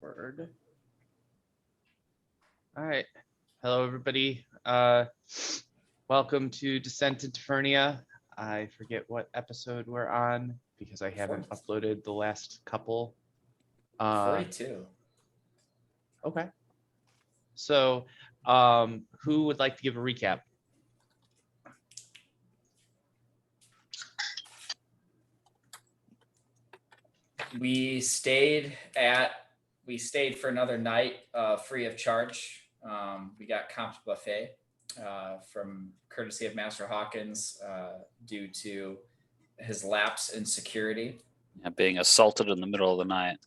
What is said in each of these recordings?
Word. All right. Hello, everybody. Welcome to Descent into Fernia. I forget what episode we're on because I haven't uploaded the last couple. 42. Okay. So, who would like to give a recap? We stayed for another night free of charge. We got comped buffet from courtesy of Master Hawkins due to his lapse in security. Yeah, being assaulted in the middle of the night.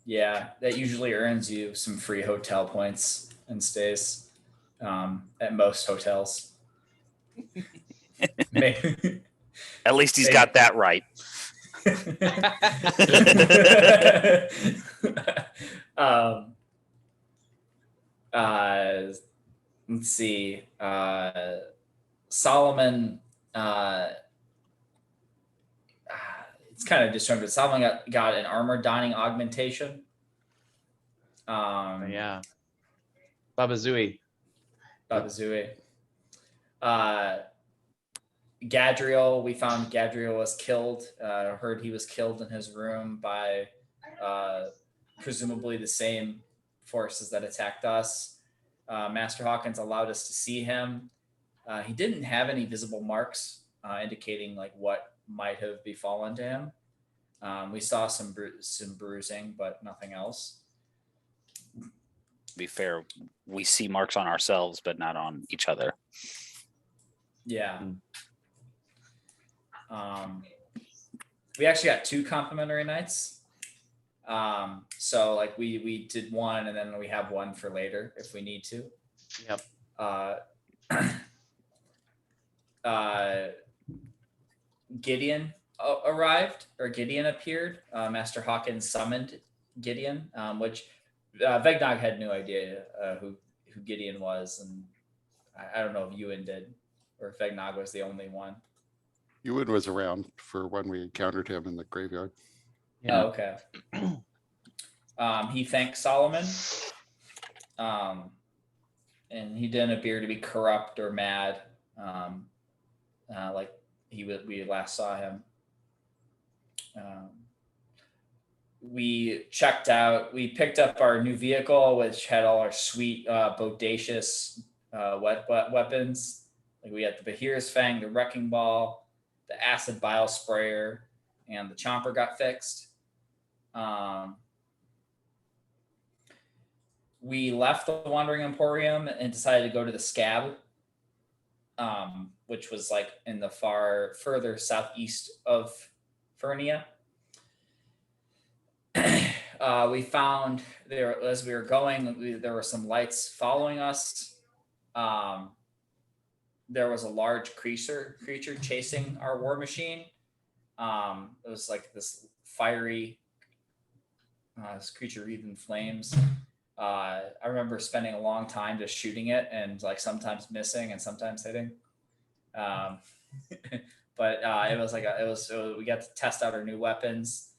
Yeah, that usually earns you some free hotel points and stays at most hotels. At least he's got that right. Let's see. Solomon. It's kind of disjointed. Solomon got an armor donning augmentation. Yeah. Baba Zooey. Gadriel, we found Gadriel was killed. Heard he was killed in his room by presumably the same forces that attacked us. Master Hawkins allowed us to see him. He didn't have any visible marks indicating like what might have befallen to him. We saw some bruising, but nothing else. To be fair, we see marks on ourselves, but not on each other. Yeah. We actually got 2 complimentary nights. So like we did one and then we have one for later if we need to. Yep. Gideon arrived, or Gideon appeared. Master Hawkins summoned Gideon, which Vegnog had no idea who Gideon was, and I don't know if Ewan did or if Vegnog was the only one. Ewan was around for when we encountered him in the graveyard. Yeah. Oh, okay. He thanked Solomon, and he didn't appear to be corrupt or mad, like we last saw him. We checked out. We picked up our new vehicle, which had all our sweet, bodacious weapons. Like we had the Bahir's Fang, the Wrecking Ball, the Acid Bile Sprayer, and the Chomper got fixed. We left the Wandering Emporium and decided to go to the Scab, which was like in the further southeast of Fernia. We found there, as we were going, there were some lights following us. There was a large creature chasing our war machine. It was like this fiery, this creature wreathed in flames. I remember spending a long time just shooting it and like sometimes missing and sometimes hitting. But it was like we got to test out our new weapons.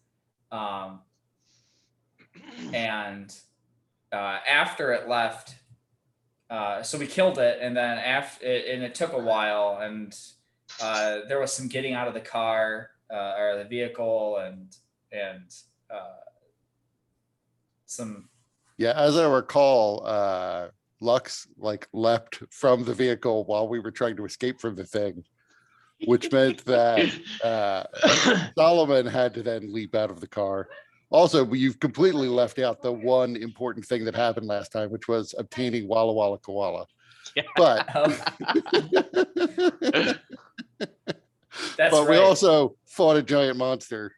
And after it left, so we killed it, and then it took a while, and there was some getting out of the car or the vehicle, and some. Yeah, as I recall, Lux like leapt from the vehicle while we were trying to escape from the thing, which meant that Solomon had to then leap out of the car. Also, you've completely left out the one important thing that happened last time, which was obtaining Walla Walla Koala. Yeah. But, That's but we right. also fought a giant monster.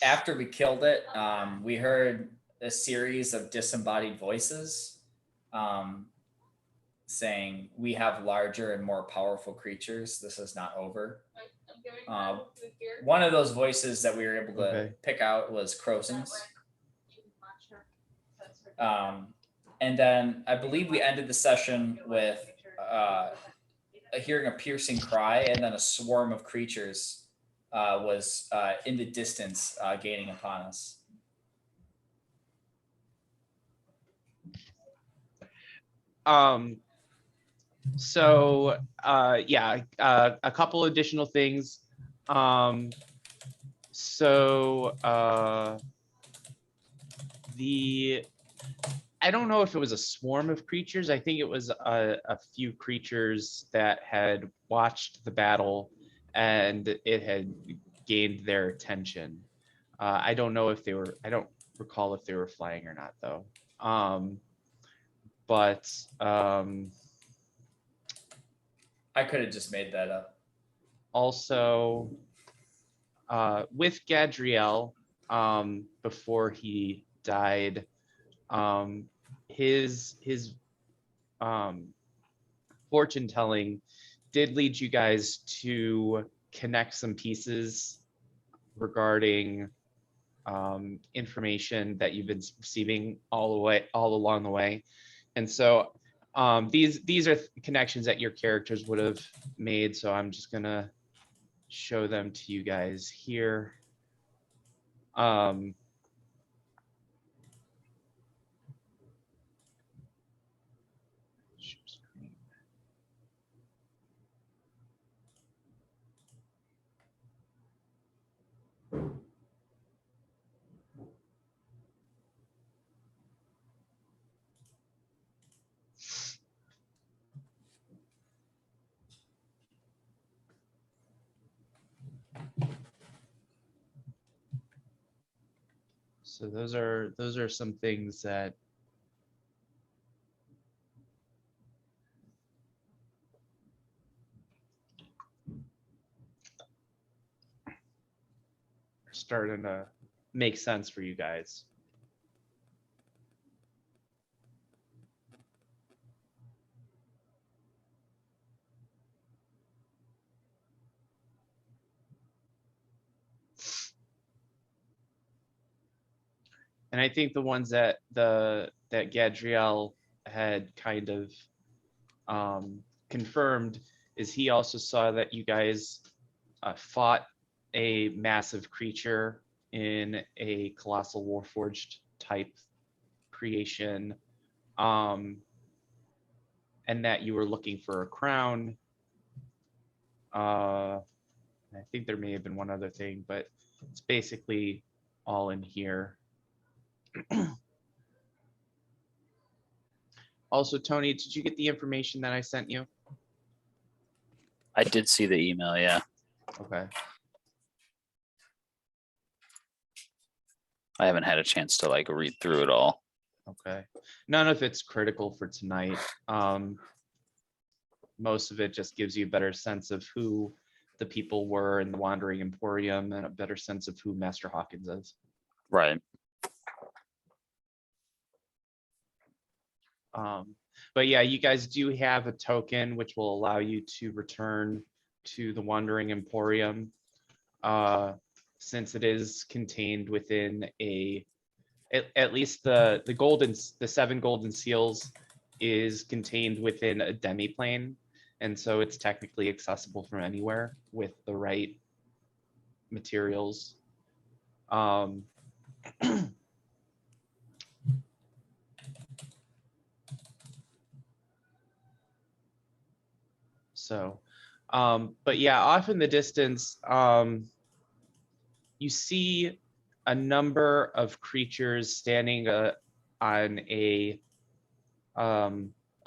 After we killed it, we heard a series of disembodied voices saying, "We have larger and more powerful creatures. This is not over." One of those voices that we were able to pick out was Crozen's. And then I believe we ended the session with hearing a piercing cry and then a swarm of creatures was in the distance, gaining upon us. So yeah, a couple additional things. So I don't know if it was a swarm of creatures. I think it was a few creatures that had watched the battle and it had gained their attention. I don't know if they were, I don't recall if they were flying or not though. But I could have just made that up. also with Gadriel, before he died, his fortune telling did lead you guys to connect some pieces regarding information that you've been receiving all along the way. And so these are connections that your characters would have made. So I'm just gonna show them to you guys here. So those are some things that are starting to make sense for you guys. And I think the ones that Gadriel had kind of confirmed is he also saw that you guys fought a massive creature in a colossal warforged type creation, and that you were looking for a crown. I think there may have been one other thing, but it's basically all in here. Also, Tony, did you get the information that I sent you? I did see the email, yeah. Okay. I haven't had a chance to like read through it all. Okay. None of it's critical for tonight. Most of it just gives you a better sense of who the people were in the Wandering Emporium and a better sense of who Master Hawkins is. Right. But yeah, you guys do have a token which will allow you to return to the Wandering Emporium, since it is contained within at least the 7 golden seals is contained within a demiplane, and so it's technically accessible from anywhere with the right materials. So, but yeah, off in the distance, you see a number of creatures standing on a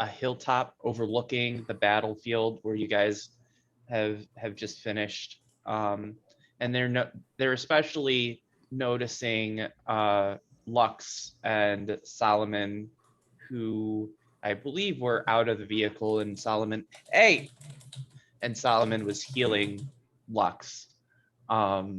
hilltop overlooking the battlefield where you guys have just finished, and they're especially noticing Lux and Solomon, who I believe were out of the vehicle, and Solomon was healing Lux. Was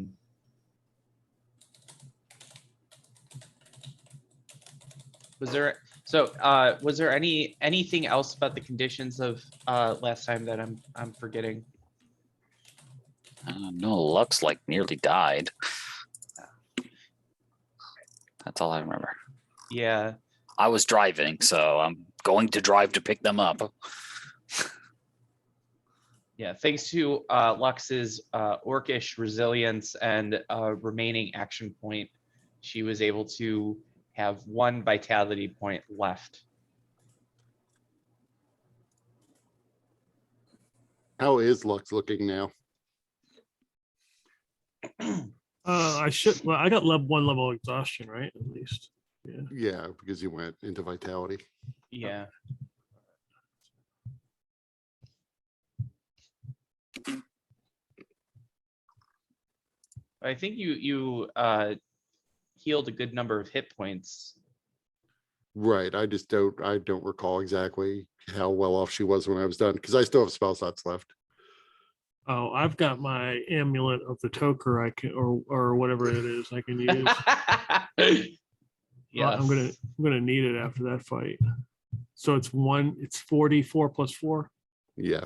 there anything else about the conditions of last time that I'm forgetting? No, Lux like nearly died. That's all I remember. Yeah. I was driving, so I'm going to drive to pick them up. Yeah, thanks to Lux's orcish resilience and remaining action point, she was able to have 1 vitality point left. How is Lux looking now? Well, I got one level exhaustion, right? At least. Yeah. Yeah, because you went into vitality. Yeah. I think you healed a good number of hit points. Right. I don't recall exactly how well off she was when I was done because I still have spell slots left. Oh, I've got my amulet of the Toker I can or whatever it is I can use. Yes. I'm gonna need it after that fight. So it's 44 plus 4. Yeah.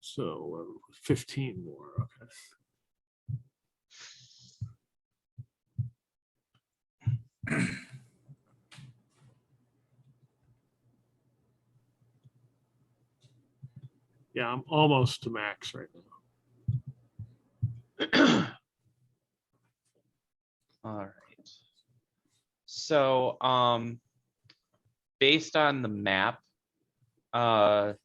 So 15 more. Okay. Yeah, I'm almost to max right now. All right. So, based on the map, the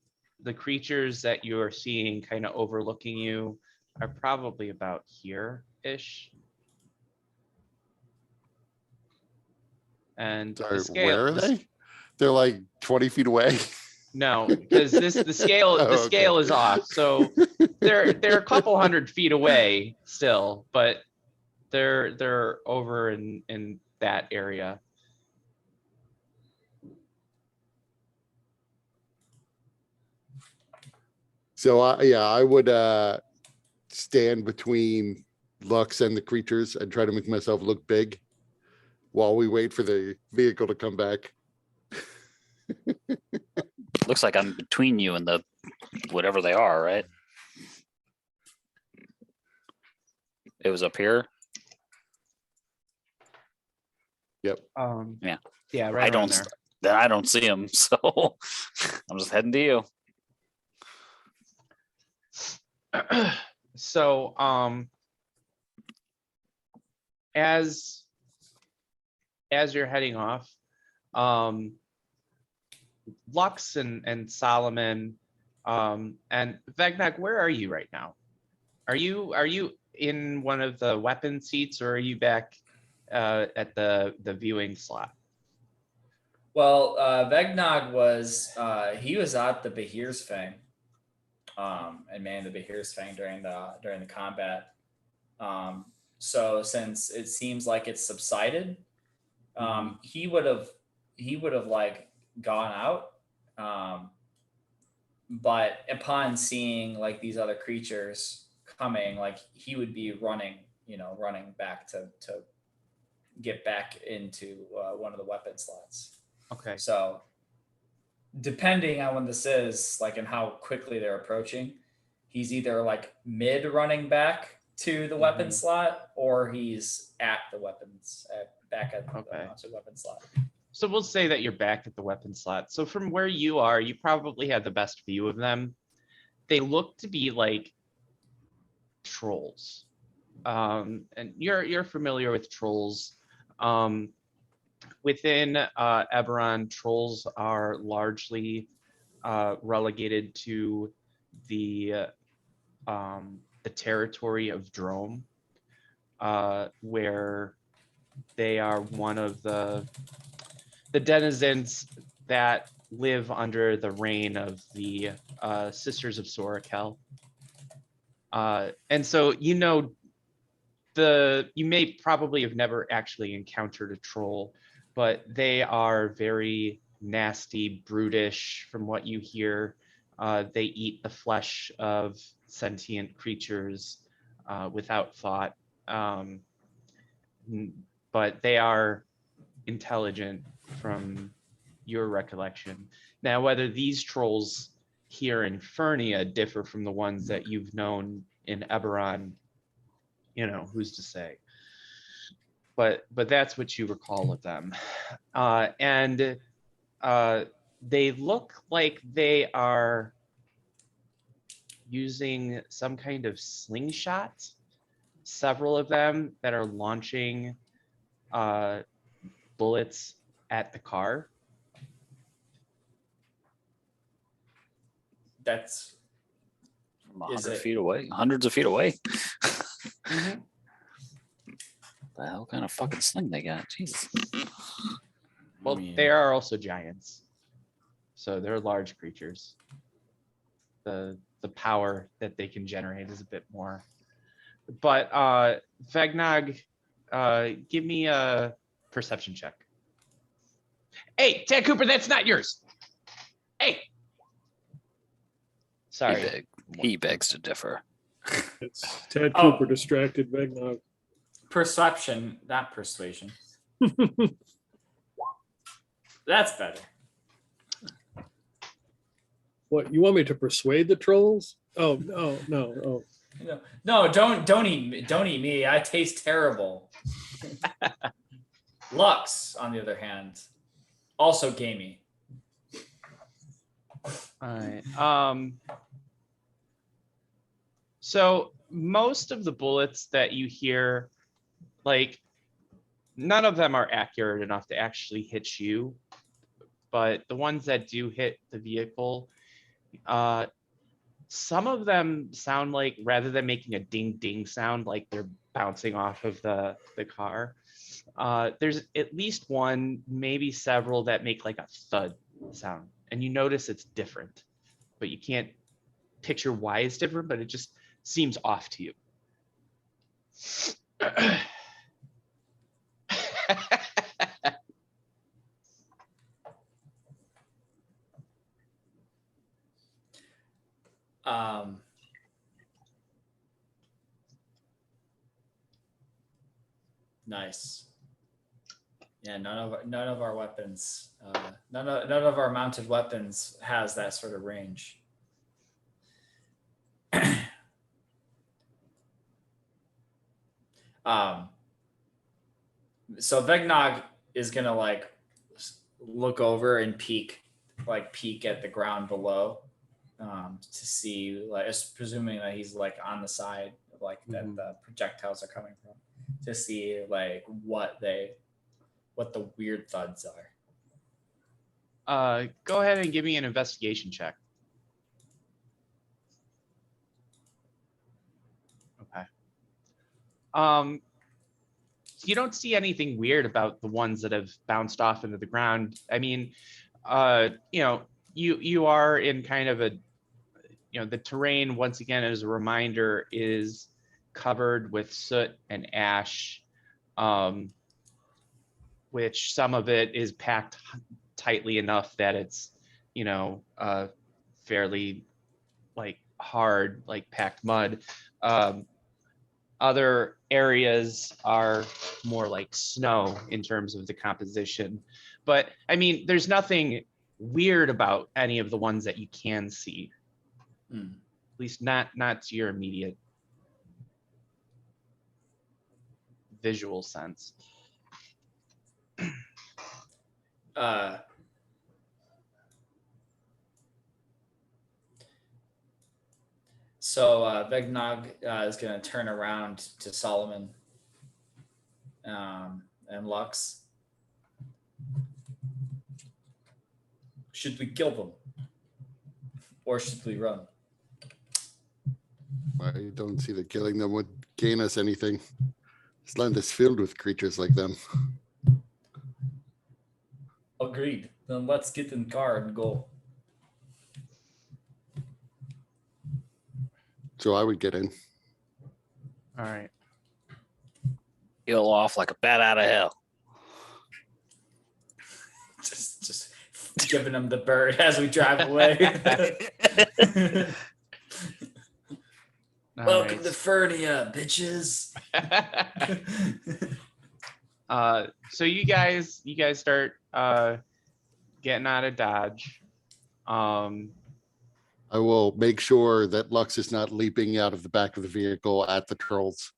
creatures that you are seeing kind of overlooking you are probably about here-ish. And Sorry, the scale, where are they? They're like 20 feet away. no, because the scale Oh, the okay. scale is off. So they're a couple hundred feet away still, but they're over in that area. So I would stand between Lux and the creatures and try to make myself look big while we wait for the vehicle to come back. Looks like I'm between you and the whatever they are, right? It was up here. Yep. Yeah. Yeah, I right around don't. Then I don't see them, so I'm just heading to you. there. So as you're heading off, Lux and Solomon and Vegnak, where are you right now? Are you in one of the weapon seats, or are you back at the viewing slot? Well, Vegnog was he was at the Behir's Fang, and manned the Behir's Fang during the combat. So since it seems like it's subsided, he would have like gone out. But upon seeing like these other creatures coming, like he would be running back to get back into one of the weapon slots. Okay. So depending on when this is, like, and how quickly they're approaching, he's either like mid running back to the weapon slot, or he's at the weapons back at the weapon slot. So we'll say that you're back at the weapon slot. So from where you are, you probably have the best view of them. They look to be like trolls. And you're familiar with trolls. Within Eberron, trolls are largely relegated to the territory of Drome, where they are one of the denizens that live under the reign of the Sisters of Sorakel. And so, you may probably have never actually encountered a troll, but they are very nasty, brutish from what you hear. They eat the flesh of sentient creatures without thought. But they are intelligent from your recollection. Now, whether these trolls here in Fernia differ from the ones that you've known in Eberron, who's to say? But that's what you recall of them. And They look like they are using some kind of slingshot. Several of them that are launching bullets at the car. That's From Is 100 it- feet away, hundreds of feet away. Mhm. The hell kind of fucking sling they got? Jesus. Well, I mean, they are also giants, so they're large creatures. The power that they can generate is a bit more. But Vegnog, give me a perception check. Hey, Ted Cooper, that's not yours. Hey. Sorry. he begs to differ. It's Ted Oh. Cooper distracted Vegnog. perception, not persuasion. That's better. What, you want me to persuade the trolls? Oh, no, no, oh. No, don't eat me. Don't eat me. I taste terrible. Lux, on the other hand, also gamey. All right. So most of the bullets that you hear, like, none of them are accurate enough to actually hit you, but the ones that do hit the vehicle, some of them sound like, rather than making a ding ding sound, like they're bouncing off of the car. There's at least one, maybe several, that make like a thud sound, and you notice it's different, but you can't picture why it's different, but it just seems off to you. Nice. Yeah, none of our weapons, none of our mounted weapons has that sort of range. So Vegnog is gonna like look over and peek at the ground below, to see, like, presuming that he's like on the side of like that the projectiles are coming from, to see like what the weird thuds are. Go ahead and give me an investigation check. Okay. You don't see anything weird about the ones that have bounced off into the ground. I mean, you are in kind of a, the terrain, once again, as a reminder, is covered with soot and ash, which some of it is packed tightly enough that it's, fairly like hard, like packed mud. Other areas are more like snow in terms of the composition. But I mean, there's nothing weird about any of the ones that you can see. At least not to your immediate visual sense. So Vegnog is going to turn around to Solomon and Lux. Should we kill them? Or should we run? I don't see that killing them would gain us anything. This land is filled with creatures like them. Agreed. Then let's get in the car and go. So I would get in. All right. Peel off like a bat out of hell. Just giving them the bird as we drive away. All Welcome right. to Fernia, bitches. So you guys start getting out of Dodge. I will make sure that Lux is not leaping out of the back of the vehicle at the trolls.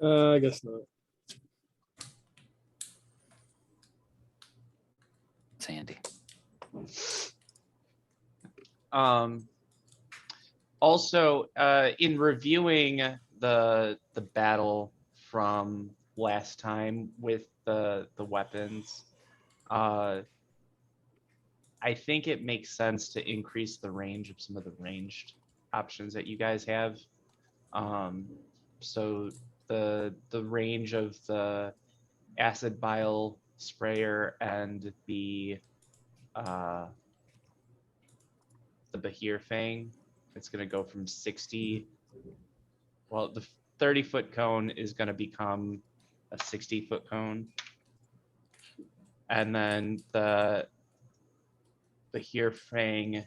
I guess not. It's handy. Also, in reviewing the battle from last time with the weapons, I think it makes sense to increase the range of some of the ranged options that you guys have. So the range of the acid bile sprayer and the Bahir Fang, it's going to go from 60. Well, the 30-foot cone is going to become a 60-foot cone. And then the Bahir Fang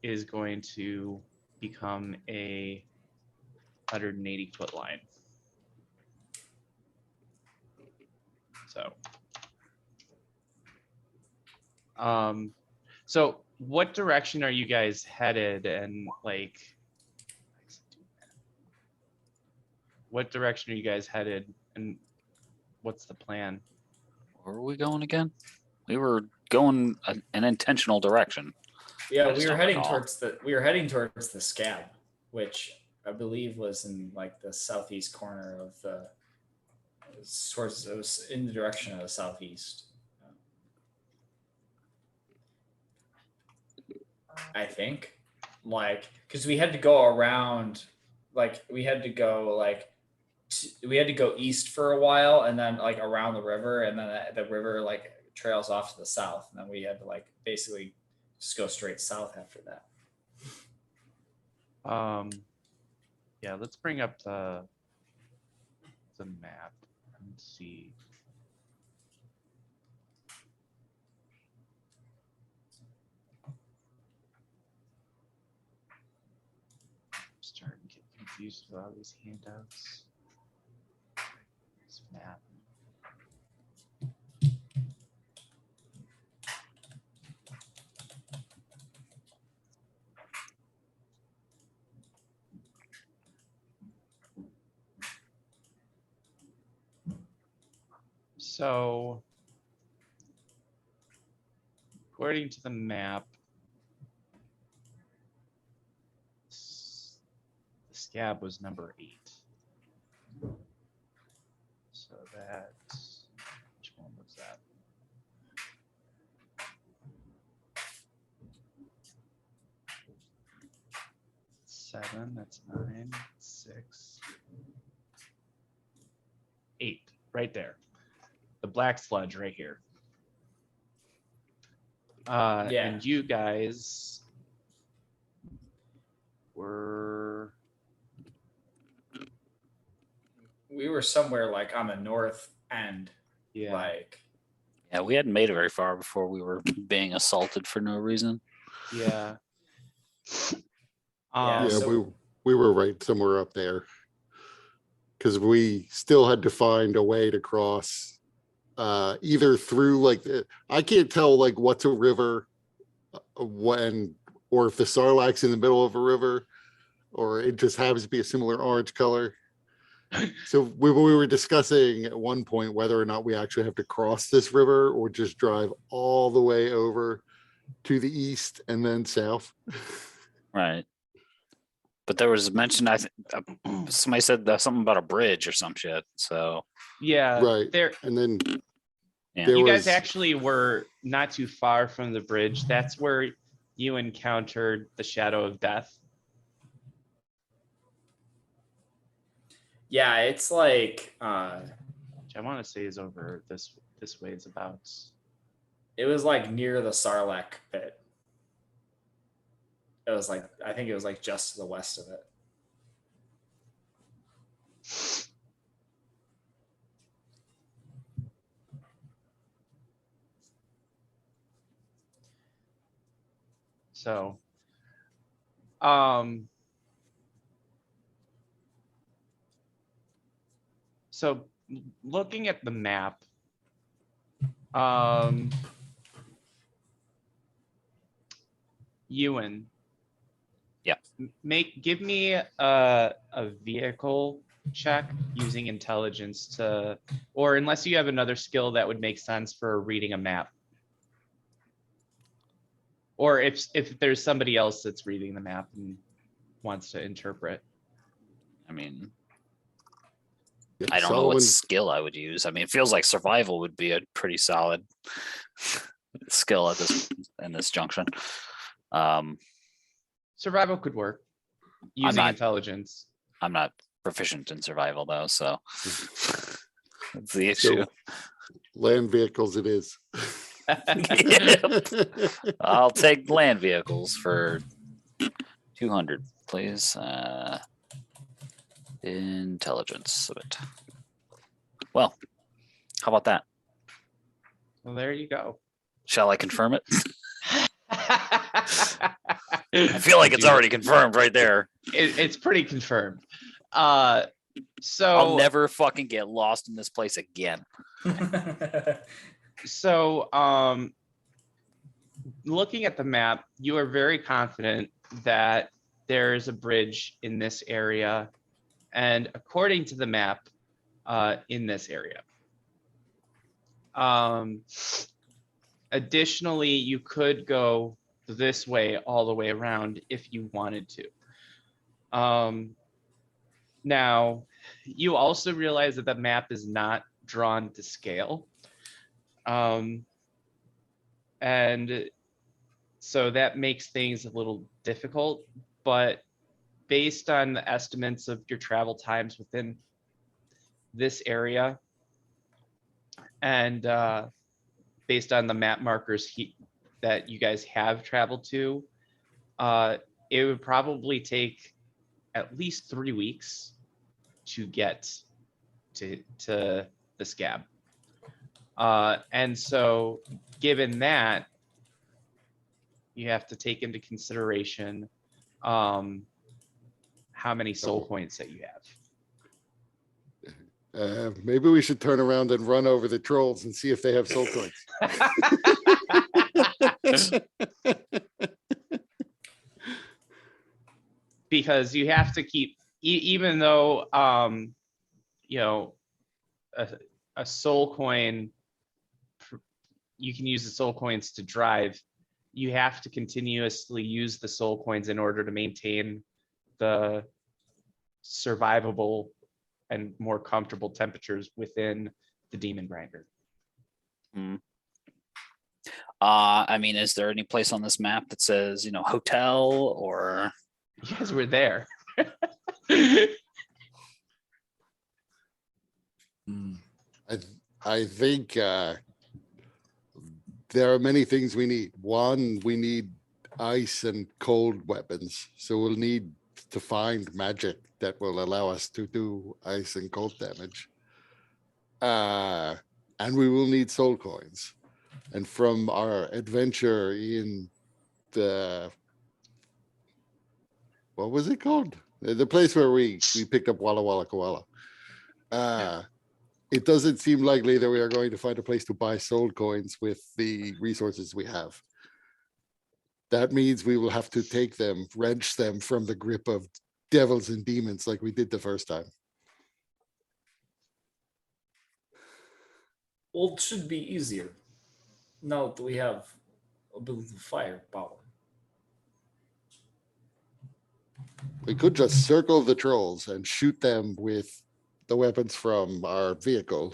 is going to become a 180-foot line. So what direction are you guys headed, and like what direction are you guys headed, and what's the plan? Where were we going again? We were going an intentional direction. Yeah, I just don't recall. we were heading towards the scab, which I believe was in like the southeast corner of the it was in the direction of the southeast. I think, like, because we had to go around, like we had to go east for a while, and then like around the river, and then the river like trails off to the south, and then we had to like basically just go straight south after that. Yeah, let's bring up the map and see. Starting to get confused with all these handouts. This map. So, according to the map, the scab was number 8. So that's, which one was that? Seven, that's 9, 6, 8, right there. The black sludge right here. Yeah. And you guys were, We were somewhere like on the north end, yeah, like Yeah, we hadn't made it very far before we were being assaulted for no reason. yeah. Yeah, Yeah, so- we were right somewhere up there. Because we still had to find a way to cross either through like I can't tell like what's a river when, or if the Sarlacc's in the middle of a river, or it just happens to be a similar orange color. So we were discussing at one point whether or not we actually have to cross this river or just drive all the way over to the east and then south. Right. But there was mention, somebody said that something about a bridge or some shit. So Yeah, Right. there. And then yeah. there You was guys actually were not too far from the bridge. That's where you encountered the shadow of death. yeah, it's like Which I want to say is over this way. It's about. it was like near the Sarlacc pit. It was like, I think it was like just to the west of it. So, so looking at the map, Ewan. Yeah. Give me a vehicle check using intelligence to, or unless you have another skill that would make sense for reading a map. Or if there's somebody else that's reading the map and wants to interpret. I mean, Yeah, I don't know what Solomon, skill I would use. I mean, it feels like survival would be a pretty solid skill at this in this junction. Survival could work using not- intelligence. I'm not proficient in survival though, so that's the So- issue. land vehicles it is. I'll take land vehicles for 200, please. Intelligence of it. Well, how about that? Well, there you go. Shall I confirm it? I feel like it's already confirmed right there. It's pretty confirmed. So I'll never fucking get lost in this place again. So, looking at the map, you are very confident that there is a bridge in this area, and according to the map, in this area. Additionally, you could go this way all the way around if you wanted to. Now, you also realize that the map is not drawn to scale. And so that makes things a little difficult, but based on the estimates of your travel times within this area and based on the map markers that you guys have traveled to, it would probably take at least 3 weeks to get to the scab. And so given that, you have to take into consideration how many soul points that you have. Maybe we should turn around and run over the trolls and see if they have soul coins. Because you have to keep, even though, you know, a soul coin, you can use the soul coins to drive, you have to continuously use the soul coins in order to maintain the survivable and more comfortable temperatures within the demon grinder. I mean, is there any place on this map that says, you know, hotel or? You guys were there. I think there are many things we need. One, we need ice and cold weapons. So we'll need to find magic that will allow us to do ice and cold damage. And we will need soul coins. And from our adventure in the, what was it called? The place where we picked up Walla Walla Koala. It doesn't seem likely that we are going to find a place to buy soul coins with the resources we have. That means we will have to take them, wrench them from the grip of devils and demons like we did the first time. Well, it should be easier now that we have ability to fire power. We could just circle the trolls and shoot them with the weapons from our vehicle,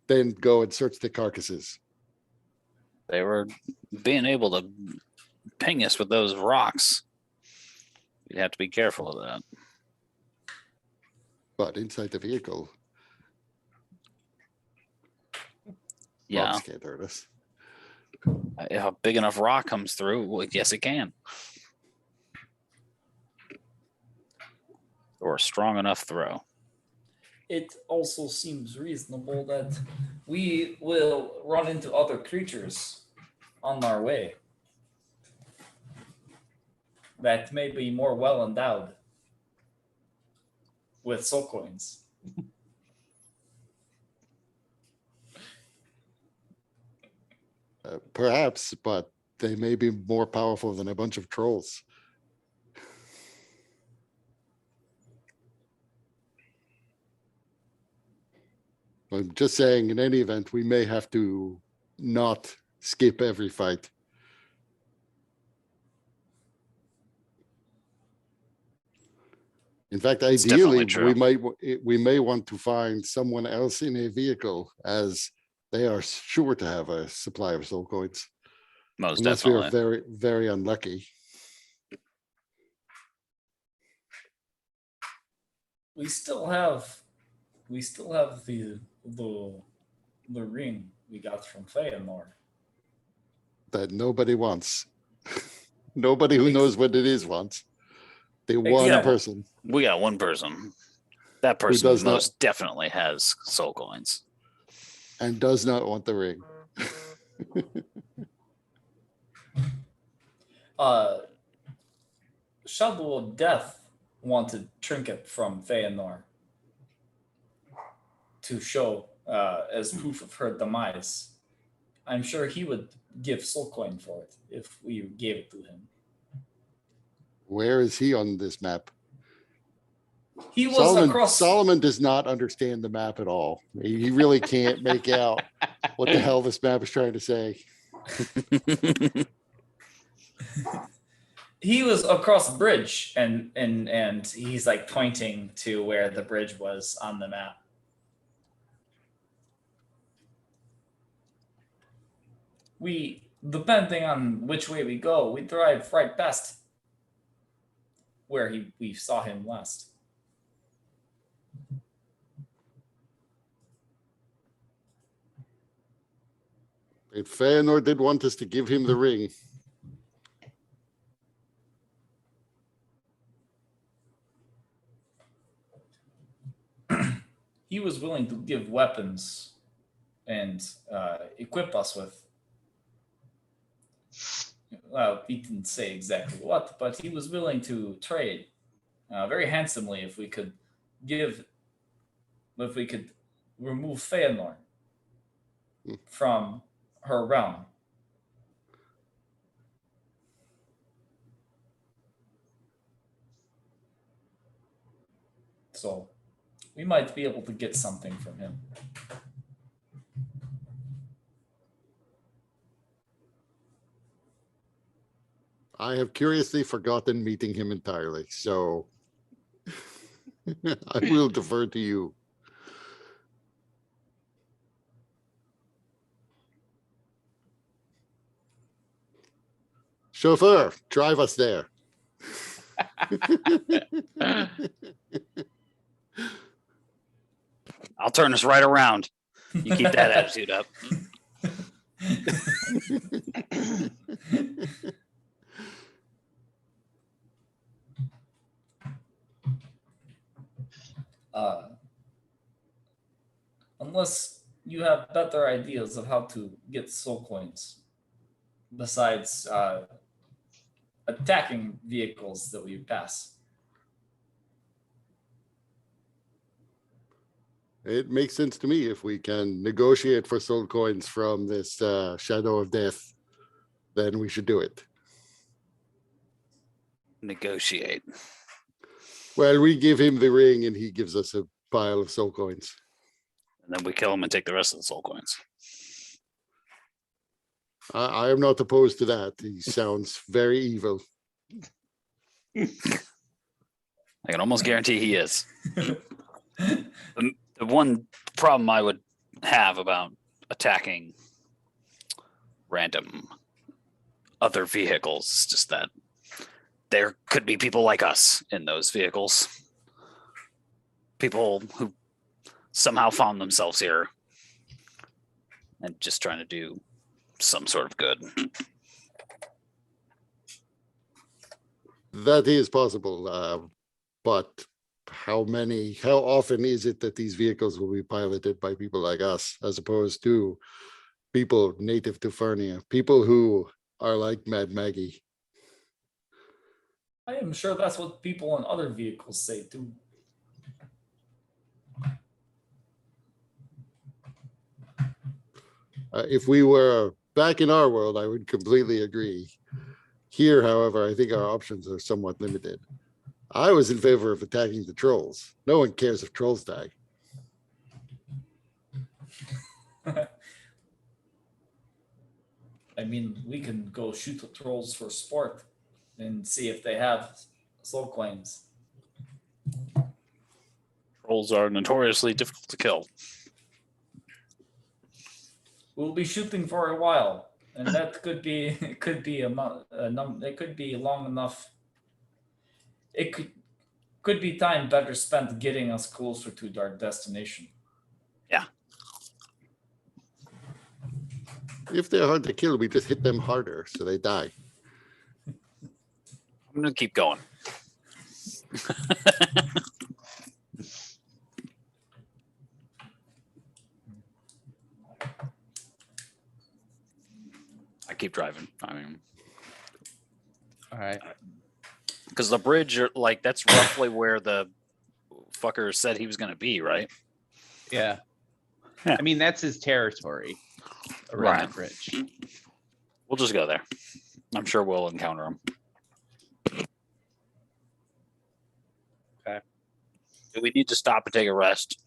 then go and search the carcasses. They were being able to ping us with those rocks. You'd have to be careful of that. But inside the vehicle, Yeah, rocks can't hurt us. if a big enough rock comes through, well, yes, it can. Or a strong enough throw. It also seems reasonable that we will run into other creatures on our way that may be more well endowed with soul coins. Perhaps, but they may be more powerful than a bunch of trolls. I'm just saying, in any event, we may have to not skip every fight. In fact, It's definitely ideally, true. we may want to find someone else in a vehicle, as they are sure to have a supply of soul coins, Most unless we are definitely. very, very unlucky. We still have the ring we got from Feanor. That nobody wants. Nobody who knows what it is wants. The one Except- person We got one person. That who person does not most definitely has soul coins. and does not want the ring. Shadow of Death wanted trinket from Feanor to show as proof of her demise. I'm sure he would give soul coin for it if we gave it to him. Where is he on this map? He was across. Solomon does not understand the map at all. He really can't make out what the hell this map is trying to say. He was across the bridge, and he's like pointing to where the bridge was on the map. We, depending on which way we go, we drive right past where we saw him last. If Feanor did want us to give him the ring, He was willing to give weapons and equip us with. Well, he didn't say exactly what, but he was willing to trade very handsomely if we could remove Feanor from her realm. So we might be able to get something from him. I have curiously forgotten meeting him entirely, so I will defer to you. Chauffeur, drive us there. I'll turn us right around. You keep that attitude up. Unless you have better ideas of how to get soul coins besides attacking vehicles that we pass. It makes sense to me. If we can negotiate for soul coins from this Shadow of Death, then we should do it. Negotiate. Well, we give him the ring and he gives us a pile of soul coins. And then we kill him and take the rest of the soul coins. I am not opposed to that. He sounds very evil. I can almost guarantee he is. The one problem I would have about attacking random other vehicles is just that there could be people like us in those vehicles. People who somehow found themselves here and just trying to do some sort of good. That is possible. But how often is it that these vehicles will be piloted by people like us, as opposed to people native to Fernia, people who are like Mad Maggie? I am sure that's what people in other vehicles say too. If we were back in our world, I would completely agree. Here, however, I think our options are somewhat limited. I was in favor of attacking the trolls. No one cares if trolls die. I mean, we can go shoot the trolls for sport and see if they have soul coins. Trolls are notoriously difficult to kill. We'll be shooting for a while, and that could be it could be it could be long enough. It could be time better spent getting us closer to our destination. If they're hard to kill, we just hit them harder so they die. I'm gonna keep going. I keep driving. I mean, All right. because the bridge, like, that's roughly where the fucker said he was gonna be, right? Yeah. Yeah. I mean, that's his territory around Right. the bridge. We'll just go there. I'm sure we'll encounter him. Okay. Do we need to stop and take a rest?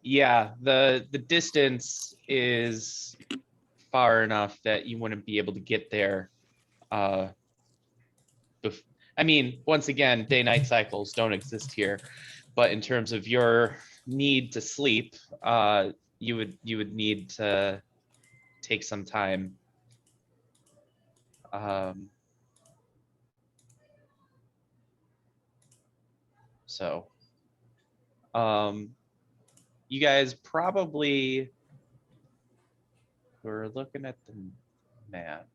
Yeah, the distance is far enough that you wouldn't be able to get there. I mean, once again, day-night cycles don't exist here, but in terms of your need to sleep, you would need to take some time. So, you guys probably were looking at the map.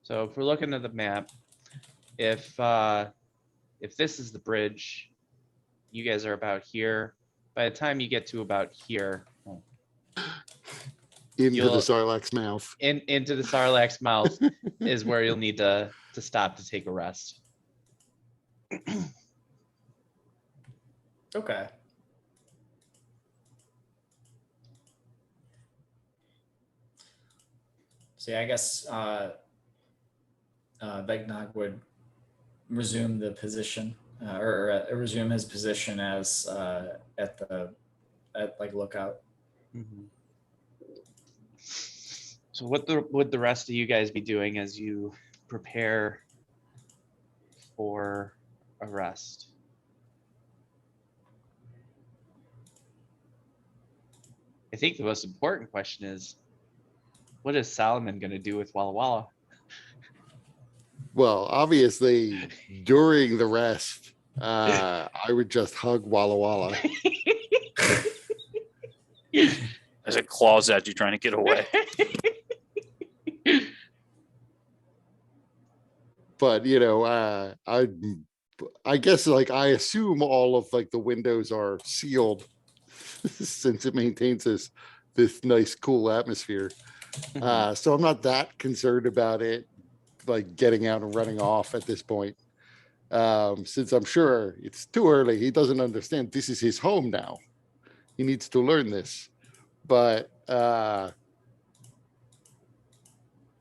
So if we're looking at the map, if this is the bridge, you guys are about here. By the time you get to about here, Into You'll- the Sarlacc's mouth. into the Sarlacc's mouth is where you'll need to stop to take a rest. Okay. So yeah, I guess Vegnog would resume the position or resume his position as at like lookout. So what would the rest of you guys be doing as you prepare for a rest? I think the most important question is, what is Solomon going to do with Walla Walla? Well, obviously, during the rest, I would just hug Walla Walla. As it claws at you, trying to get away. But you know, I guess like I assume all of like the windows are sealed since it maintains this nice cool atmosphere. So I'm not that concerned about it like getting out and running off at this point. Since I'm sure it's too early. He doesn't understand this is his home now. He needs to learn this. But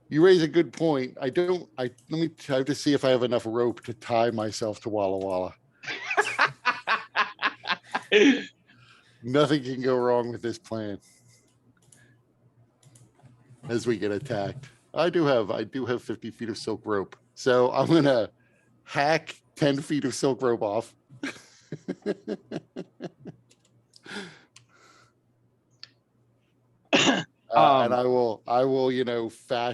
you raise a good point. Let me try to see if I have enough rope to tie myself to Walla Walla. Nothing can go wrong with this plan. As we get attacked. I do have 50 feet of silk rope. So I'm gonna hack 10 feet of silk rope off. And I will, you know, I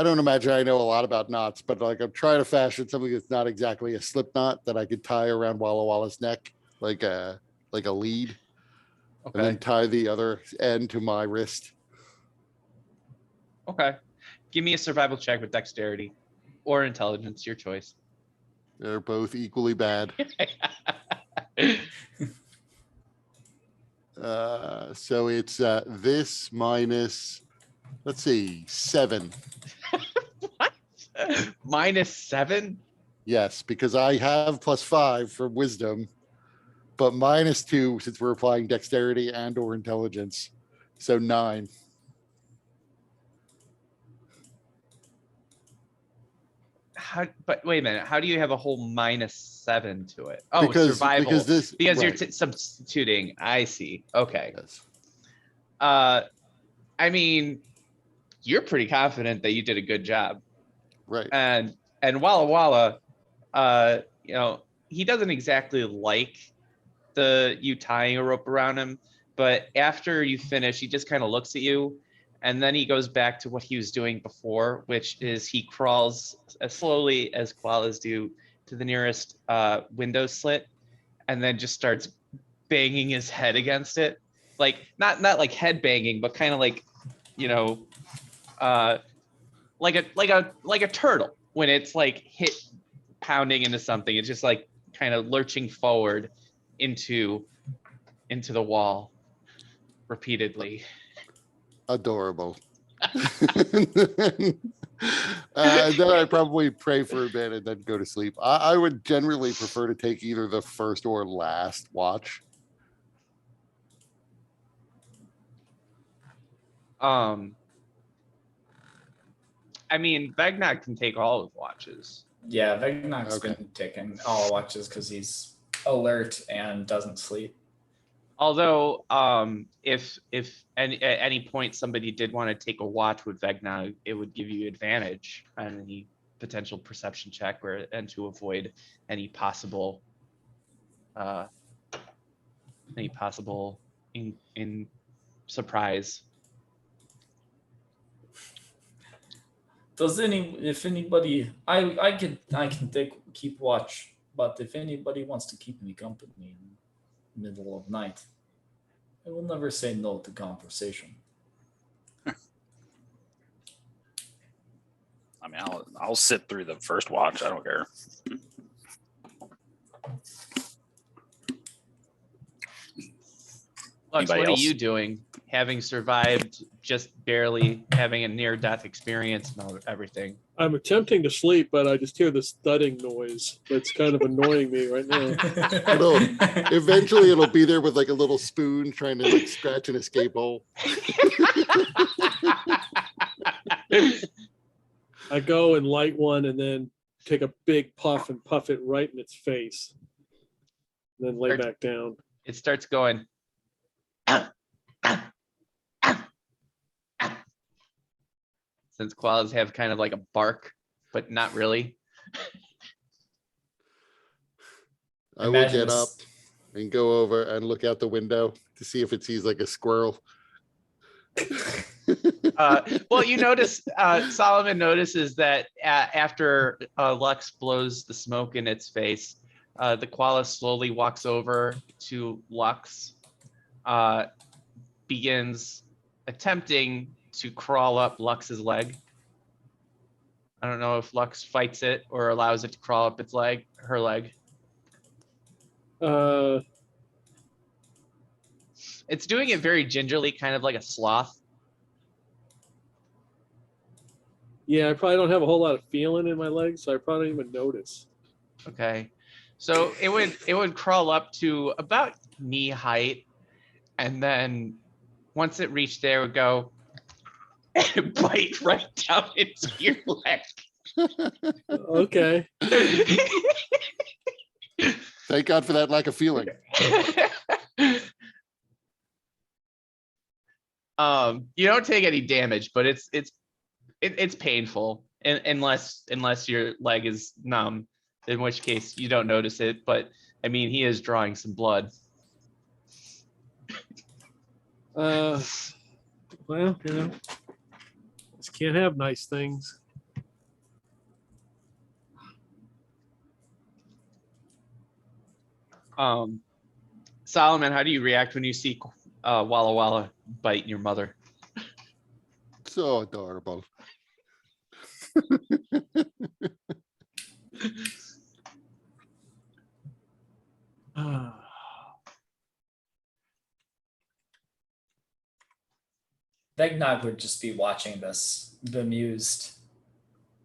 don't imagine I know a lot about knots, but like I'm trying to fashion something that's not exactly a slip knot that I could tie around Walla Walla's neck, like a lead, and then Okay. tie the other end to my wrist. Okay. Give me a survival check with dexterity or intelligence, your choice. They're both equally bad. So it's this minus, let's see, 7. What? -7? Yes, because I have +5 for wisdom, but -2 since we're applying dexterity and or intelligence. So 9. but wait a minute, how do you have a whole -7 to it? Oh, Because survival, this because you're right, substituting. I see. Okay. yes. I mean, you're pretty confident that you did a good job. Right. And Walla Walla, you know, he doesn't exactly like you tying a rope around him, but after you finish, he just kind of looks at you, and then he goes back to what he was doing before, which is he crawls as slowly as koalas do to the nearest window slit, and then just starts banging his head against it, like not like head banging, but kind of like, you know, like a turtle when it's like hit pounding into something. It's just like kind of lurching forward into the wall repeatedly. Adorable. Then I probably pray for a bit and then go to sleep. I would generally prefer to take either the first or last watch. I mean, Vegna can take all of watches. Yeah, Vegnok's Okay. been taking all watches because he's alert and doesn't sleep. Although, if at any point somebody did want to take a watch with Vegna, it would give you advantage on any potential perception check, and to avoid any possible in surprise. If anybody, I can keep watch, but if anybody wants to keep me company in the middle of night, I will never say no to conversation. I mean, I'll sit through the first watch. I don't care. Lux, Anybody what else? are you doing? Having survived just barely, having a near-death experience and everything. I'm attempting to sleep, but I just hear this thudding noise. That's kind of annoying me right now. Eventually it'll be there with like a little spoon trying to like scratch an escape hole. I go and light one and then take a big puff and puff it right in its face. And then lay back down. It starts going. Since koalas have kind of like a bark, but not really. I will Imagine get this- up and go over and look out the window to see if it sees like a squirrel. Well, you notice, Solomon notices that after Lux blows the smoke in its face, the koala slowly walks over to Lux, begins attempting to crawl up Lux's leg. I don't know if Lux fights it or allows it to crawl up its leg, her leg. It's doing it very gingerly, kind of like a sloth. Yeah, I probably don't have a whole lot of feeling in my legs, so I probably don't even notice. Okay, so it would crawl up to about knee height, and then once it reached there, it would go and bite right down into your leg. Okay. Thank God for that lack of feeling. You don't take any damage, but it's painful, unless your leg is numb, in which case you don't notice it. But I mean, he is drawing some blood. Well, you know, just can't have nice things. Solomon, how do you react when you see Walla Walla bite your mother? So adorable. Vegnog would just be watching this, bemused,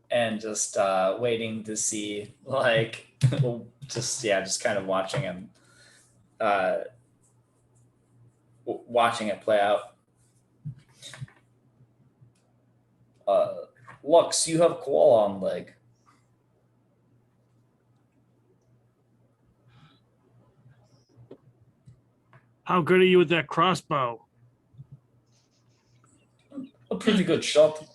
and just waiting to see, like, just kind of watching him, watching it play out. Lux, you have koala on leg. How good are you with that crossbow? A pretty good shot.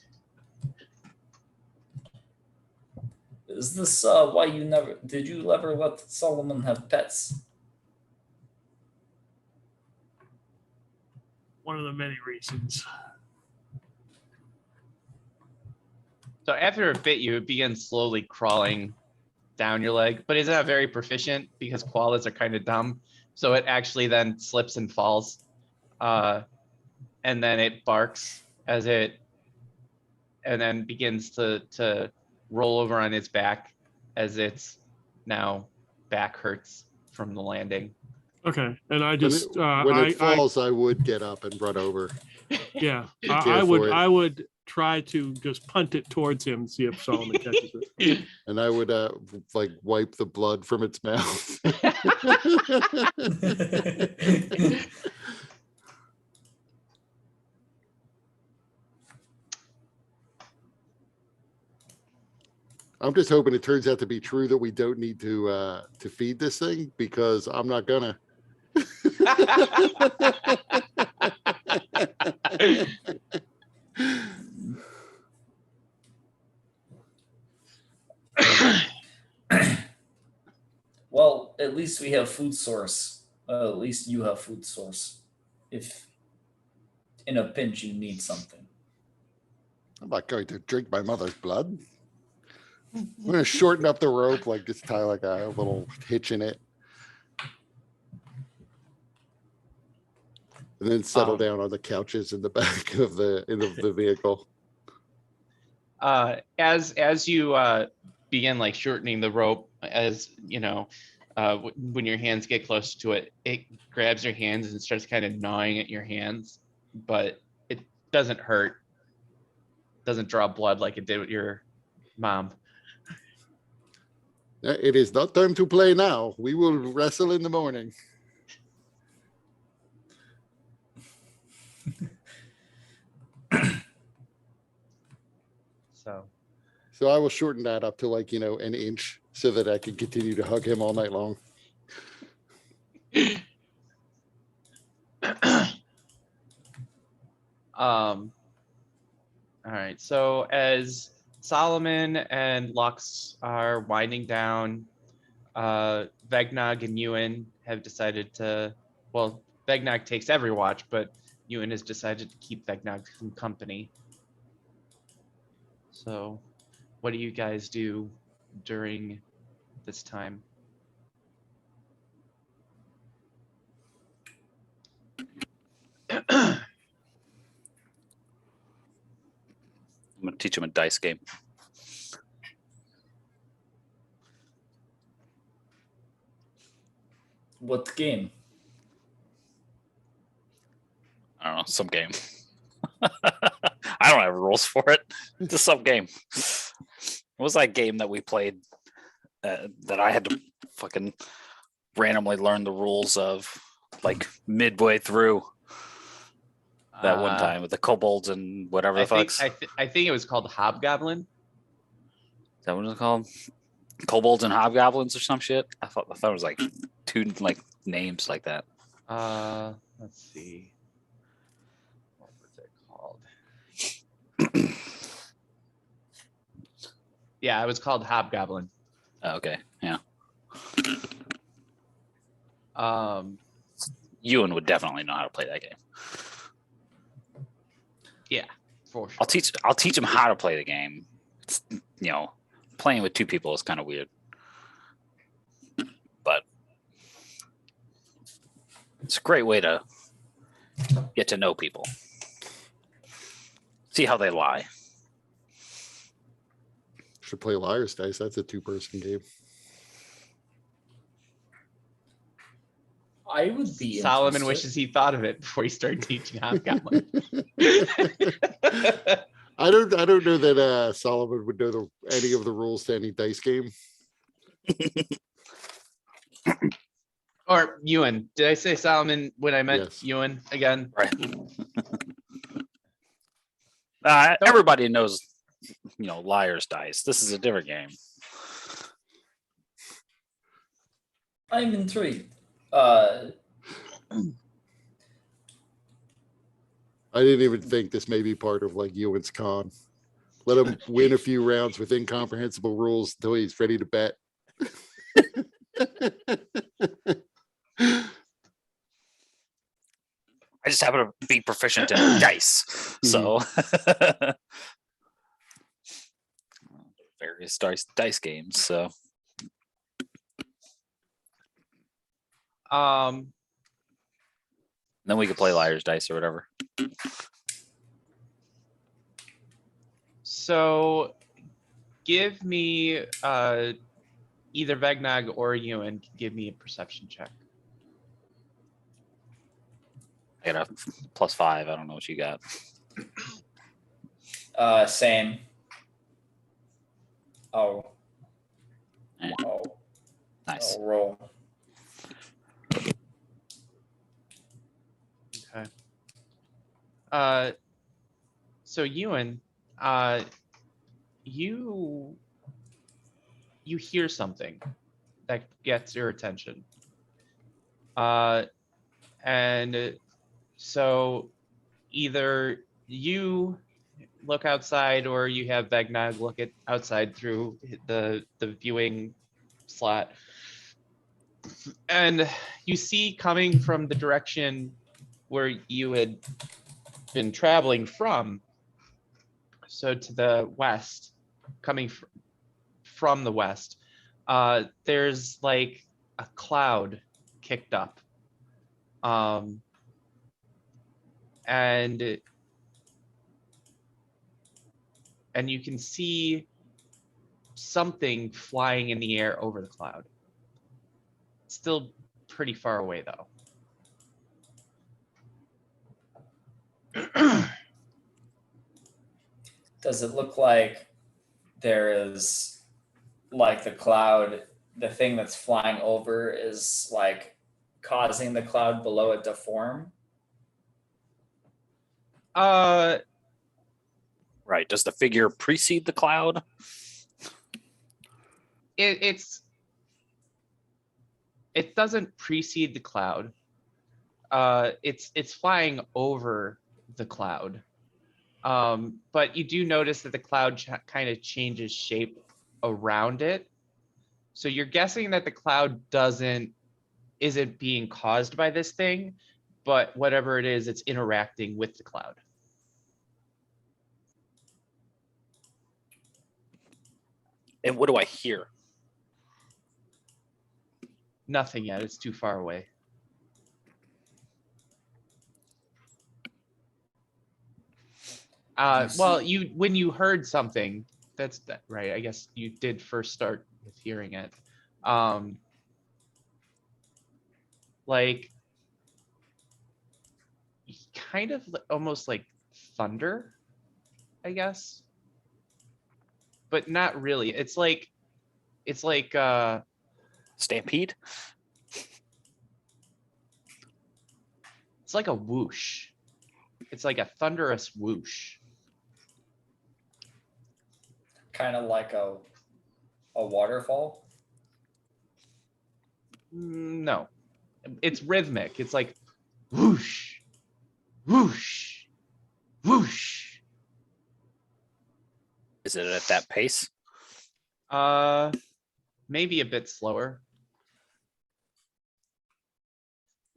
Is this why you never did you ever let Solomon have pets? One of the many reasons. So after a bit, you begin slowly crawling down your leg, but it's not very proficient because koalas are kind of dumb. So it actually then slips and falls. And then it barks as it, and then begins to roll over on its back as its now back hurts from the landing. Okay, and I When just when it falls, I would get up and run over. yeah, care I for it. would try to just punt it towards him and see if Solomon catches it. And I would like wipe the blood from its mouth. I'm just hoping it turns out to be true that we don't need to feed this thing, because I'm not gonna. Well, at least we have food source. At least you have food source. If in a pinch you need something. I'm not going to drink my mother's blood. I'm gonna shorten up the rope, like just tie like a little hitch in it. And then settle down on the couches in the back of the vehicle. As you begin like shortening the rope, as you know, when your hands get close to it, it grabs your hands and starts kind of gnawing at your hands, but it doesn't hurt. Doesn't draw blood like it did with your mom. It is not time to play now. We will wrestle in the morning. So I will shorten that up to like, an inch so that I can continue to hug him all night long. All right. So as Solomon and Lux are winding down, Vegnog and Ewan have decided to, well, Vegnog takes every watch, but Ewan has decided to keep Vegnog some company. So what do you guys do during this time? I'm gonna teach him a dice game. What game? I don't know, some game. I don't have rules for it. Just some game. What was that game that we played that I had to fucking randomly learn the rules of, like midway through that one time with the kobolds and whatever the fucks? I think it was called Hobgoblin. Is that what it's called? Kobolds and hobgoblins or some shit? I thought it was like two like names like that. Let's see. What was it called? Yeah, it was called Hobgoblin. Oh, okay, yeah. Ewan would definitely know how to play that game. Yeah, for sure. I'll teach him how to play the game. It's, playing with two people is kind of weird, but it's a great way to get to know people, see how they lie. Should play Liar's Dice. That's a 2-person game. I would be Solomon interested. wishes he thought of it before he started teaching Hobgoblin. I don't know that Solomon would know any of the rules to any dice game. Or Ewan. Did I say Solomon when I meant Yes. Ewan again? Right. Everybody knows, Liar's Dice. This is a different game. I'm intrigued. I didn't even think this may be part of like Ewan's con. Let him win a few rounds with incomprehensible rules until he's ready to bet. I just happen to be proficient in dice, so various dice games. So then we could play liar's dice or whatever. So give me either Vegnog or Ewan can give me a perception check. I got a +5. I don't know what you got. Same. Oh. Eh, Oh. Nice. Oh, roll. Okay. So Ewan, you hear something that gets your attention. And so either you look outside or you have Vegnog look outside through the viewing slot. And you see coming from the direction where you had been traveling from, so to the west, coming from the west, there's like a cloud kicked up. And you can see something flying in the air over the cloud. Still pretty far away though. Does it look like there is like the cloud, the thing that's flying over is like causing the cloud below it to form? Right. Does the figure precede the cloud? It doesn't precede the cloud. It's flying over the cloud. But you do notice that the cloud kind of changes shape around it. So you're guessing that the cloud isn't being caused by this thing, but whatever it is, it's interacting with the cloud. And what do I hear? Nothing yet, it's too far away. Well, when you heard something, that's right. I guess you did first start with hearing it. Like kind of almost like thunder, I guess, but not really. It's like Stampede? it's like a whoosh. It's like a thunderous whoosh. Kind of like a waterfall? No, it's rhythmic. It's like whoosh, whoosh, whoosh. Is it at that pace? Maybe a bit slower.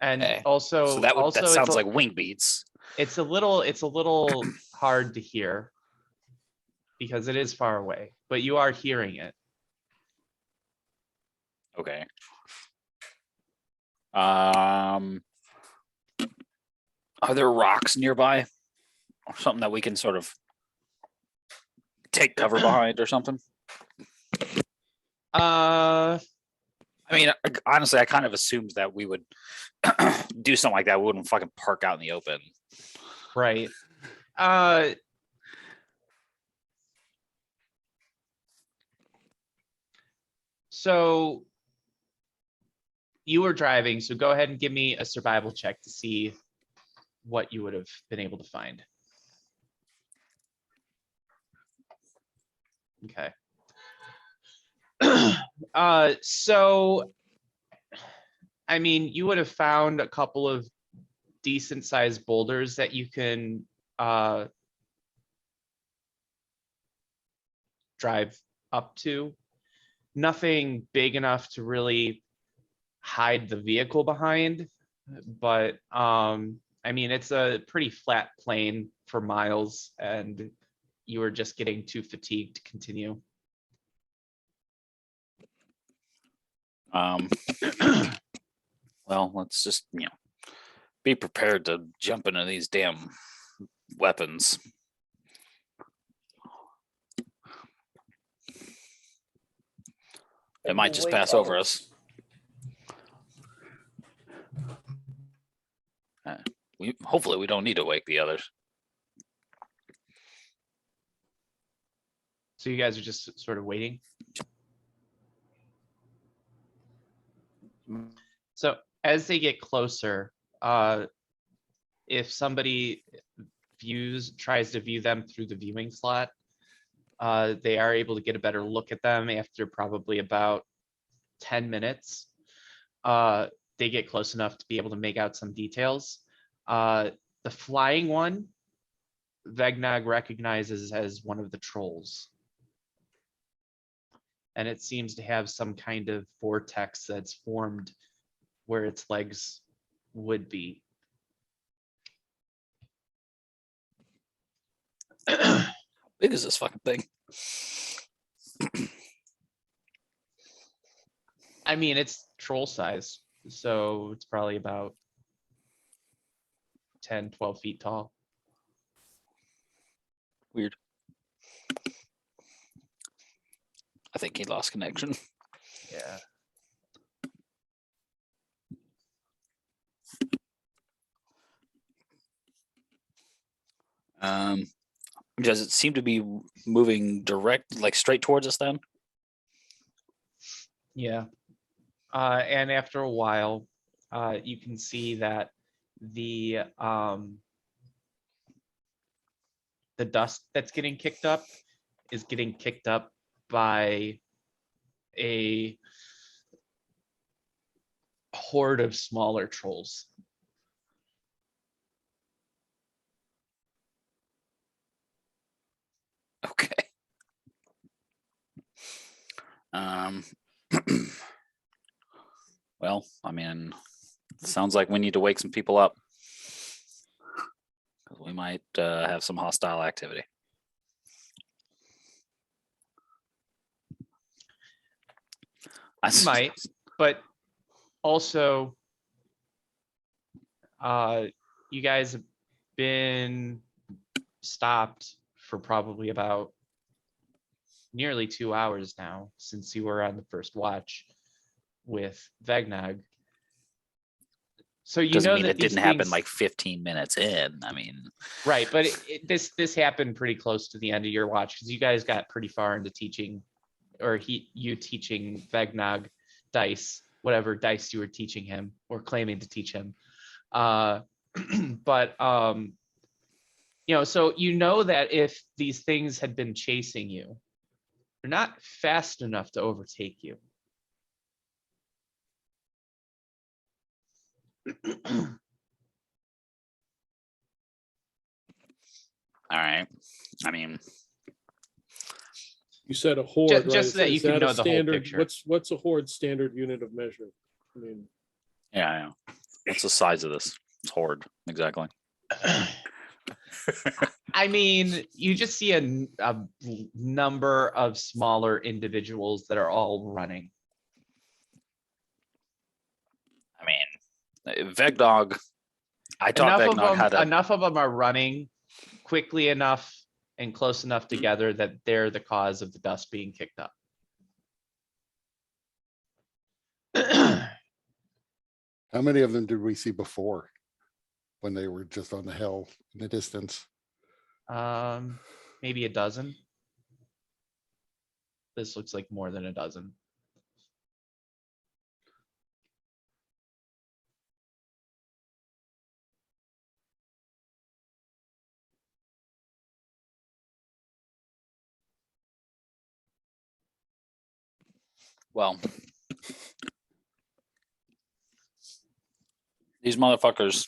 And Okay. also, So that it's sounds like wing beats. It's a little hard to hear because it is far away, but you are hearing it. Okay. Are there rocks nearby or something that we can sort of take cover behind or something? I mean, honestly, I kind of assumed that we would do something like that. We wouldn't fucking park out in the open. Right. So you were driving, so go ahead and give me a survival check to see what you would have been able to find. Okay. So, I mean, you would have found a couple of decent sized boulders that you can drive up to. Nothing big enough to really hide the vehicle behind, but I mean, it's a pretty flat plane for miles, and you are just getting too fatigued to continue. Well, let's just, be prepared to jump into these damn weapons. It might just Wait, pass over us. Hopefully we don't need to wake the others. So you guys are just sort of waiting. So as they get closer, if somebody tries to view them through the viewing slot, they are able to get a better look at them after probably about 10 minutes. They get close enough to be able to make out some details. The flying one, Vegnag recognizes as one of the trolls. And it seems to have some kind of vortex that's formed where its legs would be. How big is this fucking thing? I mean, it's troll size, so it's probably about 10, 12 feet tall. Weird. I think he lost connection. Yeah. Does it seem to be moving direct, like straight towards us then? Yeah. And after a while, you can see that the dust that's getting kicked up is getting kicked up by a horde of smaller trolls. Okay. Well, I mean, sounds like we need to wake some people up. 'Cause we might have some hostile activity. You might, but also, you guys have been stopped for probably about nearly 2 hours now since you were on the first watch with Vegnag. So you Doesn't know mean that it these didn't happen things- like 15 minutes in. I mean, right, but this happened pretty close to the end of your watch because you guys got pretty far into teaching, or you teaching Vegnag dice, whatever dice you were teaching him or claiming to teach him. But so you know that if these things had been chasing you, they're not fast enough to overtake you. all right. I mean, You said a horde, Just right? so that you can a know the whole standard? picture. What's a horde standard unit of measure? I mean, yeah, I know. What's the size of this? It's horde, exactly. I mean, you just see a number of smaller individuals that are all running. I mean, Vegdog. I taught Vegdog how to. Enough of them are running quickly enough and close enough together that they're the cause of the dust being kicked up. How many of them did we see before when they were just on the hill in the distance? Maybe a dozen. This looks like more than a dozen. Well, these motherfuckers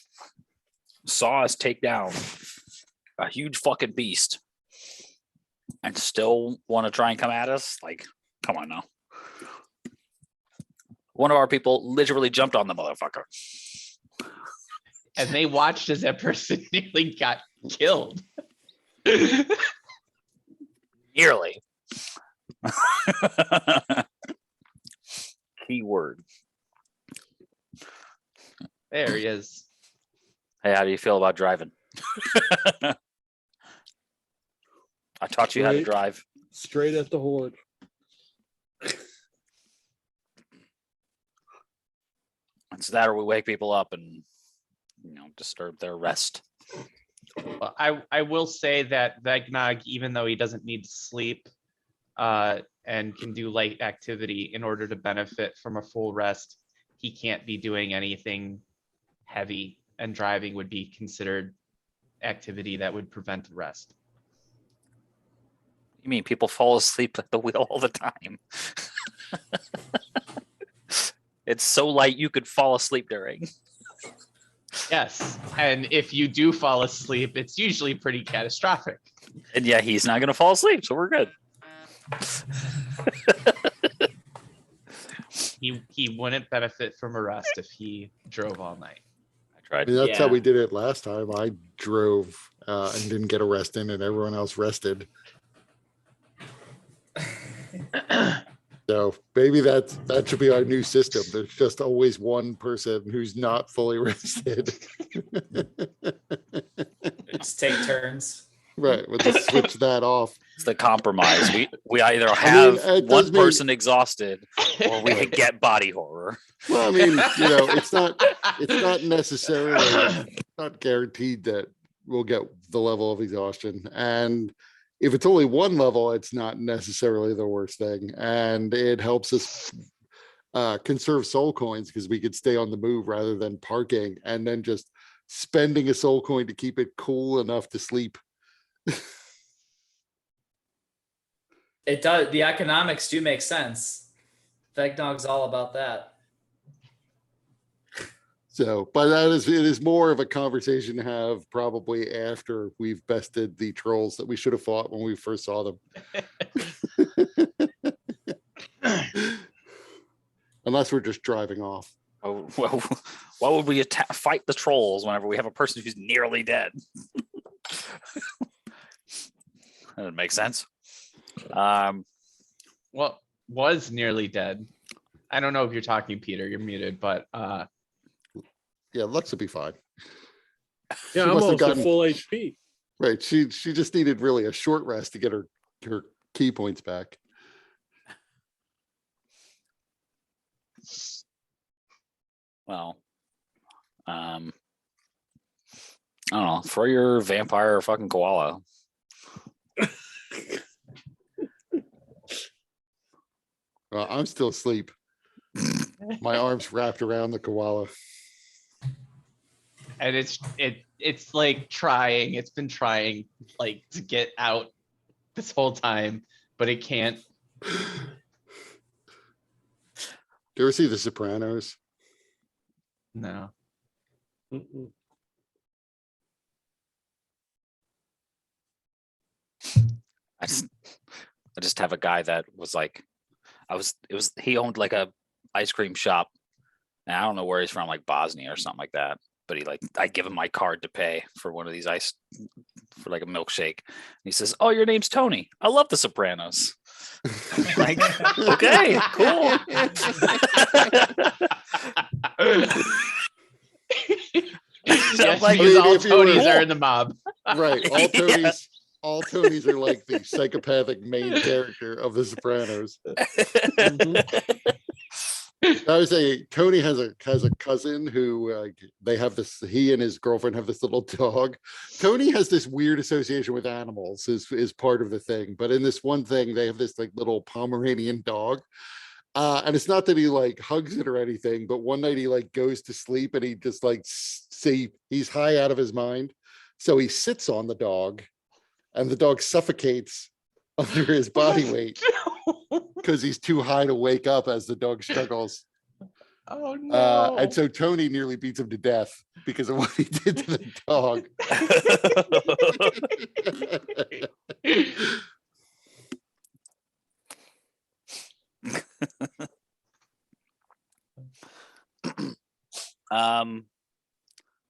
saw us take down a huge fucking beast and still want to try and come at us? Like, come on now. One of our people literally jumped on the motherfucker. And they watched as that person nearly got killed. Nearly. Keyword. There he is. Hey, how do you feel about driving? I taught you how to Straight. drive. Straight at the horde. It's that, or we wake people up and disturb their rest. Well, I will say that Vegnog, even though he doesn't need to sleep and can do light activity in order to benefit from a full rest, he can't be doing anything heavy, and driving would be considered activity that would prevent rest. You mean people fall asleep at the wheel all the time? It's so light you could fall asleep during. Yes, and if you do fall asleep, it's usually pretty catastrophic. And yeah, he's not going to fall asleep, so we're good. He wouldn't benefit from a rest if he drove all night. I tried. That's how Yeah. we did it last time. I drove and didn't get a rest in, and everyone else rested. So maybe that should be our new system. There's just always one person who's not fully rested. Just take turns. Right, we'll just switch that off. It's the compromise. We either mean, have it one does mean- person exhausted, or we get body horror. Well, I mean, it's not necessarily not guaranteed that we'll get the level of exhaustion. And if it's only one level, it's not necessarily the worst thing. And it helps us conserve soul coins because we could stay on the move rather than parking and then just spending a soul coin to keep it cool enough to sleep. It does. The economics do make sense. Vegnog's all about that. So, but it is more of a conversation to have probably after we've bested the trolls that we should have fought when we first saw them. Unless we're just driving off. Oh, well, why would we fight the trolls whenever we have a person who's nearly dead? That doesn't make sense. Well, was nearly dead. I don't know if you're talking, Peter. You're muted, but Yeah, Lux will be fine. Yeah, She I'm must have almost at gotten- full HP. Right. She just needed really a short rest to get her key points back. Well, I don't know. For your vampire or fucking koala. I'm still asleep. My arms wrapped around the koala. and it's like trying. It's been trying like to get out this whole time, but it can't. Do you ever see The Sopranos? No. Mm-mm. I just have a guy that was like, he owned like a ice cream shop, and I don't know where he's from, like Bosnia or something like that. But I give him my card to pay for one of these for like a milkshake. And he says, "Oh, your name's Tony. I love The Sopranos." I'm like, okay, cool. Yes, like, because I mean, all if you were- Tonys are in the mob. Right. All Tonys are like the psychopathic main character of The Sopranos. I would say Tony has a cousin who they have this. He and his girlfriend have this little dog. Tony has this weird association with animals is part of the thing. But in this one thing, they have this like little Pomeranian dog, and it's not that he like hugs it or anything. But one night he like goes to sleep and he just like he's high out of his mind, so he sits on the dog, and the dog suffocates under his body weight. Because he's too high to wake up as the dog struggles. Oh no. And so Tony nearly beats him to death because of what he did to the dog.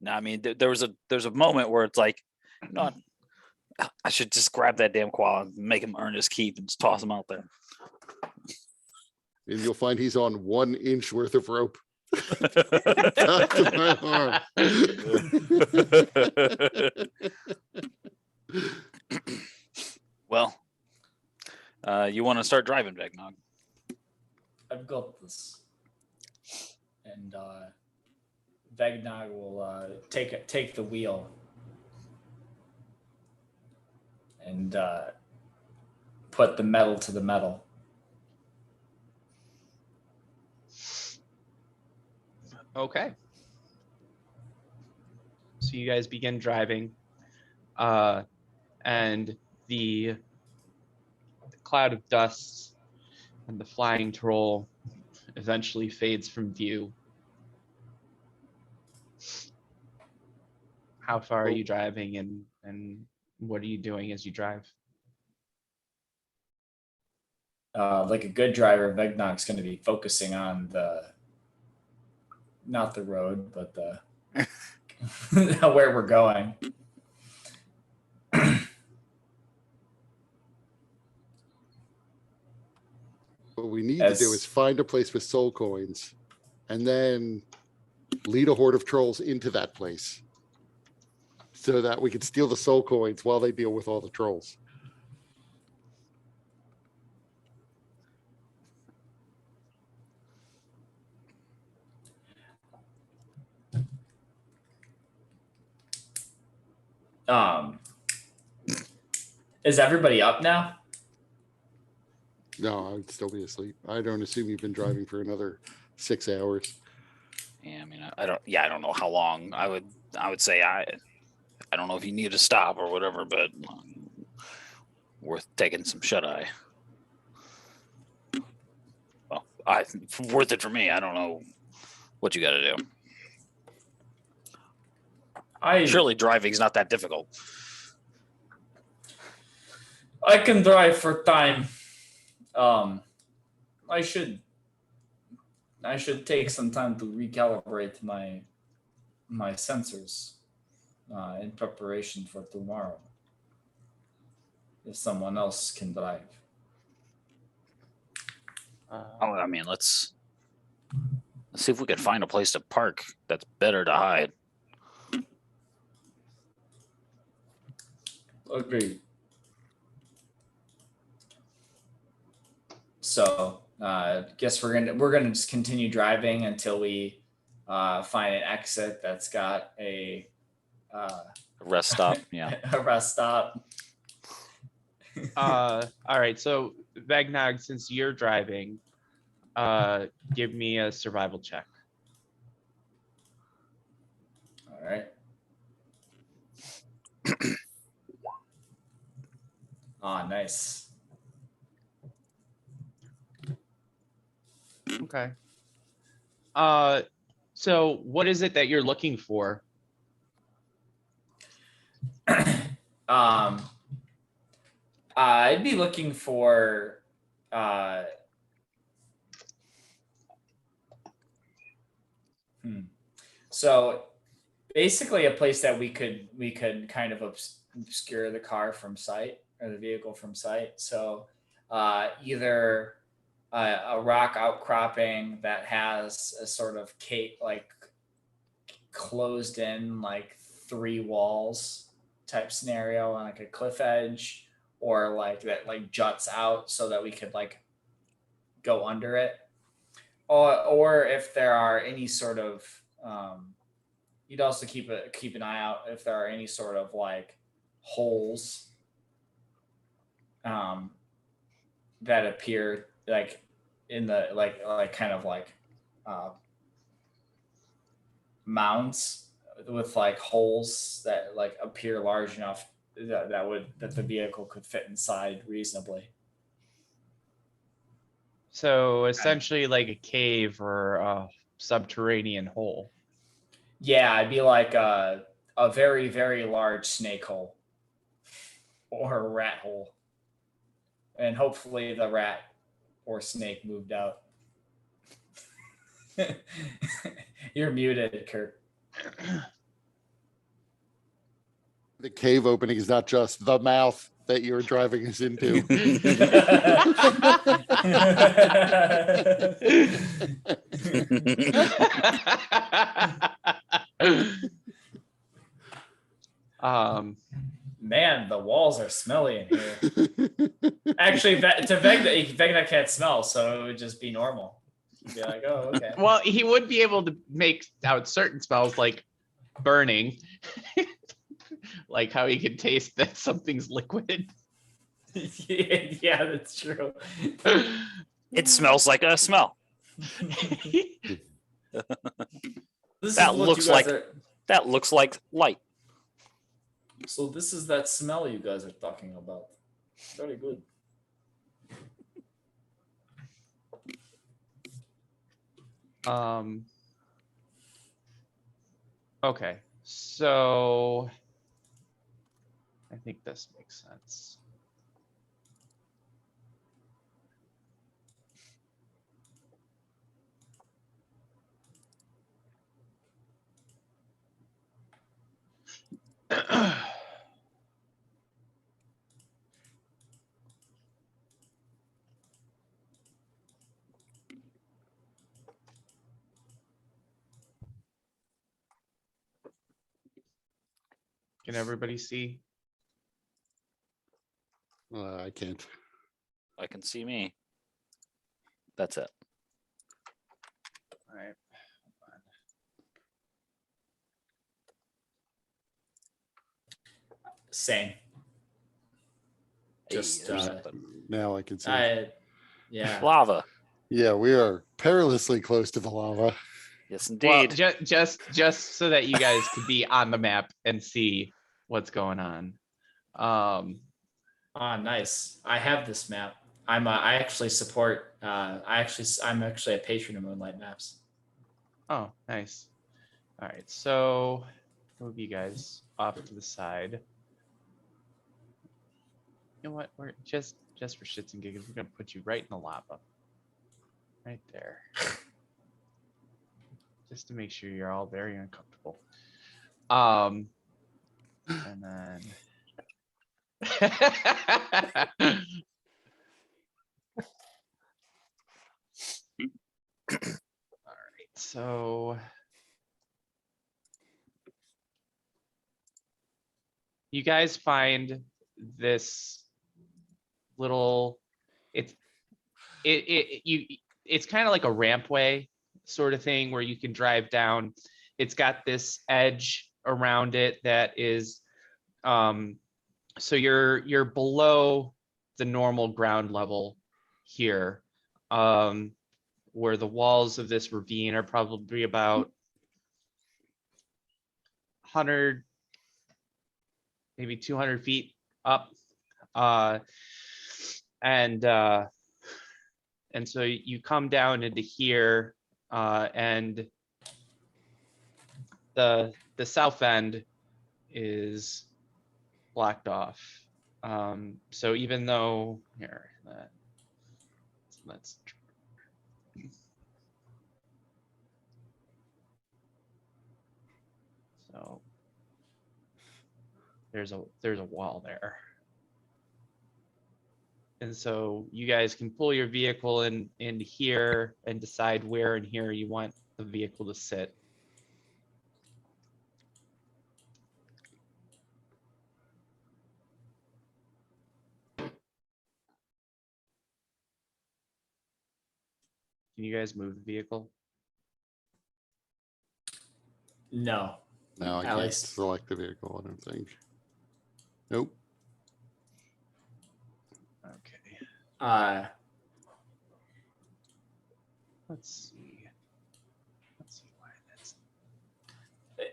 No, I mean, there's a moment where it's like, you know what? I should just grab that damn koala and make him earn his keep and just toss him out there. And you'll find he's on 1 inch worth of rope. Top to my arm. Well, you want to start driving, Vegnog? I've got this. And Vegnog will take the wheel and put the metal to the metal. Okay. So you guys begin driving, and the cloud of dust and the flying troll eventually fades from view. How far are you driving, and what are you doing as you drive? Like a good driver, Vegnog's going to be focusing on not the road, but the where we're going. What we need to do is find a place with soul coins and then lead a horde of trolls into that place so that we can steal the soul coins while they deal with all the trolls. Is everybody up now? No, I would still be asleep. I don't assume you've been driving for another 6 hours. Yeah, I mean, I don't know how long. I would say I don't know if you need to stop or whatever, but worth taking some shut eye. Well, worth it for me. I don't know what you got to do. Surely driving's not that difficult. I can drive for time. I should take some time to recalibrate my sensors in preparation for tomorrow. If someone else can drive. I mean, let's see if we can find a place to park that's better to hide. Agreed. So guess we're gonna just continue driving until we find an exit that's got a Rest stop. Yeah. a rest stop. All right. So Vagnog, since you're driving, give me a survival check. All right. Nice. Okay. So what is it that you're looking for? I'd be looking for so basically a place that we could kind of obscure the car from sight or the vehicle from sight. So either a rock outcropping that has a sort of like closed in like 3 walls type scenario on like a cliff edge, or like that like juts out so that we could like go under it, or if there are any sort of you'd also keep an eye out if there are any sort of like holes that appear like in the like kind of like mounds with like holes that like appear large enough that the vehicle could fit inside reasonably. So essentially like a cave or subterranean hole. Yeah, it'd be like a very, very large snake hole or a rat hole. And hopefully the rat or snake moved out. You're muted, Kurt. The cave opening is not just the mouth that you're driving us into. Man, the walls are smelly in here. Actually, to Vegna can't smell, so it would just be normal. Be like, oh, okay. Well, he would be able to make out certain smells like burning, like how he can taste that something's liquid. Yeah, that's true. It smells like a smell. That looks like light. So this is that smell you guys are talking about. Very good. Okay, so I think this makes sense. Can everybody see? I can't. I can see me. That's it. All right. Same. Hey, Just, there's something. Now I can see. Yeah. Lava. Yeah, we are perilously close to the lava. Yes, Well, indeed. just so that you guys could be on the map and see what's going on. Nice. I have this map. I actually support. I'm actually a patron of Moonlight Maps. Oh, nice. All right, so move you guys off to the side. You know what? We're just for shits and giggles, we're gonna put you right in the lava, right there, just to make sure you're all very uncomfortable. And then. All right, so you guys find this little, it's kind of like a rampway sort of thing where you can drive down. It's got this edge around it that is so you're below the normal ground level here, where the walls of this ravine are probably about 100, maybe 200 feet up. And so you come down into here, and the south end is blocked off. So even though here, let's so there's a wall there. And so you guys can pull your vehicle in here and decide where in here you want the vehicle to sit. Can you guys move the vehicle? No. Now I At can't least- select the vehicle, I don't think. Nope. Okay. Let's see why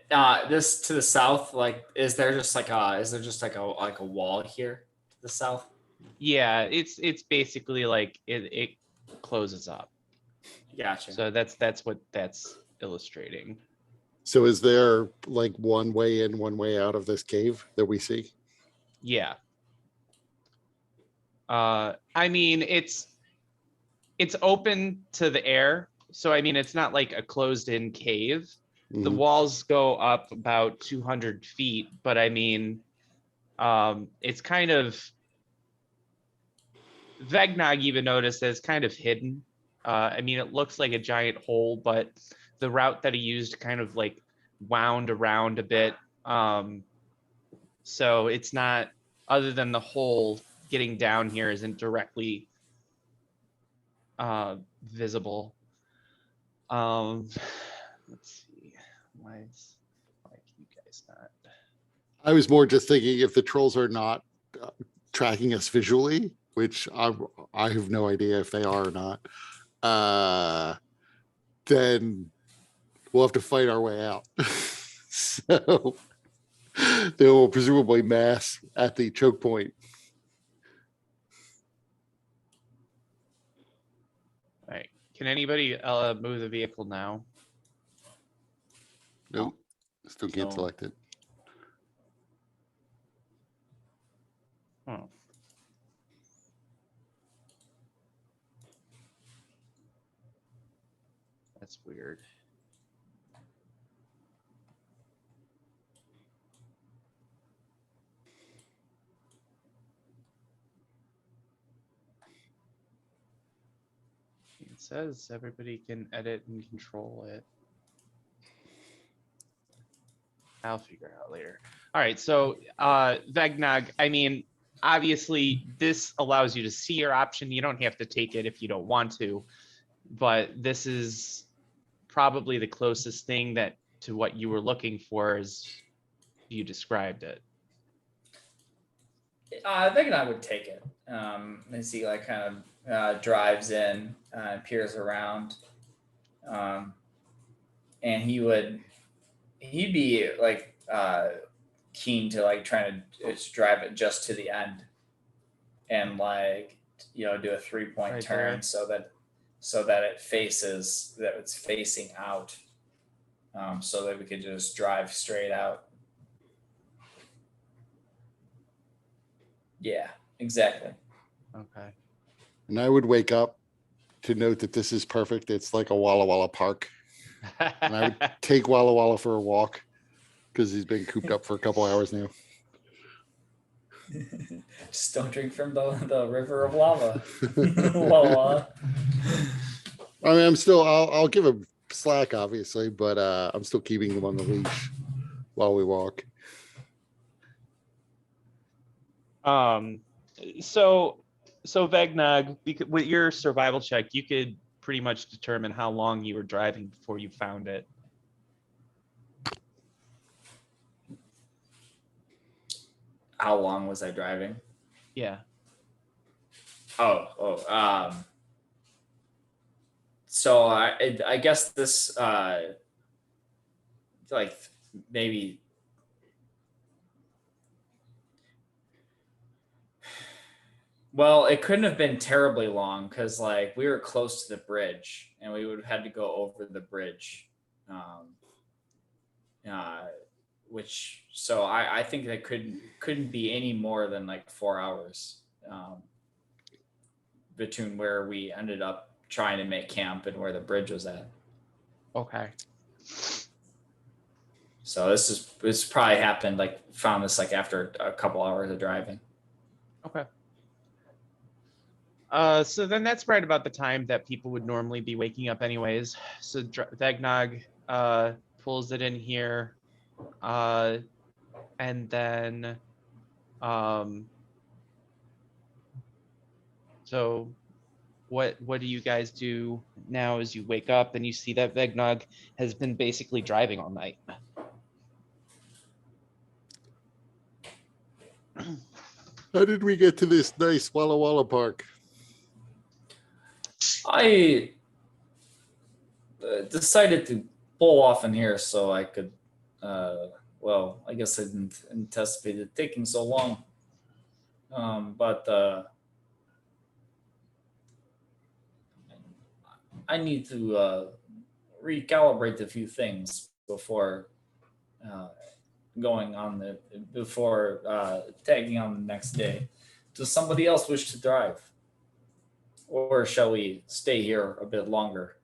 that's. This to the south, like, is there just like a wall here to the south? Yeah, it's basically like it closes up. Gotcha. So that's what that's illustrating. So is there like one way in, one way out of this cave that we see? Yeah. I mean, it's open to the air. So, I mean, it's not like a closed in cave. The Mhm. walls go up about 200 feet, but I mean, it's kind of, Vegnog even noticed that it's kind of hidden. I mean, it looks like a giant hole, but the route that he used kind of like wound around a bit. So it's not, other than the hole getting down here isn't directly visible. Let's see. Why can you guys not? I was more just thinking if the trolls are not tracking us visually, which I have no idea if they are or not, then we'll have to fight our way out. So they will presumably mass at the choke point. All right. Can anybody move the vehicle now? Nope. Still can't No. select it. Oh. That's weird. It says everybody can edit and control it. I'll figure it out later. All right, so Vegnog, I mean, obviously this allows you to see your option. You don't have to take it if you don't want to, but this is probably the closest thing that to what you were looking for as you described it. I think I would take it. As he like kind of drives in, peers around, and he'd be like keen to like trying to just drive it just to the end, and like do a 3-point Right turn there. so that it's facing out, so that we could just drive straight out. Yeah, exactly. Okay. And I would wake up to note that this is perfect. It's like a Walla Walla park. And I would take Walla Walla for a walk because he's been cooped up for a couple hours now. Just don't drink from the river of lava. Lava. I mean, I'll give him slack, obviously, but I'm still keeping him on the leash while we walk. So Vegnog, with your survival check, you could pretty much determine how long you were driving before you found it. How long was I driving? Yeah. So I guess this like maybe well, it couldn't have been terribly long because like we were close to the bridge and we would have had to go over the bridge, which so I think that couldn't be any more than like 4 hours between where we ended up trying to make camp and where the bridge was at. Okay. So this probably happened found this like after a couple hours of driving. Okay. So then that's right about the time that people would normally be waking up anyways. So Vegnog pulls it in here. And then so what do you guys do now as you wake up and you see that Vegnog has been basically driving all night? How did we get to this nice Walla Walla park? I decided to pull off in here so I could well, I guess I didn't anticipate it taking so long. But I need to recalibrate a few things before going on the before tagging on the next day. Does somebody else wish to drive, or shall we stay here a bit longer?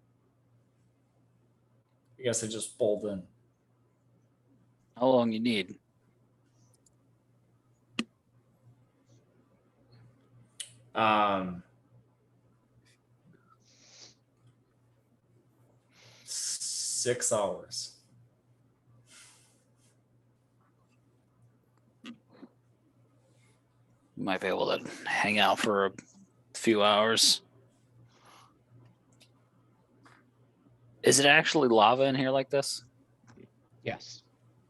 I guess I just pulled in. How long you need? Um, 6 hours. Might be able to hang out for a few hours. Is it actually lava in here like this? Yes.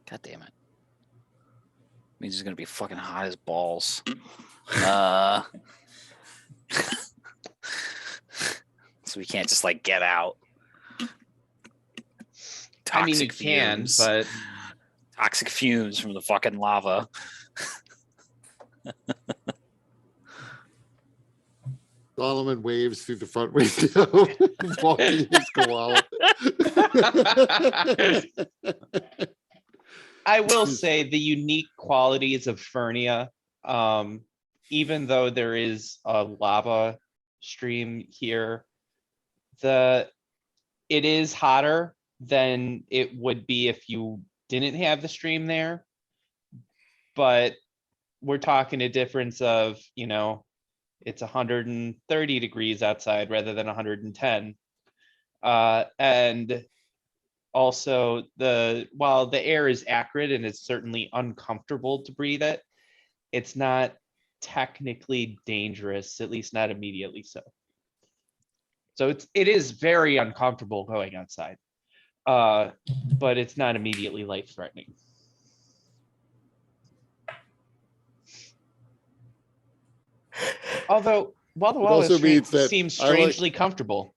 God damn it. Means it's gonna be fucking hot as balls. So we can't just like get out. I mean, you Toxic can, fumes. but Toxic fumes from the fucking lava. Solomon waves through the front window, walking his koala. I will say the unique qualities of Fernia, even though there is a lava stream here, it is hotter than it would be if you didn't have the stream there. But we're talking a difference of, it's 130 degrees outside rather than 110. And also while the air is acrid and it's certainly uncomfortable to breathe it, it's not technically dangerous, at least not immediately so. So it is very uncomfortable going outside, but it's not immediately life-threatening. Although Walla Walla also stream means that seems I like- strangely comfortable.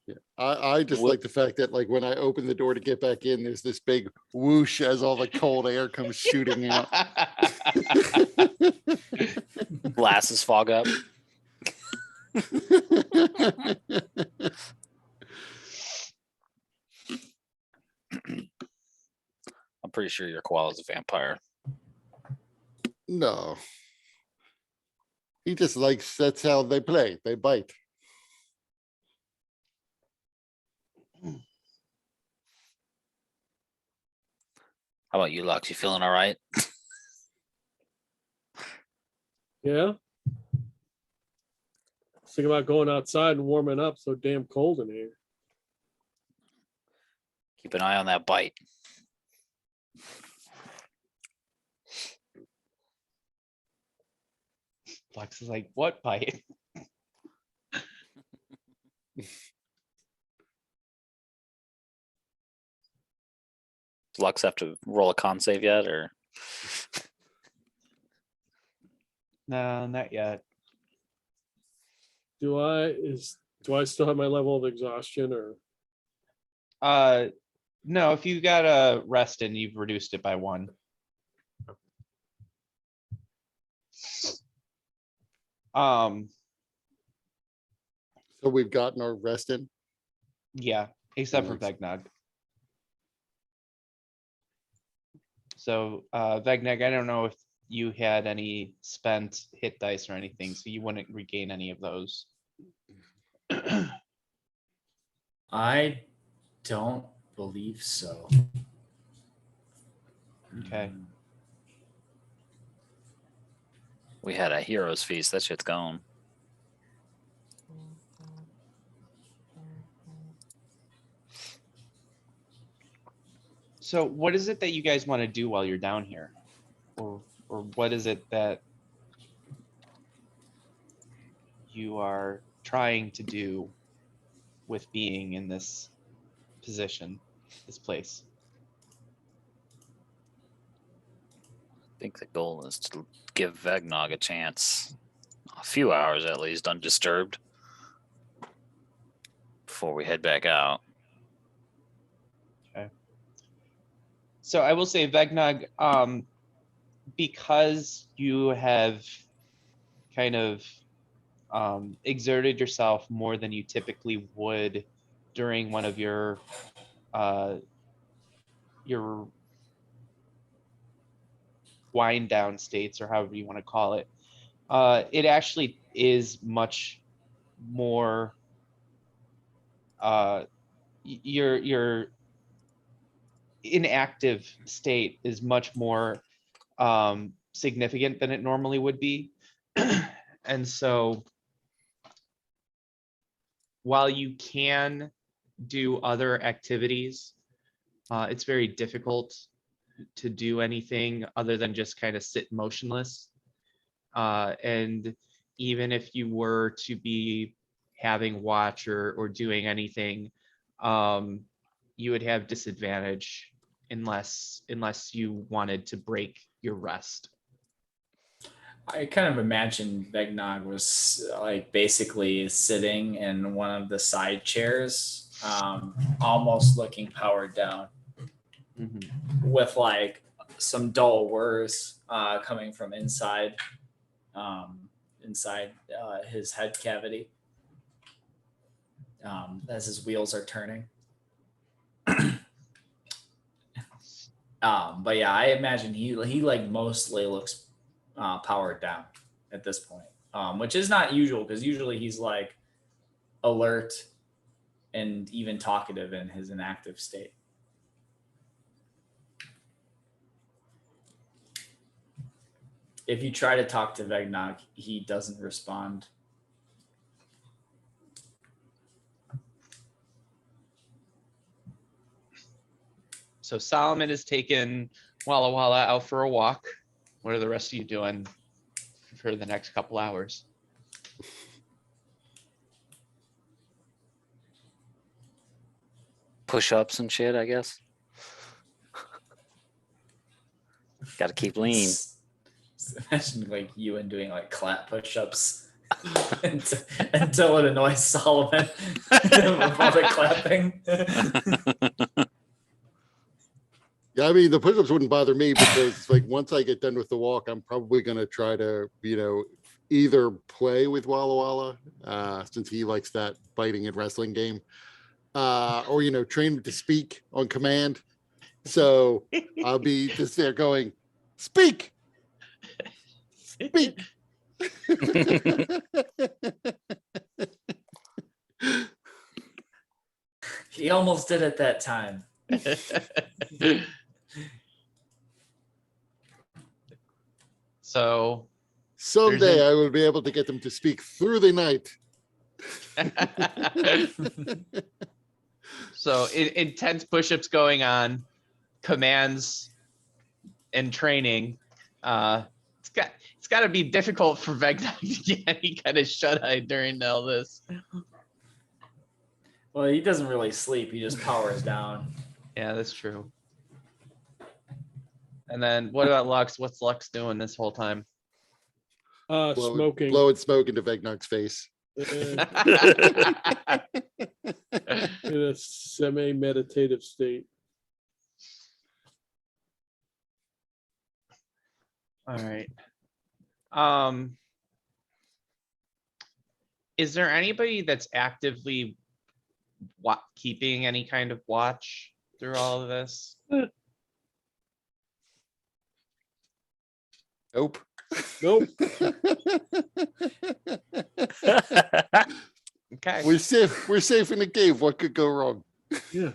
Yeah, I just like the fact that like when I open the door to get back in, there's this big whoosh as all the cold air comes shooting out. Glasses fog up. I'm pretty sure your koala's a vampire. No. He just likes, that's how they play. They bite. How about you, Lux? You feeling all right? Yeah. Think about going outside and warming up. So damn cold in here. Keep an eye on that bite. Flex is like, what bite? Does Lux have to roll a con save yet, or No, not yet. Do I still have my level of exhaustion or No, if you got a rest in, you've reduced it by 1. So we've gotten our rest in. Yeah, except for Nice. Vegnog. So Vegnog, I don't know if you had any spent hit dice or anything, so you wouldn't regain any of those. I don't believe so. Okay. we had a hero's feast? That shit's gone. So what is it that you guys want to do while you're down here? Or what is it that you are trying to do with being in this position, this place? I think the goal is to give Vegnog a chance, a few hours at least, undisturbed, before we head back out. So I will say, Vegnog, because you have kind of exerted yourself more than you typically would during one of your wind down states, or however you want to call it. It actually is much more your inactive state is much more significant than it normally would be. And so while you can do other activities, it's very difficult to do anything other than just kind of sit motionless. And even if you were to be having watch or doing anything, you would have disadvantage unless you wanted to break your rest. I kind of imagine Vegnog was like basically sitting in one of the side chairs, almost looking powered down, with like some dull whirs coming from inside his head cavity as his wheels are turning. But yeah, I imagine he like mostly looks powered down at this point, which is not usual because usually he's like alert and even talkative in his inactive state. If you try to talk to Vegnog, he doesn't respond. So Solomon has taken Walla Walla out for a walk. What are the rest of you doing for the next couple hours? Push-ups and shit, I guess. Got to keep lean. Imagine like Ewan doing like clap push-ups until it annoys Solomon with all the clapping. Yeah, I mean, the push-ups wouldn't bother me because like once I get done with the walk, I'm probably going to try to, either play with Walla Walla, since he likes that fighting and wrestling game, or, train him to speak on command. So I'll be just there going, speak, speak. He almost did it that time. So someday an- I will be able to get them to speak through the night. So intense push-ups going on, commands and training. It's got to be difficult for Vegnog to get any kind of shut-eye during all this. Well, he doesn't really sleep. He just powers down. Yeah, that's true. And then what about Lux? What's Lux doing this whole time? Smoking. Blowing smoke into Vegnog's face. In a semi-meditative state. All right. Is there anybody that's actively keeping any kind of watch through all of this? Nope. Nope. Okay. We're safe in the cave. What could go wrong? Yeah.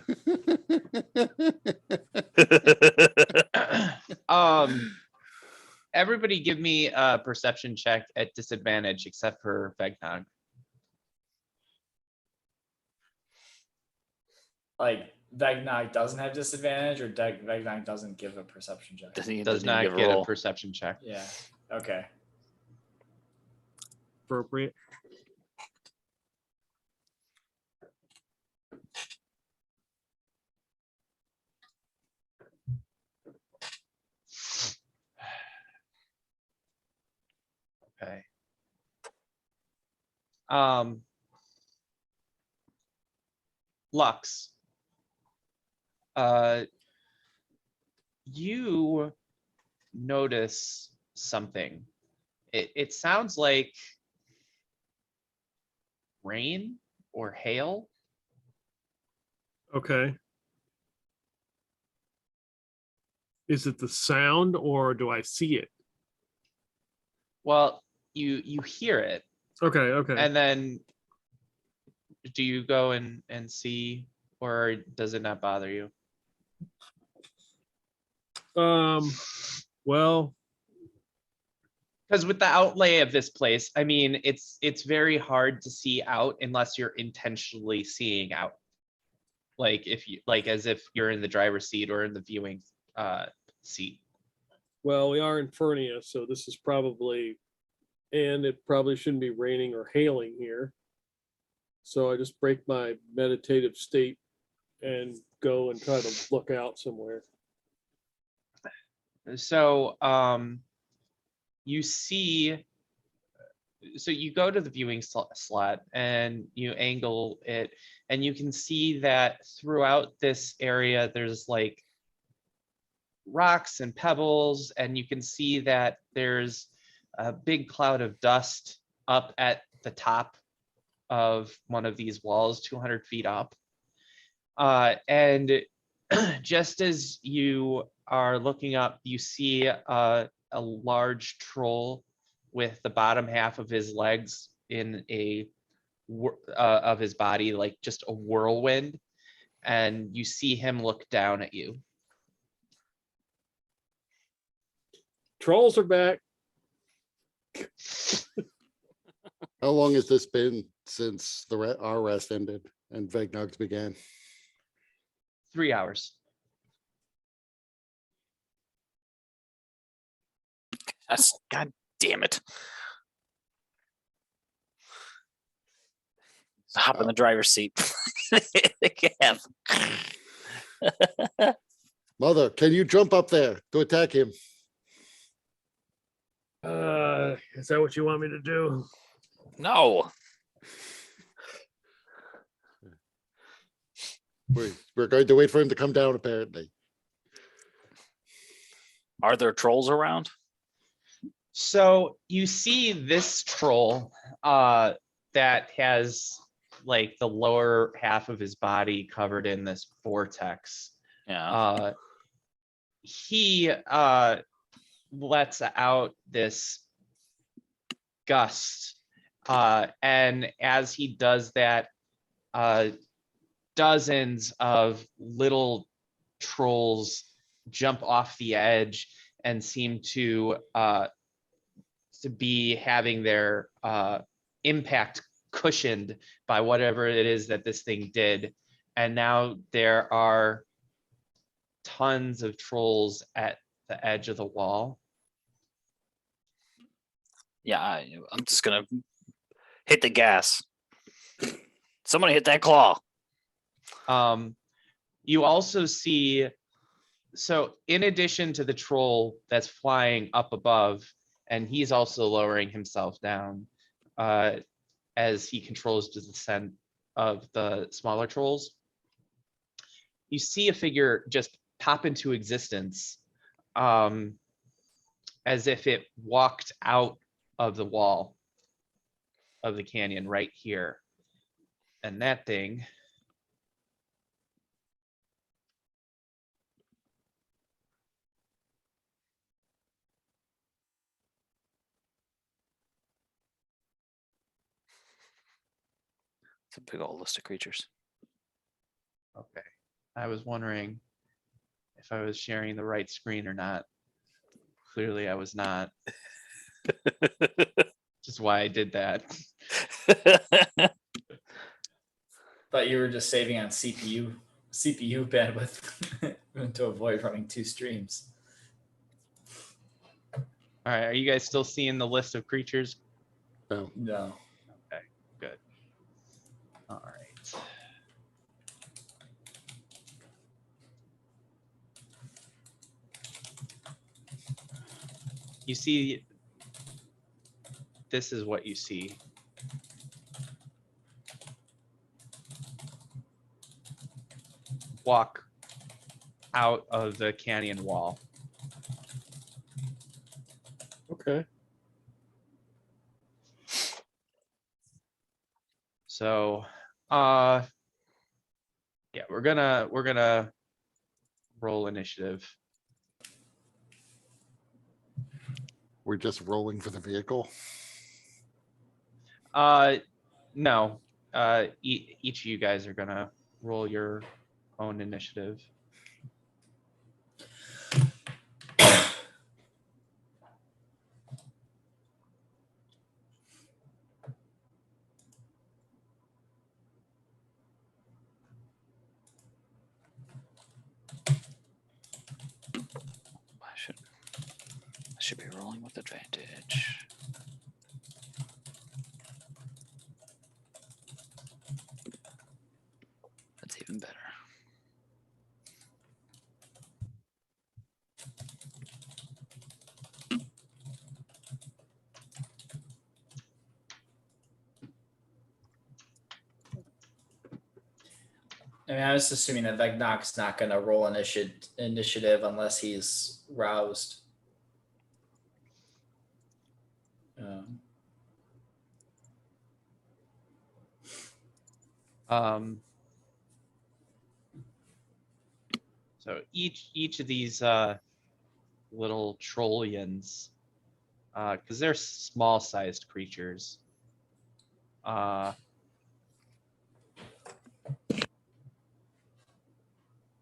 Everybody give me a perception check at disadvantage except for Vegnog. Like Vegnog doesn't have disadvantage, or Vegnog doesn't give a perception check. Does not get a perception check. Yeah. Okay. Appropriate. Okay. Lux. You notice something. It sounds like rain or hail. Okay. Is it the sound or do I see it? Well, you hear it, Okay, okay. and then do you go and see, or does it not bother you? Well, Because with the outlay of this place, I mean, it's very hard to see out unless you're intentionally seeing out. Like if you as if you're in the driver's seat or in the viewing seat. well, we are in Fernia, so this is probably, and it probably shouldn't be raining or hailing here. So I just break my meditative state and go and try to look out somewhere. So you see, so you go to the viewing slot and you angle it, and you can see that throughout this area there's like rocks and pebbles, and you can see that there's a big cloud of dust up at the top of one of these walls, 200 feet up. And just as you are looking up, you see a large troll with the bottom half of his legs in of his body, like just a whirlwind. And you see him look down at you. Trolls are back. How long has this been since our rest ended and Vegnog's began? 3 hours. God damn it. Hop in the driver's seat. Yeah. Mother, can you jump up there to attack him? Is that what you want me to do? No. We're going to wait for him to come down, apparently. Are there trolls around? So you see this troll that has like the lower half of his body covered in this vortex. Yeah. He lets out this gust, and as he does that, dozens of little trolls jump off the edge and seem to be having their impact cushioned by whatever it is that this thing did. And now there are tons of trolls at the edge of the wall. Yeah, I'm just gonna hit the gas. Somebody hit that claw. You also see, so in addition to the troll that's flying up above, and he's also lowering himself down as he controls the descent of the smaller trolls, you see a figure just pop into existence as if it walked out of the wall of the canyon right here. And that thing It's a big old list of creatures. Okay. I was wondering if I was sharing the right screen or not. Clearly I was not. Which is why I did that. Thought you were just saving on CPU bandwidth to avoid running 2 streams. All right. Are you guys still seeing the list of creatures? No. No. Okay, good. All right. You see, this is what you see. Walk out of the canyon wall. Okay. So, yeah, we're gonna roll initiative. We're just rolling for the vehicle. No, each of you guys are gonna roll your own initiative. I should be rolling with advantage. That's even better. I mean, I was assuming that Vegnok's not going to roll initiative unless he's roused. So each of these little trollians, because they're small sized creatures,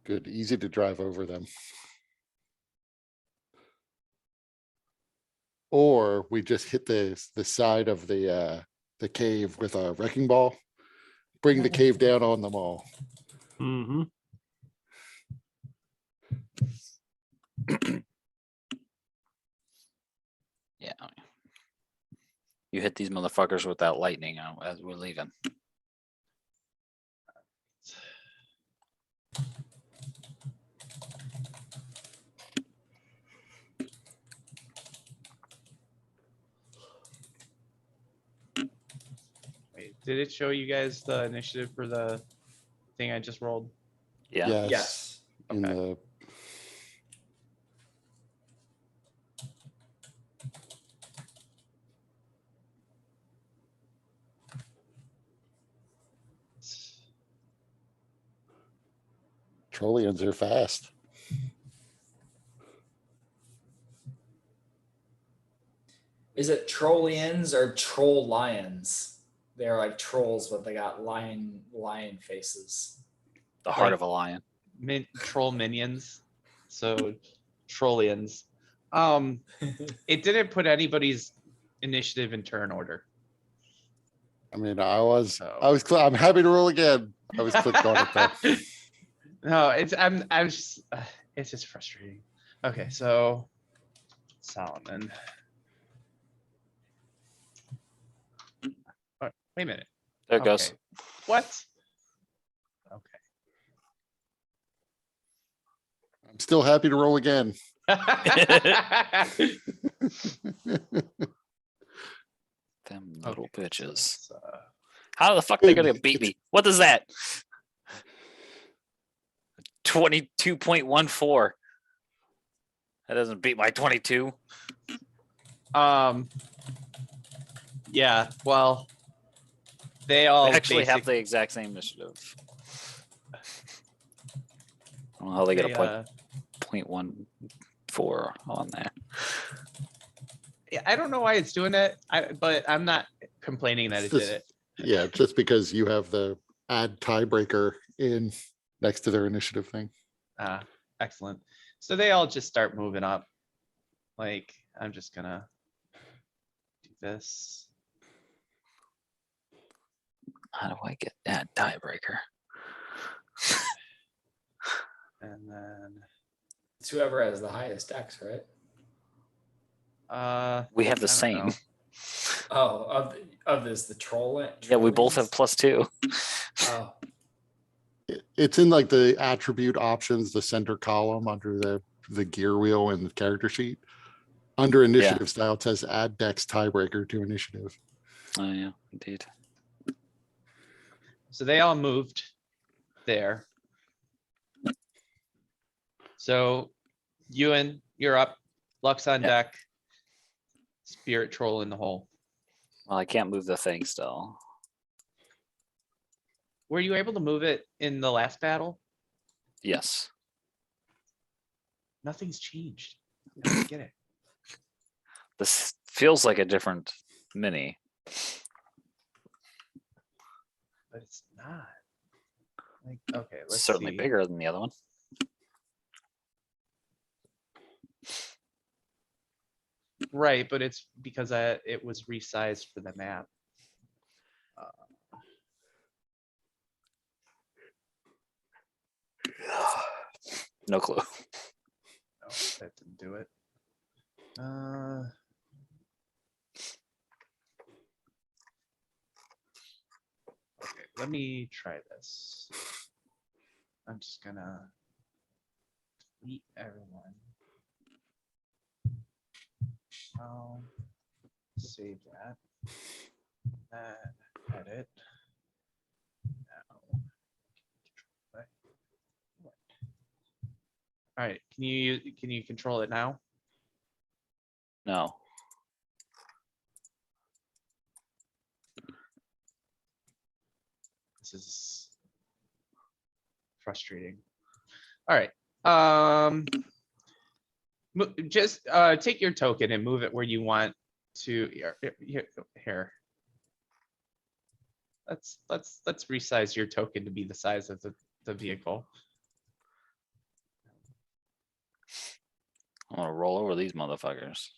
Good, easy to drive over them. Or we just hit the side of the cave with a wrecking ball. Bring the cave down on them all. Mm-hmm. Yeah. You hit these motherfuckers with that lightning as we're leaving. wait, did it show you guys the initiative for the thing I just rolled? Yeah. Yes. In Okay. the Trollians are fast. Is it Trollians or Troll Lions? They're like trolls, but they got lion faces. The heart Like- of a lion. Troll minions, so trollians. It didn't put anybody's initiative in turn order. I mean, I'm So happy to roll again. I was clicked on it though. No, I'm just it's just frustrating. Okay, so Solomon. Wait a minute. There it goes. Okay. What? Okay. I'm still happy to roll again. Them little Okay, so bitches. it's, How the fuck they gonna beat me? What is that? 22.14. That doesn't beat my 22. Yeah, well, they all They actually have basic- the exact same initiative. I don't know how they get a point 0.14 on there. Yeah, I don't know why it's doing it, but I'm not complaining that it did it. Yeah, just because you have the add tiebreaker in next to their initiative thing. Excellent. So they all just start moving up. Like, I'm just gonna do this. How do I get that tiebreaker? And then It's whoever has the highest dex, right? We have the I don't same. know. Oh, of this the troll. Yeah, we both have +2. Oh, It's in like the attribute options, the center column under the gear wheel and the character sheet. Under initiative style, it says add dex tiebreaker to initiative. Oh yeah, indeed. So they all moved there. So Ewan, you're up. Lux on Yeah. deck. Spirit troll in the hole. Well, I can't move the thing still. Were you able to move it in the last battle? Yes. Nothing's changed. I don't get it. This feels like a different mini. But it's not. Like, okay, It's let's certainly see. bigger than the other one. Right, but it's because it was resized for the map. No clue. No, that didn't do it. Okay, let me try this. I'm just gonna delete everyone. I'll save that. Edit. Now. All right, can you control it now? No. This is frustrating. All right. Just take your token and move it where you want to. Here. Let's resize your token to be the size of the vehicle. I'm gonna roll over these motherfuckers.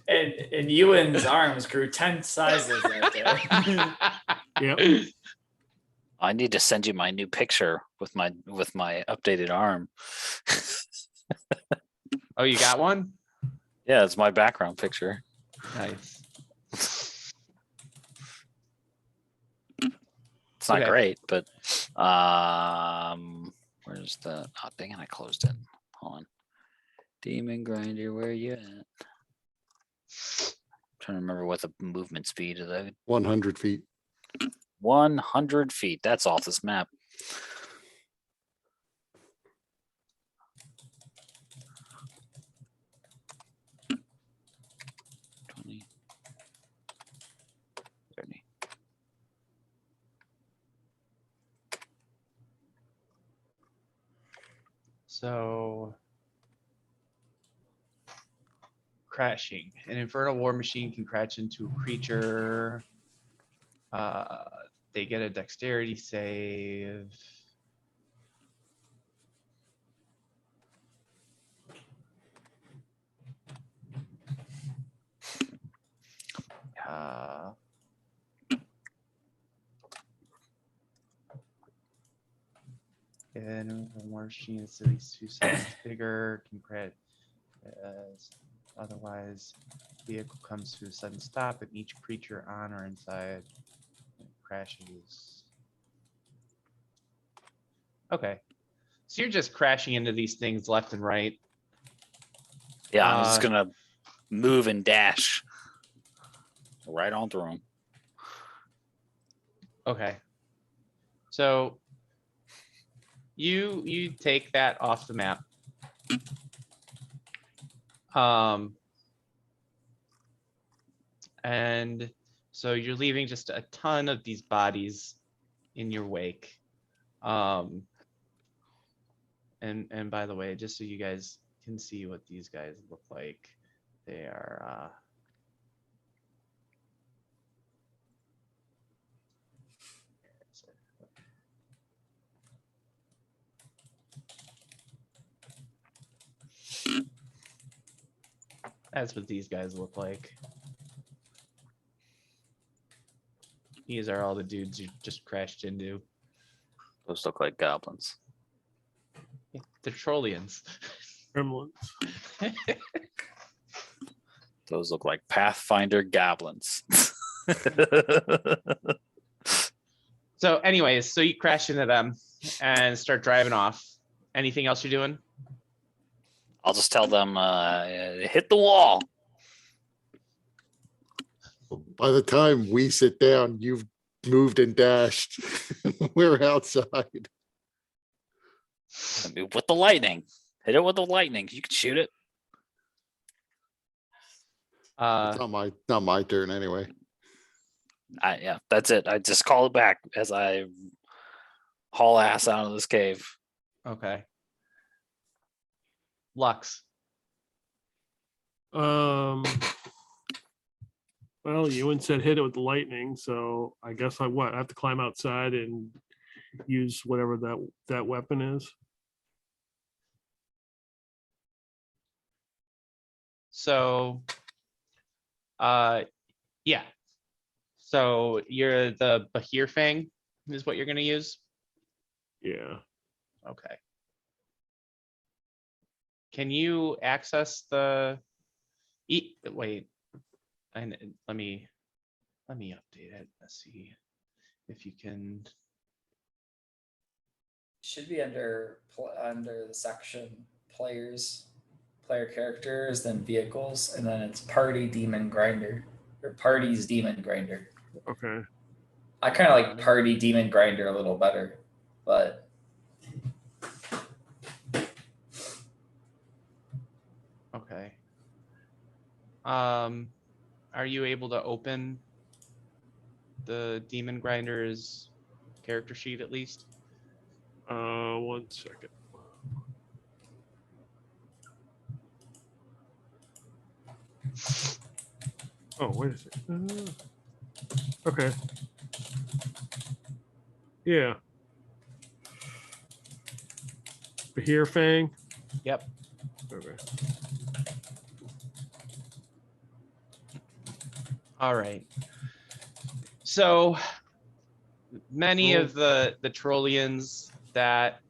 And Ewan's arms grew 10 sizes that day. Yep. I need to send you my new picture with my updated arm. Oh, you got one? Yeah, it's my background picture. Nice. It's not Okay. great, but where's the oh dang it, I closed it. Hold on. Demon Grinder, where are you at? Trying to remember what the movement speed of the 100 feet. 100 feet. That's off this map. $20, $30. So crashing. An infernal war machine can crash into a creature. They get a dexterity save. And a war machine is at least 2 sizes bigger, can crash. Otherwise, vehicle comes to a sudden stop and each creature on or inside crashes. Okay. So you're just crashing into these things left and right. Yeah, I'm just Uh, gonna move and dash right on through them. Okay. So you take that off the map. And so you're leaving just a ton of these bodies in your wake. And by the way, just so you guys can see what these guys look like, they are that's what these guys look like. These are all the dudes you just crashed into. Those look like goblins. The Trollians. Gremlins. Those look like Pathfinder goblins. So anyways, so you crash into them and start driving off. Anything else you're doing? I'll just tell them hit the wall. By the time we sit down, you've moved and dashed. We're outside. I mean, with the lightning. Hit it with the lightning. You can shoot it. Uh, Not my turn anyway. Yeah, that's it. I just call it back as I haul ass out of this cave. okay. Lux. Well, Ewan said hit it with the lightning, so I guess I have to climb outside and use whatever that weapon is. So, yeah. So you're the Bahir Fang is what you're gonna use. Yeah. Okay. Can you access the? Wait. Let me update it. Let's see if you can. Should be under the section player characters, then vehicles, and then it's party demon grinder or parties demon grinder. Okay. I kind of like party demon grinder a little better, but Okay. Are you able to open the Demon Grinder's character sheet at least? 1 second. Oh, wait a second. Okay. Yeah. Bahir Fang. Yep. Okay. All right. So many of the Trollians that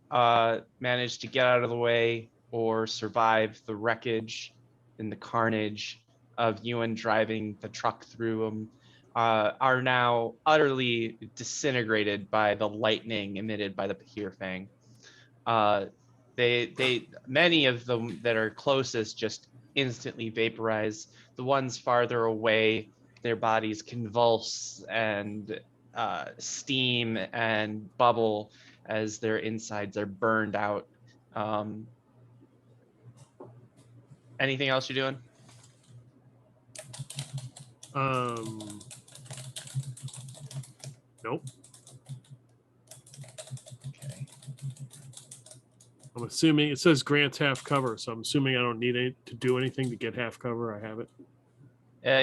managed to get out of the way or survive the wreckage and the carnage of Ewan driving the truck through them are now utterly disintegrated by the lightning emitted by the Bahir Fang. Many of them that are closest just instantly vaporize. The ones farther away, their bodies convulse and steam and bubble as their insides are burned out. Anything else you're doing? Nope. Okay. I'm assuming it says grants half cover, so I'm assuming I don't need to do anything to get half cover. I have it.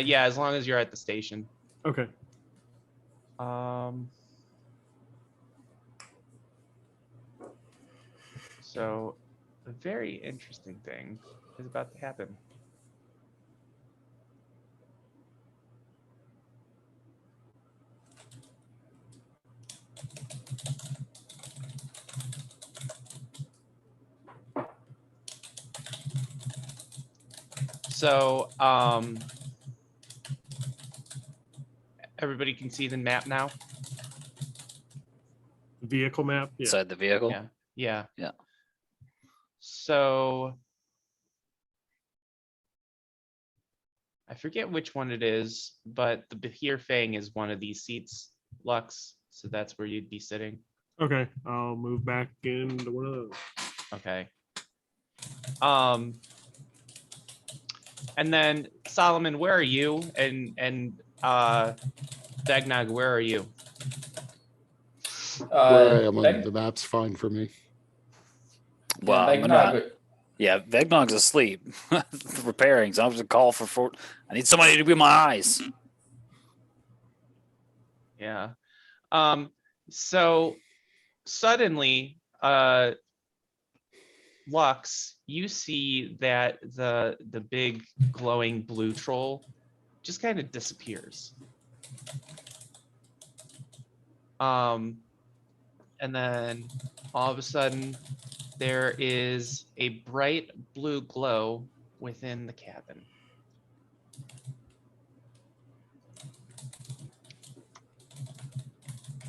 Yeah, as long as you're at the station. Okay. So a very interesting thing is about to happen. So everybody can see the map now. Vehicle map. Yeah. Inside the vehicle. Yeah. Yeah. Yeah. So I forget which one it is, but the Bahir Fang is one of these seats, Lux. So that's where you'd be sitting. Okay. I'll move back into one of those. Okay. And then Solomon, where are you? And Dagnog, where are you? Where I am on Veg- the map's fine for me. Well, yeah, I'm gonna, Vegnog- yeah, Vegnog's asleep, repairing. So I'm just call for. I need somebody to be my eyes. Yeah. So suddenly, Lux, you see that the big glowing blue troll just kind of disappears. And then all of a sudden there is a bright blue glow within the cabin.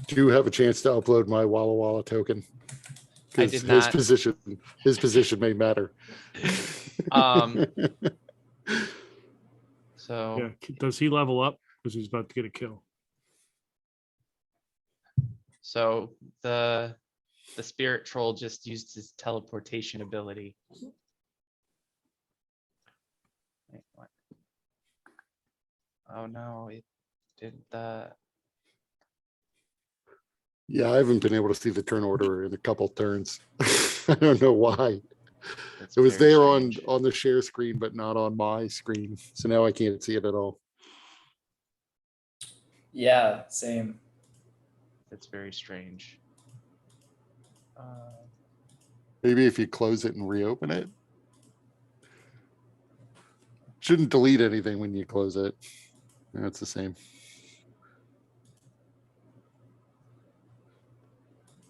Do you have a chance to upload my Walla Walla token? I Because did not. his position may matter. So Yeah. Does he level up? Because he's about to get a kill. so the spirit troll just used his teleportation ability. Wait, what? Oh no, it did Yeah, I haven't been able to see the turn order in a couple turns. I don't know why. that's It was very there strange. on the share screen, but not on my screen. So now I can't see it at all. Yeah, same. That's very strange. Maybe if you close it and reopen it. Shouldn't delete anything when you close it. That's the same.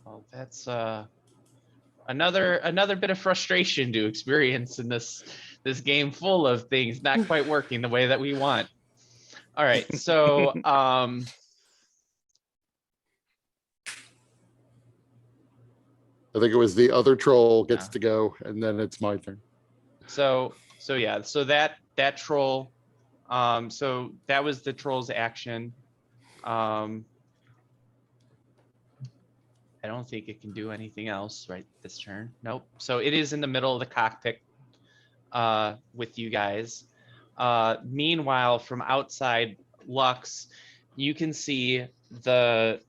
Well, that's another bit of frustration to experience in this game full of things not quite working the way that we want. All right, so I think it was the other troll gets Yeah. to go, and then it's my turn. so yeah, so that troll, so that was the troll's action. I don't think it can do anything else right this turn. Nope. So it is in the middle of the cockpit with you guys. Meanwhile, from outside Lux, you can see the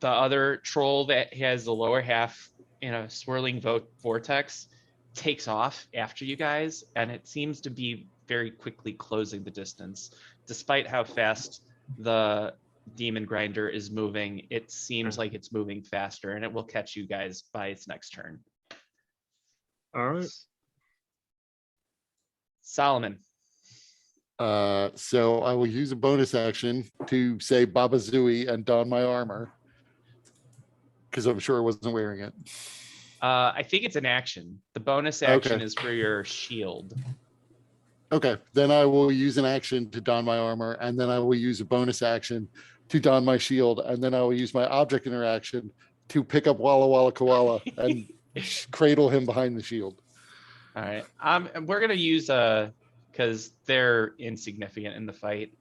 other troll that has the lower half in a swirling vortex takes off after you guys, and it seems to be very quickly closing the distance. Despite how fast the demon grinder is moving, it seems like it's moving faster, and it will catch you guys by its next turn. All right. Solomon. So I will use a bonus action to say Baba Zooey and don my armor. Because I'm sure I wasn't wearing it. I think it's an action. The bonus action Okay. is for your shield. Okay, then I will use an action to don my armor, and then I will use a bonus action to don my shield, and then I will use my object interaction to pick up Walla Walla Koala and cradle him behind the shield. All right. We're gonna use because they're insignificant in the fight.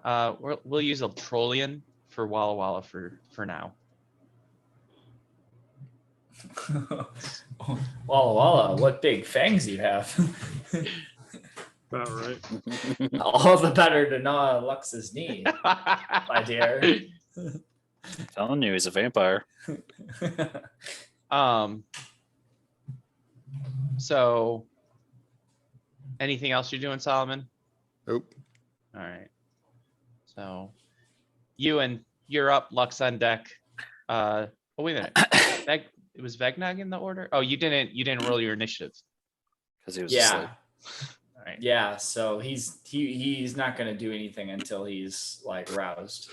We'll use a Trollian for Walla Walla for now. Walla Walla, what big fangs you have. About right. All the better to gnaw Lux's knee, my dear. Telling you, he's a vampire. So anything else you're doing, Solomon? Nope. All right. So Ewan, you're up. Lux on deck. Oh wait a minute. It was Vegnog in the order. Oh, you didn't roll your initiative. Because he was Yeah. asleep. All right. Yeah, so he's not gonna do anything until he's like roused.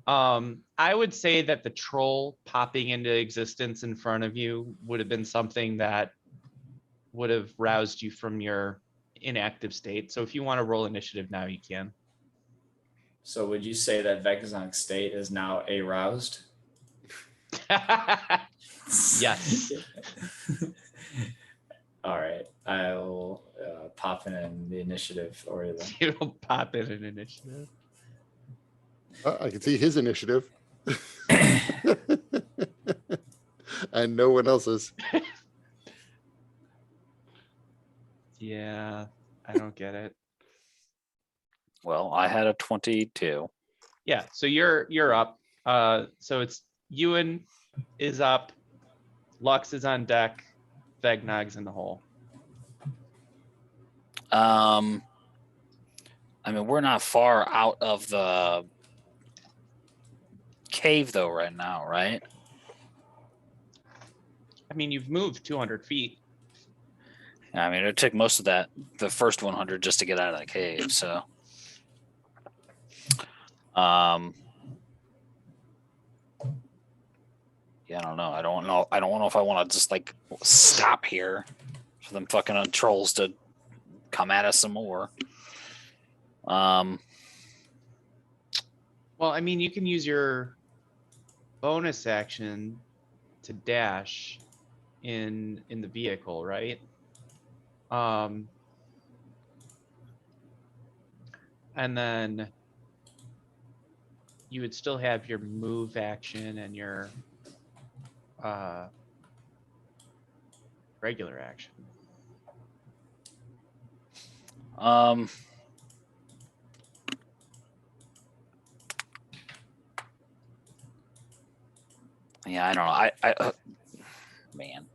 I would say that the troll popping into existence in front of you would have been something that would have roused you from your inactive state. So if you want to roll initiative now, you can. So would you say that Vexonk's state is now aroused? Yes. All right, I'll pop in the inititive or the. You'll pop in an initiative. I can see his initiative. And no one else's. Yeah, I don't get it. Well, I had a 22. Yeah, so you're up. So it's Ewan is up, Lux is on deck, Vegnog's in the hole. I mean, we're not far out of the cave though right now, right? I mean, you've moved 200 feet. I mean, it took most of that, the first 100, just to get out of the cave. So, yeah, I don't know. I don't know if I want to just like stop here for them fucking trolls to come at us some more. Well, I mean, you can use your bonus action to dash in the vehicle, right? And then you would still have your move action and your regular action. Yeah, I don't know. Man,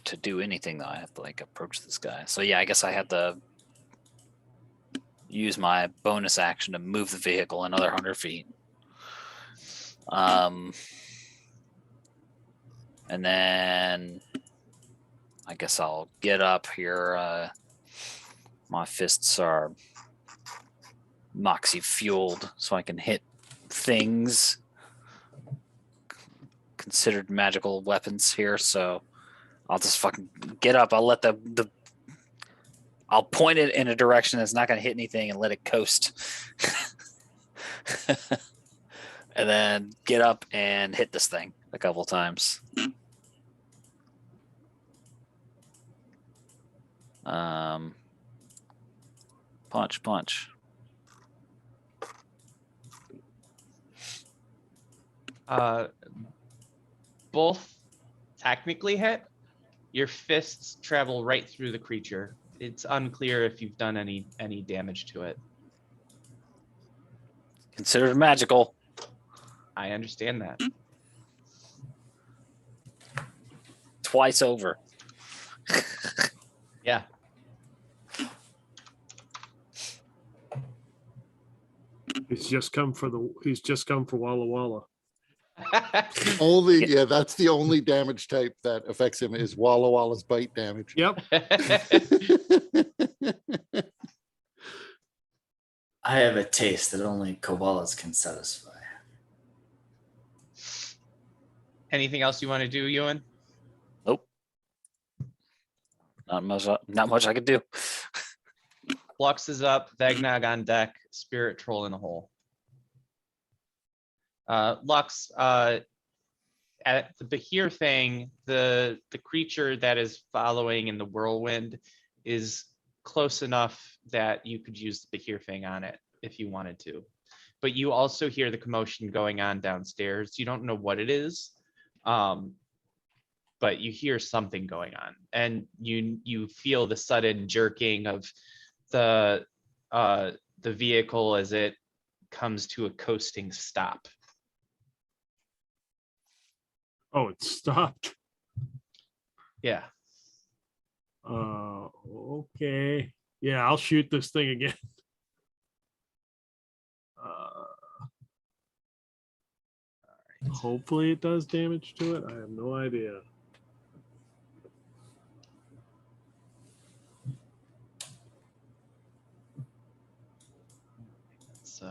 to do anything though, I have to like approach this guy. So yeah, I guess I have to use my bonus action to move the vehicle another 100 feet. And then I guess I'll get up here. My fists are moxie fueled, so I can hit things considered magical weapons here. So I'll just fucking get up. I'll let I'll point it in a direction that's not going to hit anything and let it coast. And then get up and hit this thing a couple times. Punch. Both technically hit. Your fists travel right through the creature. It's unclear if you've done any damage to it. Considered magical. I understand that. Twice over. Yeah. He's just come for Walla Walla. Only, yeah, that's the only damage type that affects him is Walla Walla's bite damage. Yep. I have a taste that only koalas can satisfy. Anything else you want to do, Ewan? Nope. Not much I could do. Flux is up, Vagnog on deck, Spirit Troll in the hole. Lux, at the Behir thing, the creature that is following in the whirlwind is close enough that you could use the Behir thing on it if you wanted to. But you also hear the commotion going on downstairs. You don't know what it is, but you hear something going on, and you feel the sudden jerking of the vehicle as it comes to a coasting stop. Oh, it stopped. Yeah. Okay. Yeah, I'll shoot this thing again. Hopefully it does damage to it. I have no idea. It's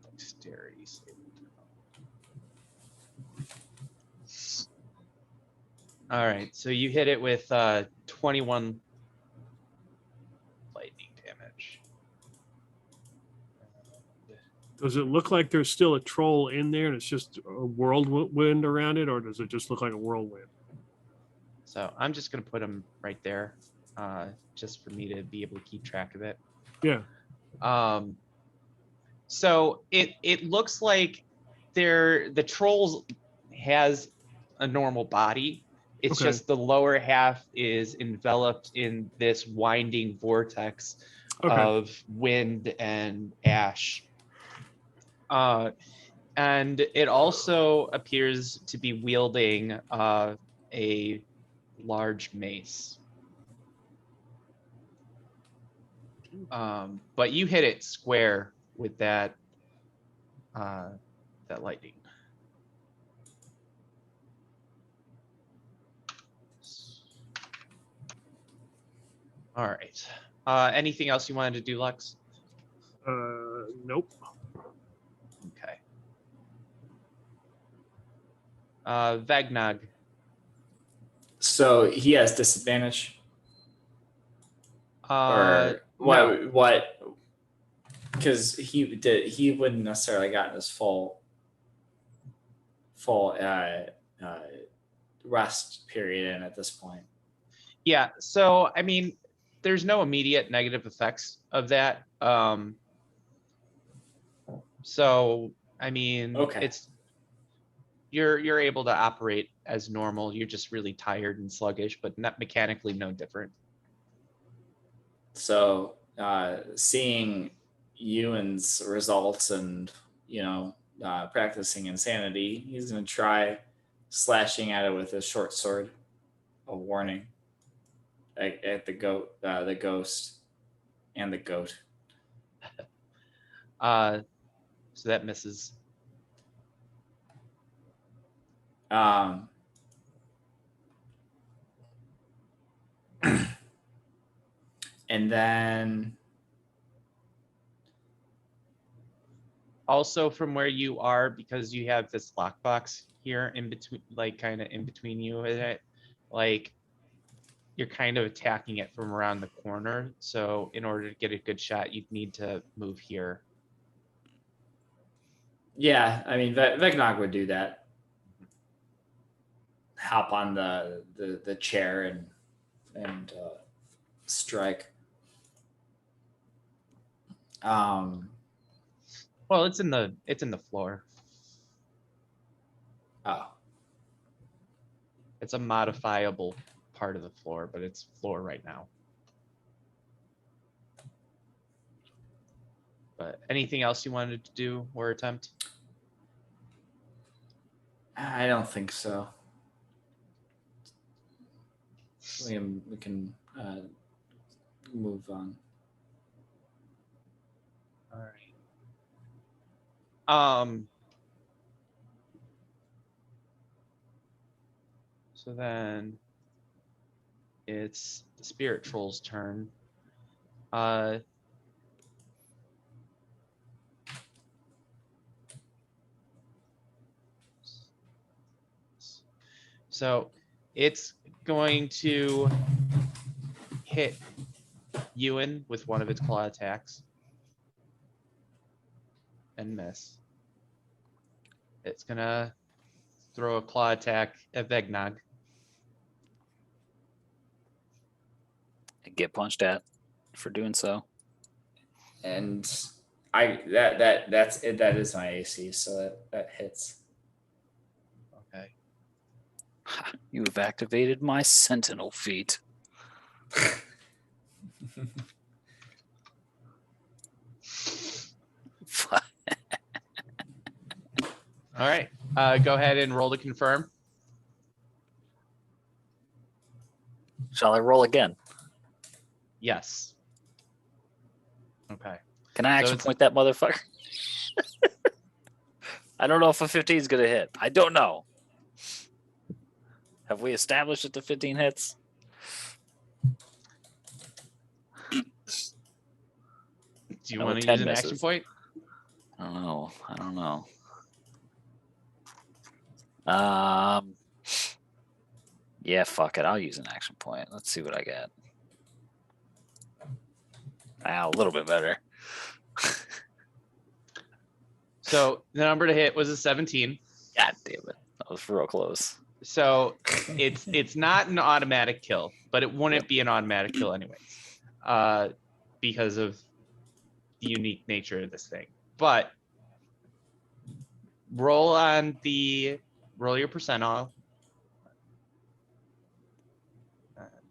dexterity saving throw. All right, so you hit it with 21 lightning damage. Does it look like there's still a troll in there and it's just a whirlwind around it, or does it just look like a whirlwind? So I'm just gonna put him right there, just for me to be able to keep track of it. Yeah. So it looks like the trolls has a normal body. It's Okay. just the lower half is enveloped in this winding vortex Okay. of wind and ash. And it also appears to be wielding a large mace. But you hit it square with that lightning. All right. Anything else you wanted to do, Lux? Nope. Okay. Vagnog. So he has disadvantage, No. or what? Because he wouldn't necessarily gotten his full rest period in at this point. Yeah. So I mean, there's no immediate negative effects of that. So I mean, Okay. you're able to operate as normal. You're just really tired and sluggish, but not mechanically no different. So seeing Ewan's results and practicing insanity, he's gonna try slashing at it with a short sword, a warning at the ghost, and the goat. So that misses. Um, and then Also, from where you are, because you have this lockbox here in between, like kind of in between you and it, like you're kind of attacking it from around the corner. So in order to get a good shot, you'd need to move here. yeah, I mean Vegnog would do that. Hop on the chair and strike. Well, it's in the floor. Oh, It's a modifiable part of the floor, but it's floor right now. But anything else you wanted to do or attempt? I don't think so. We can move on. All right. So then it's the spirit troll's turn. So it's going to hit Ewan with one of its claw attacks and miss. It's gonna throw a claw attack at Vegnog. And get punched at for doing so. And that is my AC, so that hits. Okay. You have activated my sentinel feat. All right. Go ahead and roll to confirm. Shall I roll again? Yes. Okay. Can I action point that motherfucker? I don't know if a 15 is going to hit. I don't know. Have we established that the 15 hits? Do you want to use an action point? I don't know. Yeah, fuck it. I'll use an action point. Let's see what I get. A little bit better. So the number to hit was a 17. God damn it. That was real close. So it's not an automatic kill, but it wouldn't be an automatic kill anyways, because of the unique nature of this thing. But roll your percentile.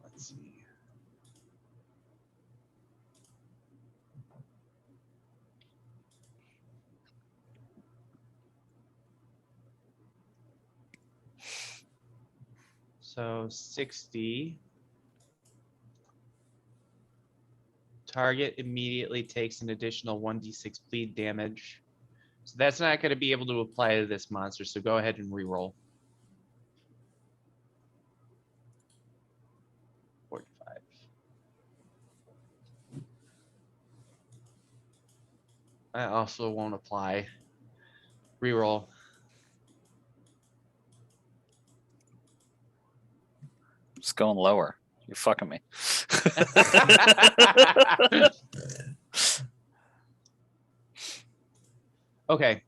Let's see. So 60. Target immediately takes an additional 1d6 bleed damage. So that's not going to be able to apply to this monster. So go ahead and reroll. 45. That also won't apply. Reroll. Just going lower. You're fucking me. Okay.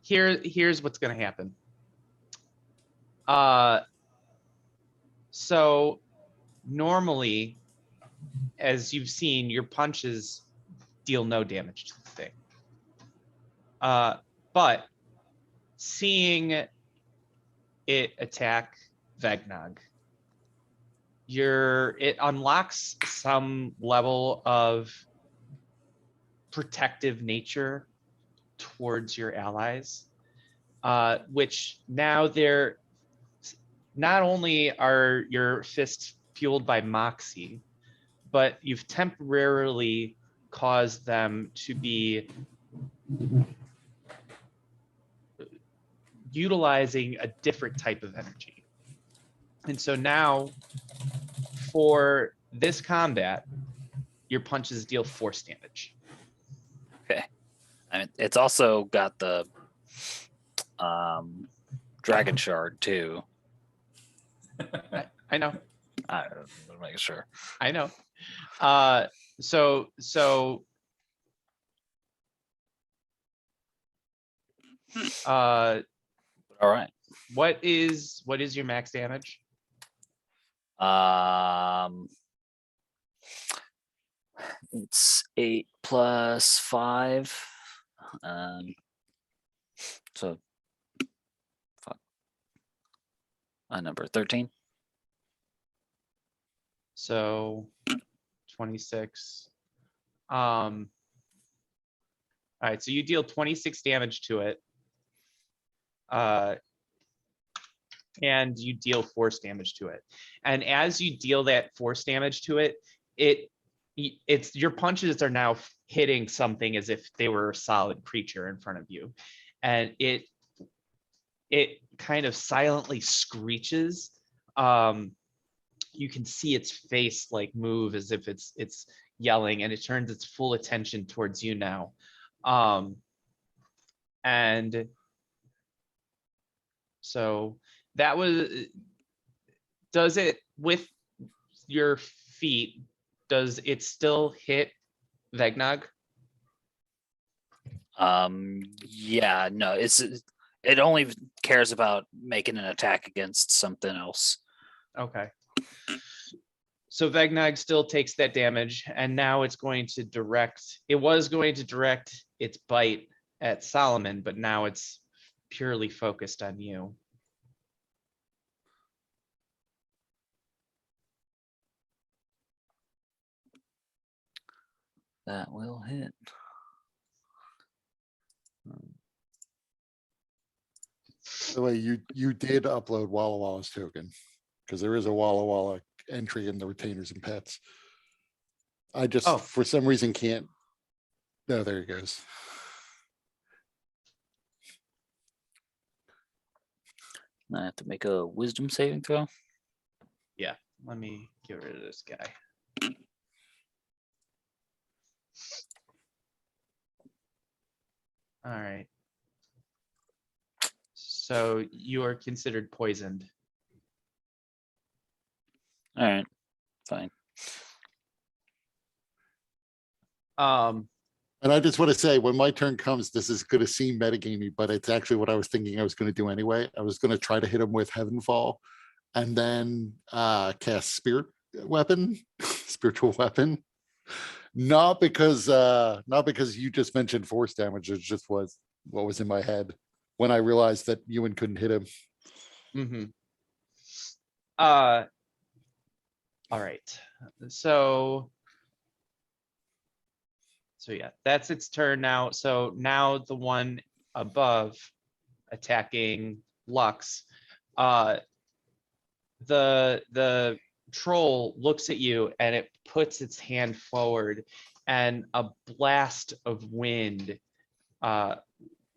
Here's what's gonna happen. So normally, as you've seen, your punches deal no damage to the thing. But seeing it attack Vegnog, it unlocks some level of protective nature towards your allies, which now they're not only are your fists fueled by moxie, but you've temporarily caused them to be utilizing a different type of energy. And so now for this combat, your punches deal force damage. Okay. And it's also got the dragon shard too. I know. I'm making sure. I know. So All right. what is your max damage? It's 8 plus 5. So fuck. Number 13. So 26. All right, so you deal 26 damage to it. And you deal force damage to it. And as you deal that force damage to it, it's your punches are now hitting something as if they were a solid creature in front of you. And it kind of silently screeches. You can see its face like move as if it's yelling, and it turns its full attention towards you now. And so that was, does it with your feet, does it still hit Vegnog? Yeah, no, it only cares about making an attack against something else. Okay. So Vegnog still takes that damage, and now it's going to direct, it was going to direct its bite at Solomon, but now it's purely focused on you. That will hit. By the way, you did upload Walla Walla's token, because there is a Walla Walla entry in the retainers and pets. I just, Oh. for some reason, can't. No, there he goes. I have to make a wisdom saving throw. Yeah, let me get rid of this guy. All right. So you are considered poisoned. All right, fine. And I just want to say, when my turn comes, this is going to seem metagamey, but it's actually what I was thinking I was going to do anyway. I was going to try to hit him with Heavenfall, and then cast Spirit Weapon, Spiritual Weapon. Not because you just mentioned force damage. It just was what was in my head when I realized that Ewan couldn't hit him. Mm-hmm. All right. So yeah, that's its turn now. So now the one above attacking Lux, the troll looks at you and it puts its hand forward, and a blast of wind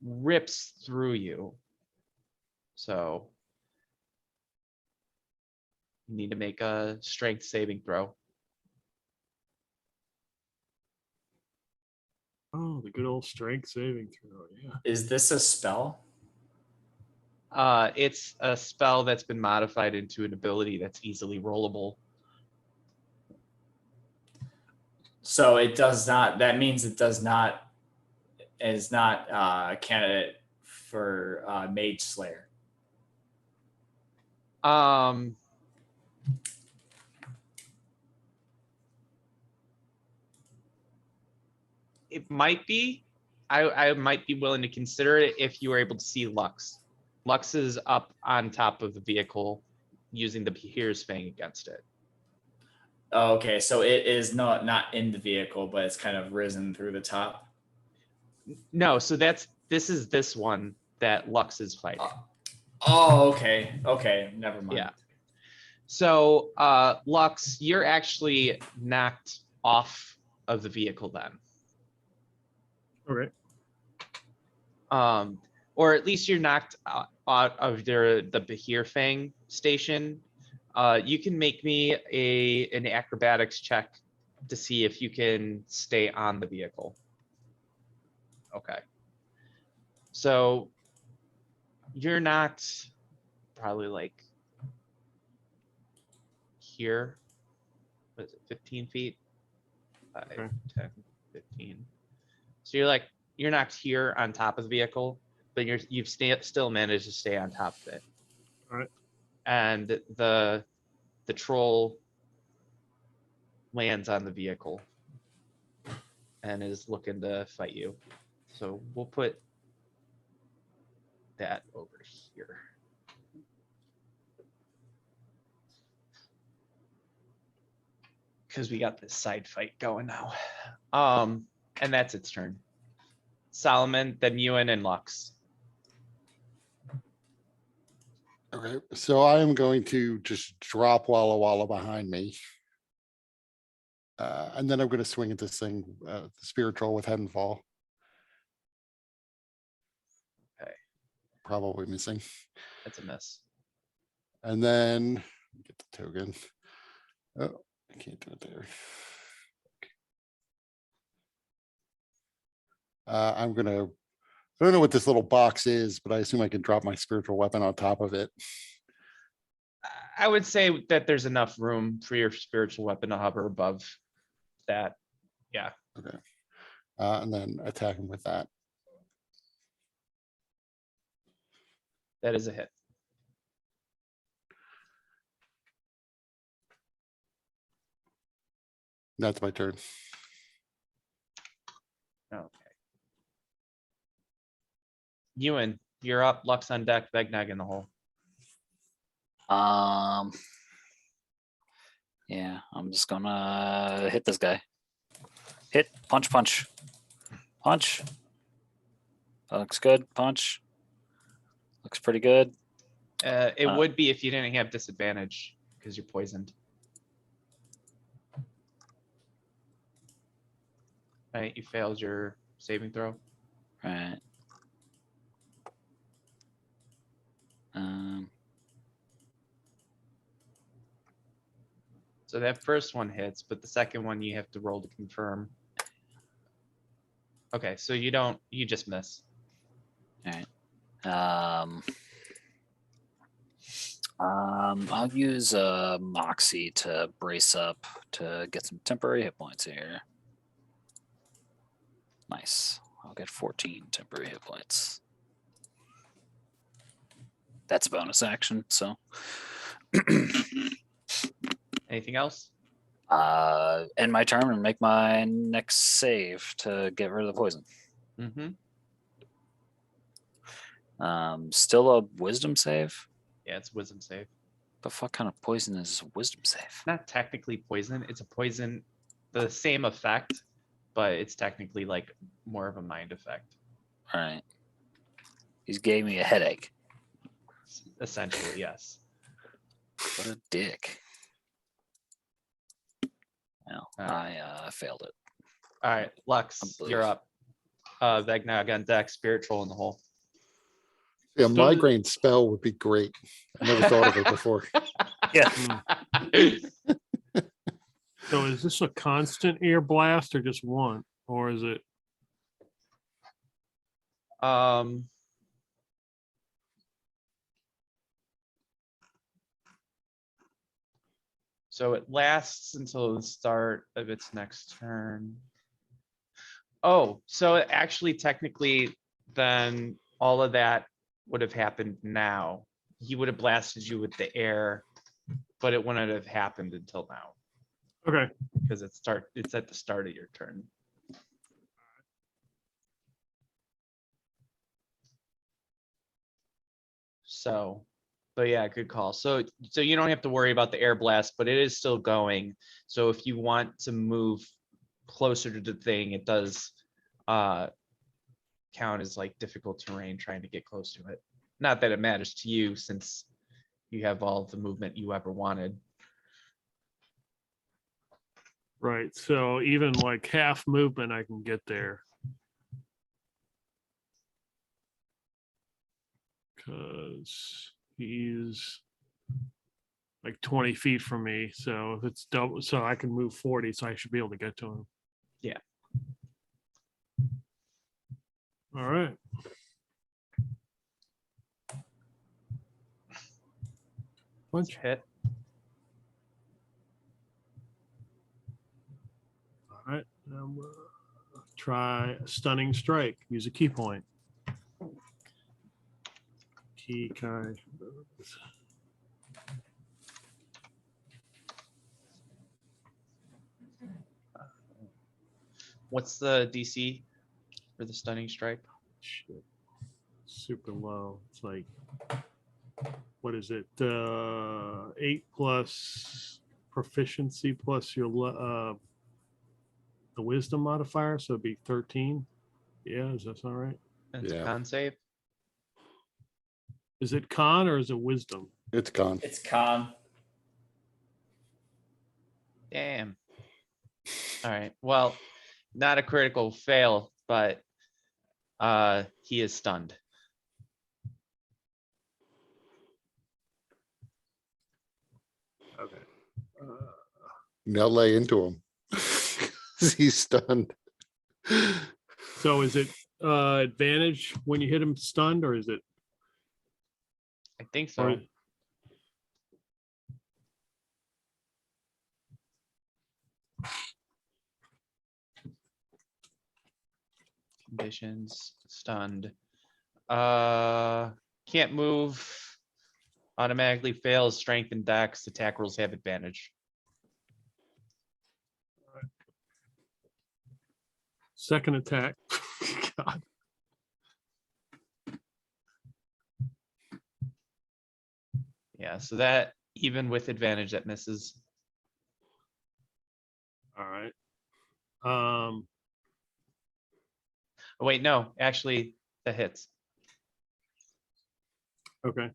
rips through you. So you need to make a strength saving throw. Oh, the good old strength saving throw. Yeah. Is this a spell? It's a spell that's been modified into an ability that's easily rollable. So it does not, that means it does not, is not a candidate for Mage Slayer. It might be. I might be willing to consider it if you were able to see Lux. Lux is up on top of the vehicle using the Here's Fang against it. Oh, okay, so it is not in the vehicle, but it's kind of risen through the top. No, so this is this one that Lux is fighting. Oh, okay. Okay, never mind. Yeah. So Lux, you're actually knocked off of the vehicle then. Okay. Or at least you're knocked out of the Bahir Fang station. You can make me an acrobatics check to see if you can stay on the vehicle. Okay. So you're knocked probably like here. What is it, 15 feet? 5, Okay. 10, 15. So you're knocked here on top of the vehicle, but you've still managed to stay on top of it. All right. And the troll lands on the vehicle and is looking to fight you. So we'll put that over here. Because we got this side fight going now. And that's its turn. Solomon, then Ewan and Lux. Okay, so I am going to just drop Walla Walla behind me. And then I'm going to swing at this thing, the spiritual with head and fall. Okay. Probably missing. That's a miss. And then get the token. Oh, I can't do it there. I'm gonna, I don't know what this little box is, but I assume I can drop my spiritual weapon on top of it. I would say that there's enough room for your spiritual weapon to hover above that. Yeah. Okay. And then attack him with that. That is a hit. That's my turn. Okay. Ewan, you're up. Lux on deck. Vegnag in the hole. Yeah, I'm just gonna hit this guy. Hit, punch, punch, punch. That looks good. Punch. Looks pretty good. It would be if you didn't have disadvantage because you're poisoned. Right, you failed your saving throw. Right. So that first one hits, but the second one you have to roll to confirm. Okay, so you just miss. All right. I'll use Moxie to brace up to get some temporary hit points here. Nice. I'll get 14 temporary hit points. That's a bonus action, so. Anything else? End my turn and make my next save to get rid of the poison. Mm-hmm. Still a wisdom save? Yeah, it's wisdom save. The fuck kind of poison is a wisdom save? Not technically poison. It's a poison, the same effect, but it's technically like more of a mind effect. All right. He gave me a headache. Essentially, yes. What a dick. Well, Alright. I failed it. All right, Lux, you're up. Vegnag on deck, spiritual in the hole. Yeah, So- migraine spell would be great. I never thought of it before. Yeah. So is this a constant air blast or just one? Or is it? So it lasts until the start of its next turn. Oh, so actually technically then all of that would have happened now. He would have blasted you with the air, but it wouldn't have happened until now Okay. because it's at the start of your turn. So But yeah, good call. So you don't have to worry about the air blast, but it is still going. So if you want to move closer to the thing, it does count as like difficult terrain trying to get close to it. Not that it matters to you since you have all the movement you ever wanted. Right. So even like half movement, I can get there. Because he's like 20 feet from me. So if it's double, so I can move 40, so I should be able to get to him. Yeah. All right. Punch. Hit. All right. Now try a stunning strike. Use a key point. Key kind. What's the DC for the stunning strike? Shit. Super low. It's like, what is it? 8 plus proficiency plus your the wisdom modifier, so it'd be 13. Yeah, is that sound right? It's Yeah. a con save. Is it con or is it wisdom? It's gone. It's con. Damn. All right. Well, not a critical fail, but he is stunned. Okay. Now lay into him. He's stunned. So is it advantage when you hit him stunned, or is it? I think Or, so. Conditions, stunned. Can't move. Automatically fails strength and dex. Attack rolls have advantage. second attack. God. Yeah, so that even with advantage, that misses. All right. Oh, wait, no, actually, that hits. Okay.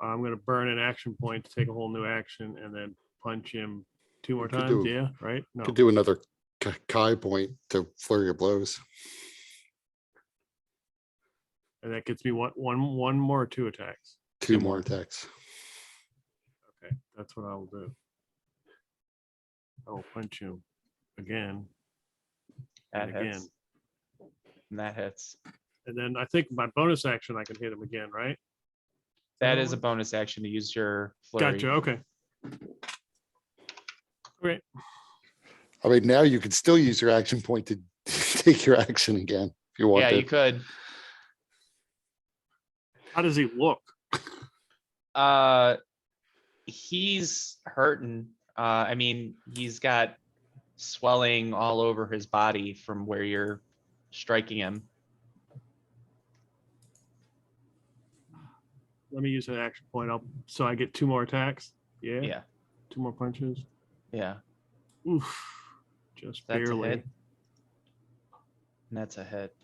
I'm going to burn an action point to take a whole new action and then punch him 2 more Could times. do- Yeah, right? No. Could do another Kai point to flurry of blows. And that gets me one more or 2 attacks. Two Two more more. attacks. Okay, that's what I will do. I will punch him again That and again. hits. And that hits. And then I think my bonus action, I can hit him again, right? That how is a it bonus action to use your flurry. Gotcha. Okay. Great. I mean, now you could still use your action point to take your action again if you want Yeah, to. you could. How does he look? He's hurting. I mean, he's got swelling all over his body from where you're striking him. Let me use an action point. So I get 2 more attacks. Yeah. Yeah, 2 more punches. yeah. Oof. Just That's a barely. hit. And that's a hit.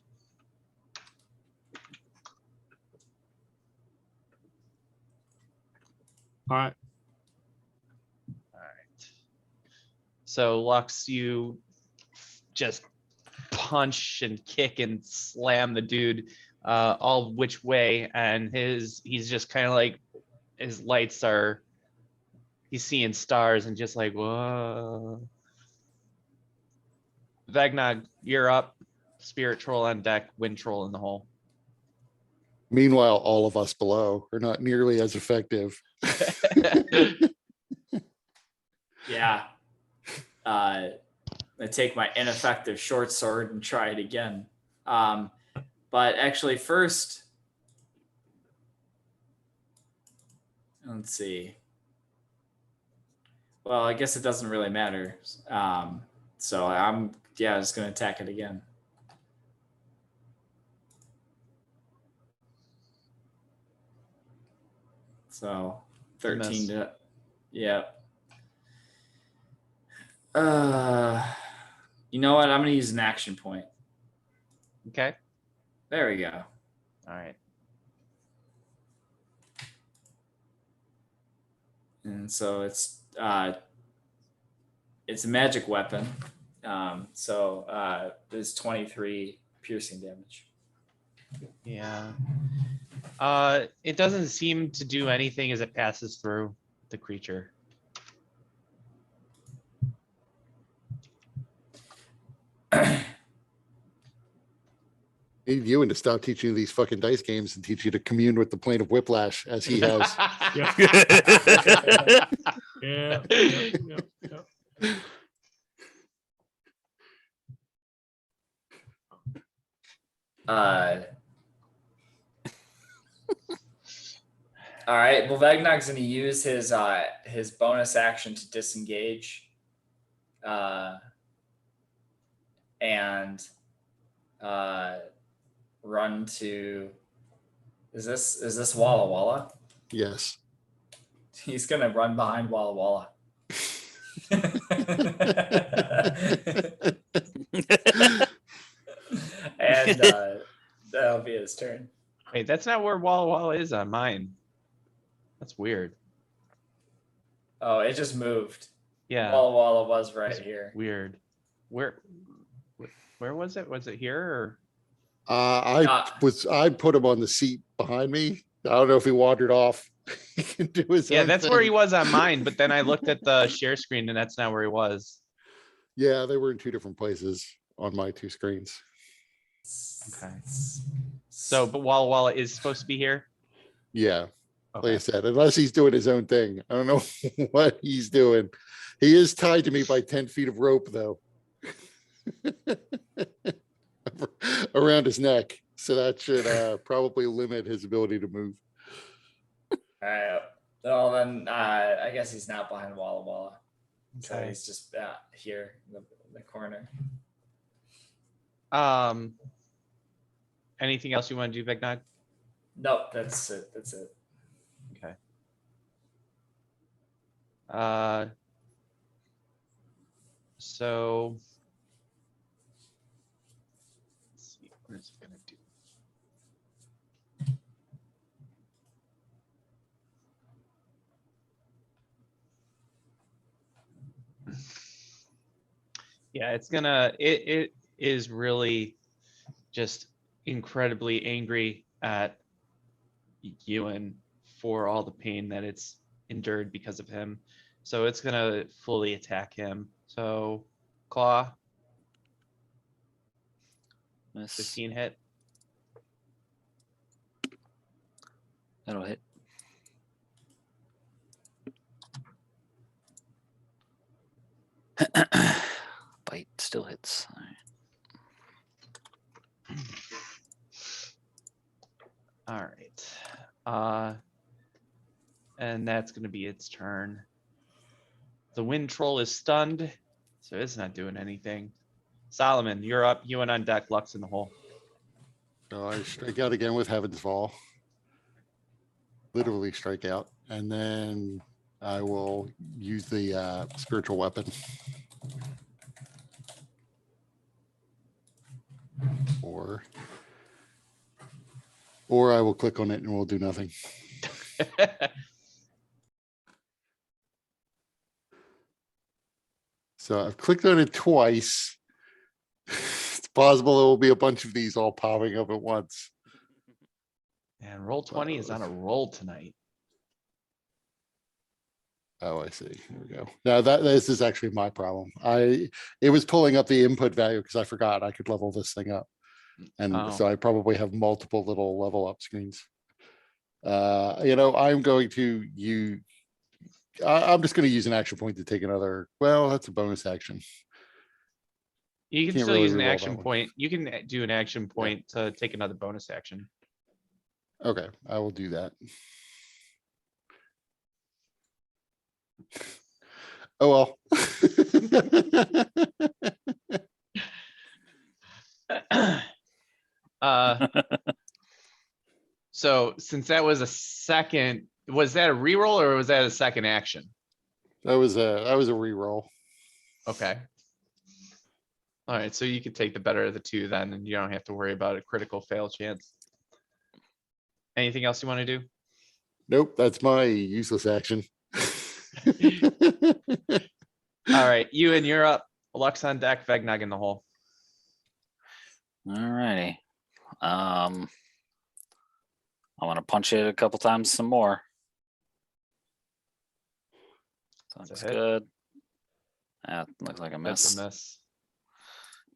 All right. All right. So Lux, you just punch and kick and slam the dude all which way, and he's just kind of like his lights are. He's seeing stars and just like whoa. Vagnog, you're up. Spirit troll on deck. Wind troll in the hole. Meanwhile, all of us below are not nearly as effective. Yeah. I take my ineffective short sword and try it again. But actually, first, let's see. Well, I guess it doesn't really matter. So I'm yeah, I was going to attack it again. So 13 Miss. to, yeah. You know what? I'm going to use an action point. Okay. There we go. All right. And so it's a magic weapon. There's 23 piercing damage. Yeah. It doesn't seem to do anything as it passes through the creature. Need you to stop teaching you these fucking dice games and teach you to commune with the plane of whiplash as he has. Yeah. Yeah. Yeah. All right. Well, Vagnog's going to use his bonus action to disengage, and run to. Is this Walla Walla? Yes. He's going to run behind Walla Walla. And that'll be his turn. Wait, that's not where Walla Walla is on mine. That's weird. Oh, it just moved. Yeah. Walla Walla was right It's here. Weird. Where was it? Was it here or? I put him on the seat behind me. I don't know if he wandered off. He can do his Yeah, own that's where he thing. was on mine, but then I looked at the share screen and that's not where he was. Yeah, they were in two different places on my two screens. Okay. So, but Walla Walla is supposed to be here? Yeah, like I Okay. said, unless he's doing his own thing. I don't know what he's doing. He is tied to me by 10 feet of rope, though. Around his neck. So that should probably limit his ability to move. All right. Well, then I guess he's not behind Walla Walla. So Okay. he's just here in the corner. Anything else you want to do, Big Nog? Nope, that's it. That's it. Okay. So let's see, what is it gonna do? Yeah, it is really just incredibly angry at Ewan for all the pain that it's endured because of him. So it's gonna fully attack him. So claw, Miss. 15 hit. That'll hit. Bite still hits. All right. All right. And that's gonna be its turn. The wind troll is stunned, so it's not doing anything. Solomon, you're up. You and on deck. Lux in the hole. So I strike out again with Heaven's Fall. Literally strike out. And then I will use the spiritual weapon. Or I will click on it and we'll do nothing. So I've clicked on it twice. It's possible there will be a bunch of these all popping up at once. And roll 20 is on a roll tonight. Oh, I see. Here we go. Now this is actually my problem. It was pulling up the input value because I forgot I could level this thing up. And Oh. so I probably have multiple little level up screens. I'm just going to use an action point to take another. Well, that's a bonus action. You can Can't still really use an reroll that action one. point. You can do an action point to take another bonus action. Okay, I will do that. Oh well. Uh, so since that was a second, was that a reroll or was that a second action? That was a reroll. Okay. All right, so you could take the better of the two then, and you don't have to worry about a critical fail chance. Anything else you want to do? Nope, that's my useless action. All right, you and you're up. Lux on deck, Vegnog in the hole. Alrighty. I want to punch it a couple times some more. That's a Looks hit. good. That looks like a That's miss.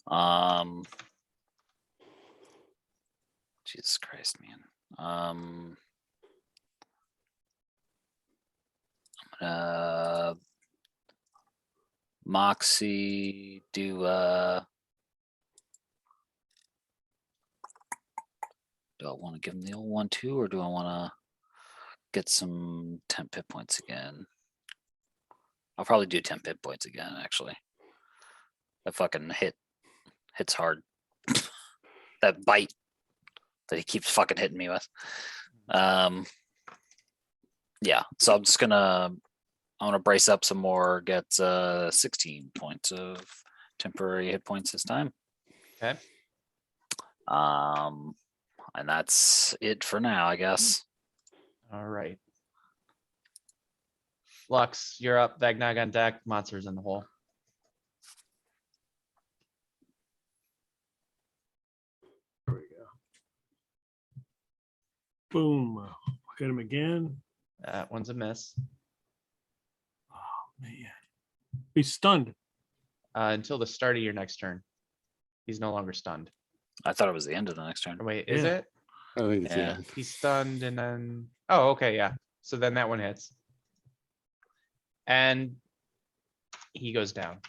a miss. Jesus Christ, man. Moxie, do I want to give him the old one too, or do I want to get some temp hit points again? I'll probably do 10 hit points again, actually. That fucking hits hard. That bite that he keeps fucking hitting me with. Yeah, so I'm gonna brace up some more, get 16 points of temporary hit points this time. Okay. And that's it for now, I guess. All right. Lux, you're up. Vegnog on deck. Monsters in the hole. There we go. Boom. Hit him again. That one's a miss. Oh, man. He's stunned. Until the start of your next turn. He's no longer stunned. I thought it was the end of the next turn. Oh, wait, is Yeah. it? I think it's Yeah. yeah. He's stunned and then. Oh, okay, yeah. So then that one hits. And he goes down.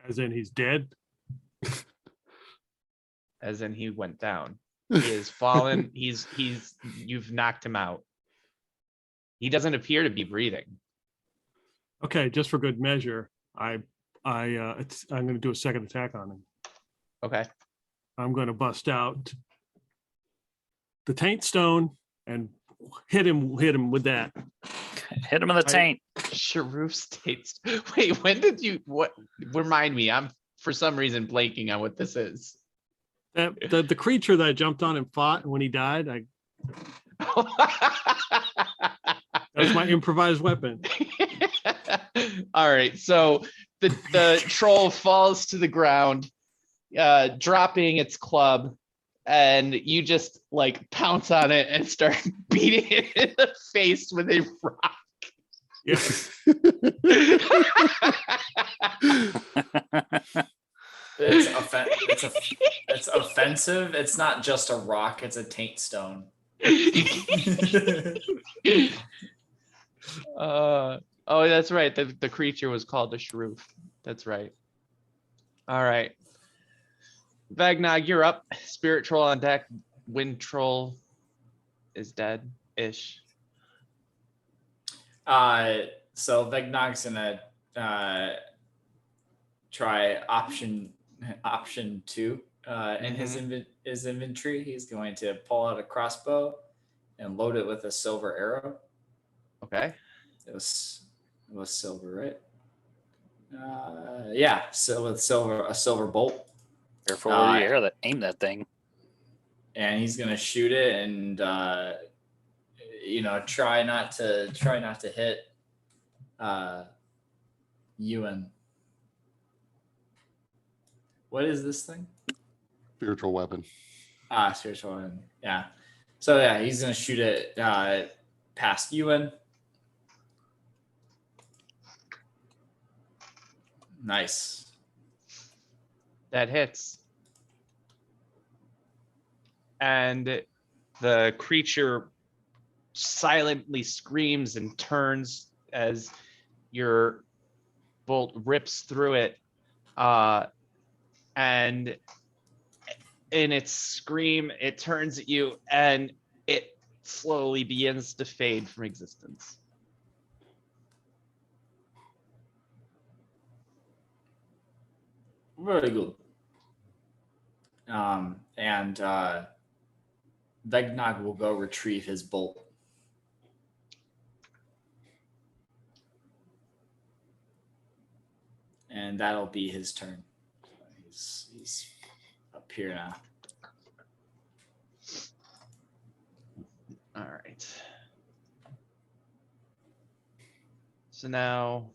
As in he's dead. As in he went down. He is fallen. You've knocked him out. He doesn't appear to be breathing. Okay, just for good measure, I'm going to do a second attack on him. Okay. I'm going to bust out the taint stone and hit him with that. Hit him in the taint. Sharoof states. Wait, when did you what remind me? I'm for some reason blanking on what this is. The creature that I jumped on and fought, and when he died, that's my improvised weapon. All right, so the troll falls to the ground, dropping its club, and you just like pounce on it and start beating it in the face with a rock. Yeah. It's offensive. It's not just a rock, it's a taint stone. Oh, that's right. The creature was called the Sharoof. That's right. All right. Vagnog, you're up. Spirit troll on deck. Wind troll is dead-ish. So Vegnog's gonna try option 2 in his inventory. He's going to pull out a crossbow and load it with a silver arrow. Okay. It was silver, right? Yeah, so with a silver bolt. Careful where you aim that thing. And he's gonna shoot it and try not to hit Ewan. What is this thing? Spiritual weapon. Spiritual weapon. Yeah. So yeah, he's gonna shoot it past Ewan. Nice. That hits. And the creature silently screams and turns as your bolt rips through it. And in its scream, it turns at you and it slowly begins to fade from existence. Very good. And Vegnog will go retrieve his bolt. And that'll be his turn. He's up here now. All right. So now,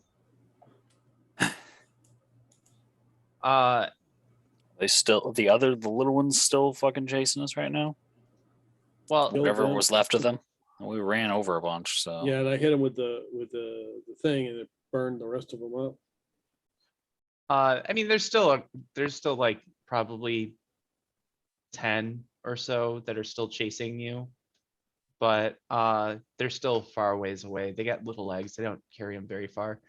They still the little ones still fucking chasing us right now. well, Nope. Whatever that- was left of them. We ran over a bunch, so Yeah, and I hit him with the thing, and it burned the rest of them up. I mean, there's still like probably 10 or so that are still chasing you, but they're still far ways away. They got little legs. They don't carry them very far.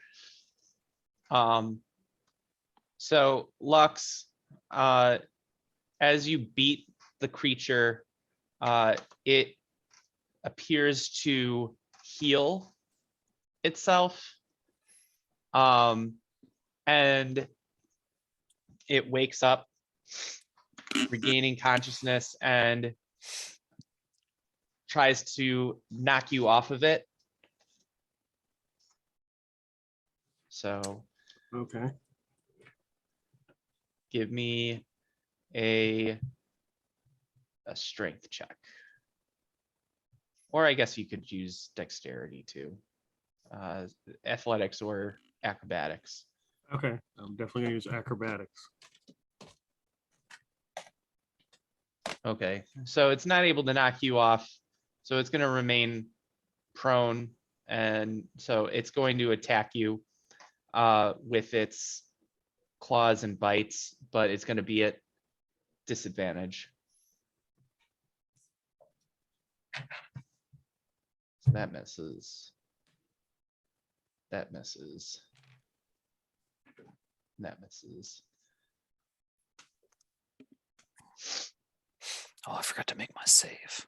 So Lux, as you beat the creature, it appears to heal itself. And it wakes up, regaining consciousness, and tries to knock you off of it. So Okay. give me a strength check. Or I guess you could use dexterity too. Athletics or acrobatics. Okay. I'm definitely gonna use acrobatics. Okay, so it's not able to knock you off, so it's going to remain prone, and so it's going to attack you with its claws and bites, but it's going to be at disadvantage. So that misses. That misses. That misses. oh, I forgot to make my save.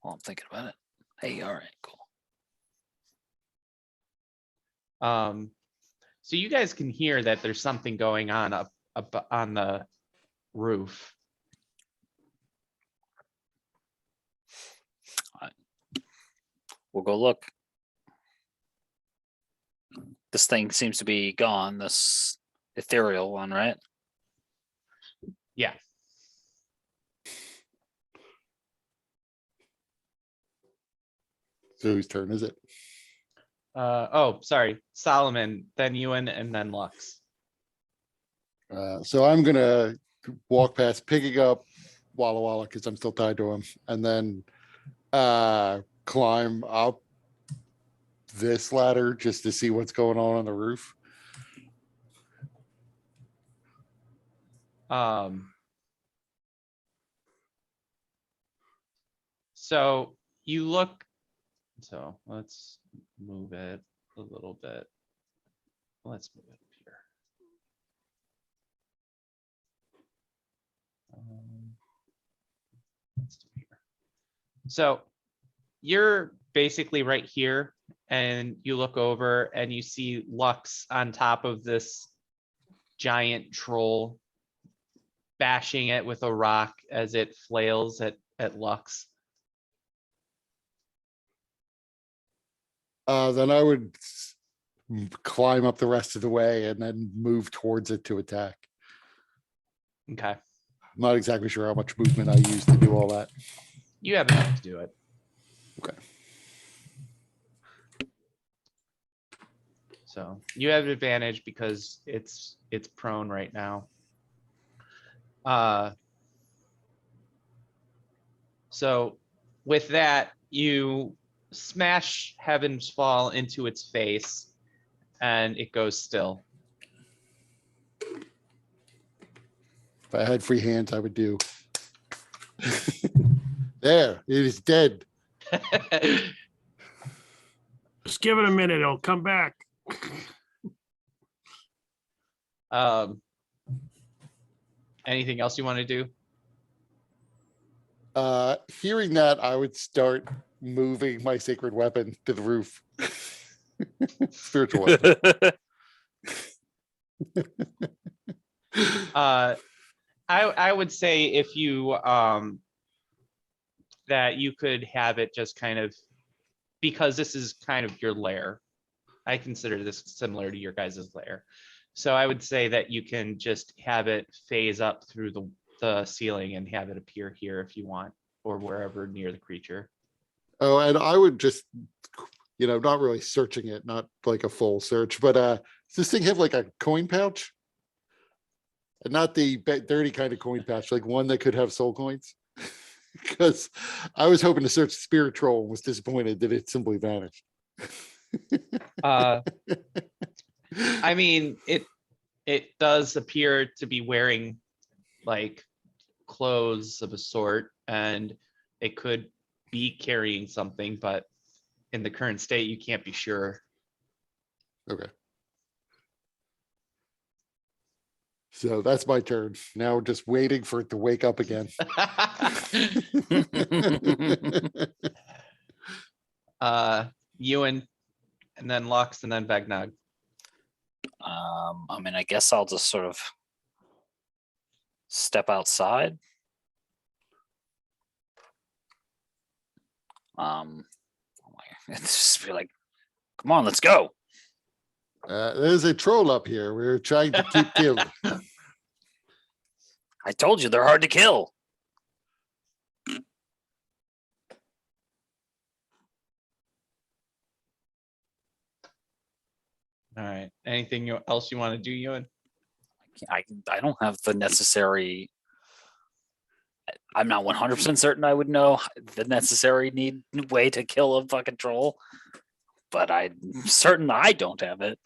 Well, I'm thinking about it. Hey, all right, cool. So you guys can hear that there's something going on up on the roof. We'll go look. This thing seems to be gone. This ethereal one, right? Yeah. So whose turn is it? Oh, sorry, Solomon, then Ewan, and then Lux. So I'm gonna walk past, picking up Walla Walla because I'm still tied to him, and then climb up this ladder just to see what's going on the roof. So you look, so let's move it a little bit. Let's move it up here. Let's do here. So you're basically right here, and you look over and you see Lux on top of this giant troll, bashing it with a rock as it flails at Lux. Then I would climb up the rest of the way and then move towards it to attack. Okay, I'm not exactly sure how much movement I use to do all that. you have enough to do it. Okay. So you have advantage because it's prone right now. So with that, you smash Heaven's Fall into its face, and it goes still. If I had free hands, I would do. There, it is dead. Just give it a minute. It'll come back. Anything else you want to do? Hearing that, I would start moving my sacred weapon to the roof. Spiritual weapon. I would say if you that you could have it just kind of, because this is kind of your lair. I consider this similar to your guys' lair. So I would say that you can just have it phase up through the ceiling and have it appear here if you want, or wherever near the creature. Oh, and I would just, not really searching it, not like a full search, but does this thing have like a coin pouch? And not the dirty kind of coin pouch, like one that could have soul coins? Because I was hoping to search Spirit Troll and was disappointed that it simply vanished. I mean, it does appear to be wearing like clothes of a sort, and it could be carrying something, but in the current state, you can't be sure. Okay. So that's my turn. Now just waiting for it to wake up again. Ewan, and then Lux, and then Vagnog. I mean, I guess I'll just sort of step outside. Just be like, come on, let's go. There's a troll up here. We're trying to keep killed. I told you they're hard to kill. All right. Anything else you want to do, Ewan? I don't have the necessary. I'm not 100% certain I would know the necessary way to kill a fucking troll, but I'm certain I don't have it.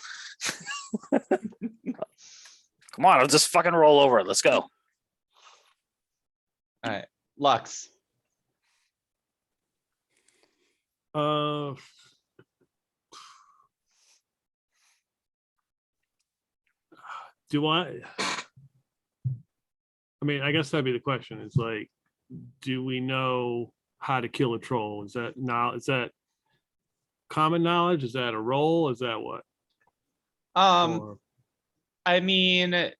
Come on, I'll just fucking roll over it. Let's go. All right, Lux. Do I mean, I guess that'd be the question. It's like, do we know how to kill a troll? Is that common knowledge? Is that a roll? Is that what? I mean,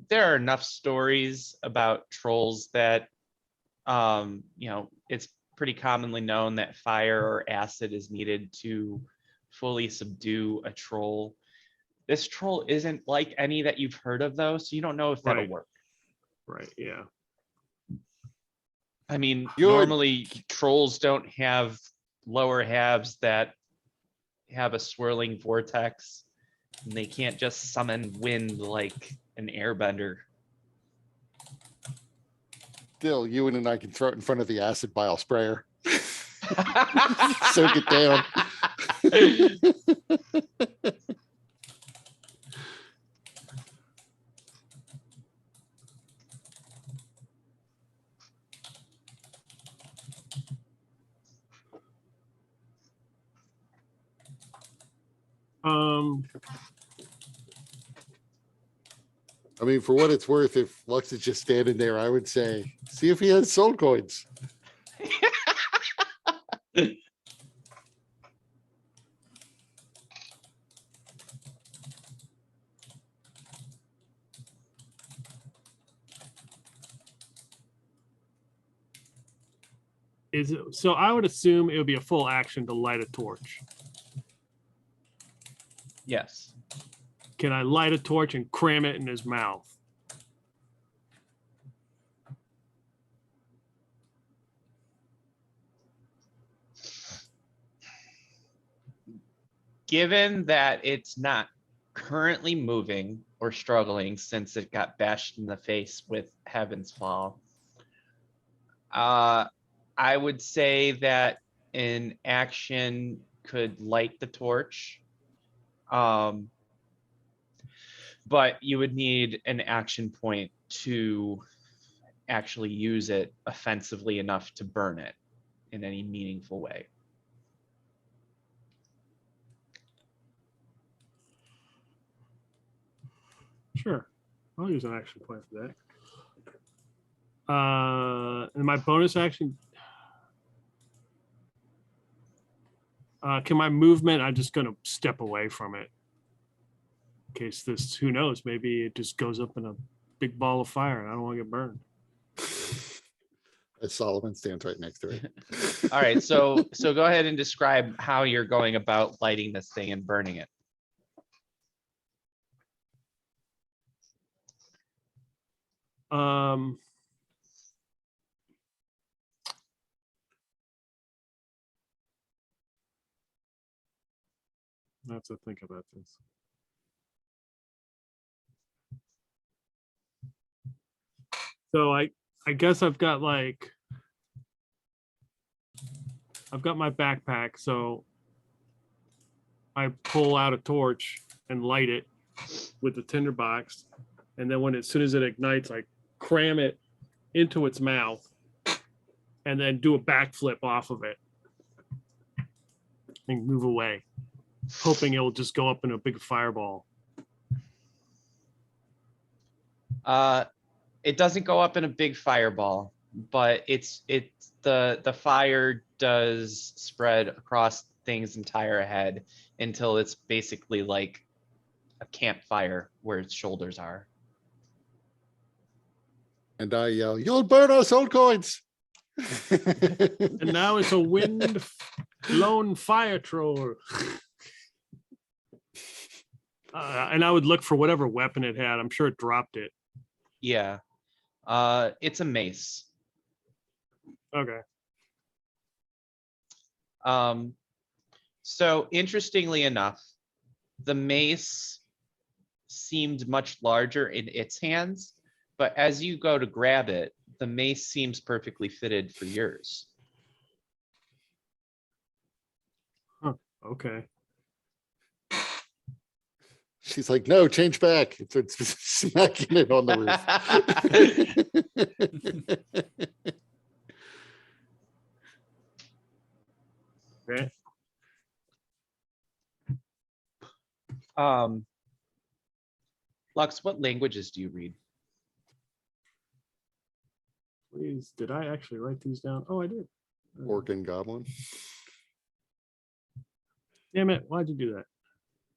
there are enough stories about trolls that, it's pretty commonly known that fire or acid is needed to fully subdue a troll. This troll isn't like any that you've heard of, though, so you don't know if that'll work. Right, yeah. I mean, normally trolls don't have lower halves that have a swirling vortex, and they can't just summon wind like an airbender. Still, Ewan and I can throw it in front of the acid bile sprayer. Soak it down. I mean, for what it's worth, if Lux is just standing there, I would say, see if he has soul coins. So I would assume it would be a full action to light a torch. Yes. Can I light a torch and cram it in his mouth? Given that it's not currently moving or struggling since it got bashed in the face with Heaven's Fall, I would say that an action could light the torch. But you would need an action point to actually use it offensively enough to burn it in any meaningful way. Sure. I'll use an action point for that. And my bonus action. Can my movement, I'm just going to step away from it. In case this, who knows, maybe it just goes up in a big ball of fire and I don't want to get burned. As Solomon stands right next to it. All right, so go ahead and describe how you're going about lighting this thing and burning it. I have to think about this. So I guess I've got my backpack, so I pull out a torch and light it with the tinderbox, and then as soon as it ignites, I cram it into its mouth and then do a backflip off of it and move away, hoping it will just go up in a big fireball. It doesn't go up in a big fireball, but the fire does spread across things entire head until it's basically like a campfire where its shoulders are. And I yell, "You'll burn our soul coins!" And now it's a wind-blown fire troll. And I would look for whatever weapon it had. I'm sure it dropped it. Yeah. It's a mace. Okay. So interestingly enough, the mace seemed much larger in its hands, but as you go to grab it, the mace seems perfectly fitted for yours. Okay. She's like, "No, change back." It's smacking it on the roof. Okay. Lux, what languages do you read? Please, did I actually write these down? Oh, I did. Orc and goblin. Damn it! Why'd you do that?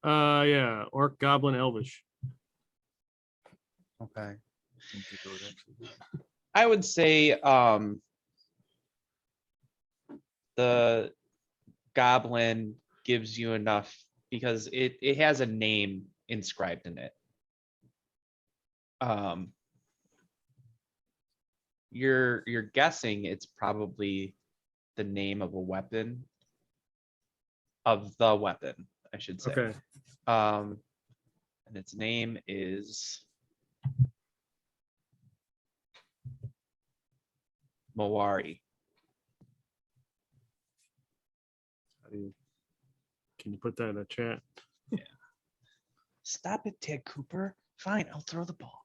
Yeah, Orc, Goblin, Elvish. Okay. I would say the goblin gives you enough because it has a name inscribed in it. You're guessing it's probably the name of a weapon, of the weapon, I should say. Okay. And its name is Mawari. Can you put that in the chat? Stop it, Ted Cooper. Fine, I'll throw the ball.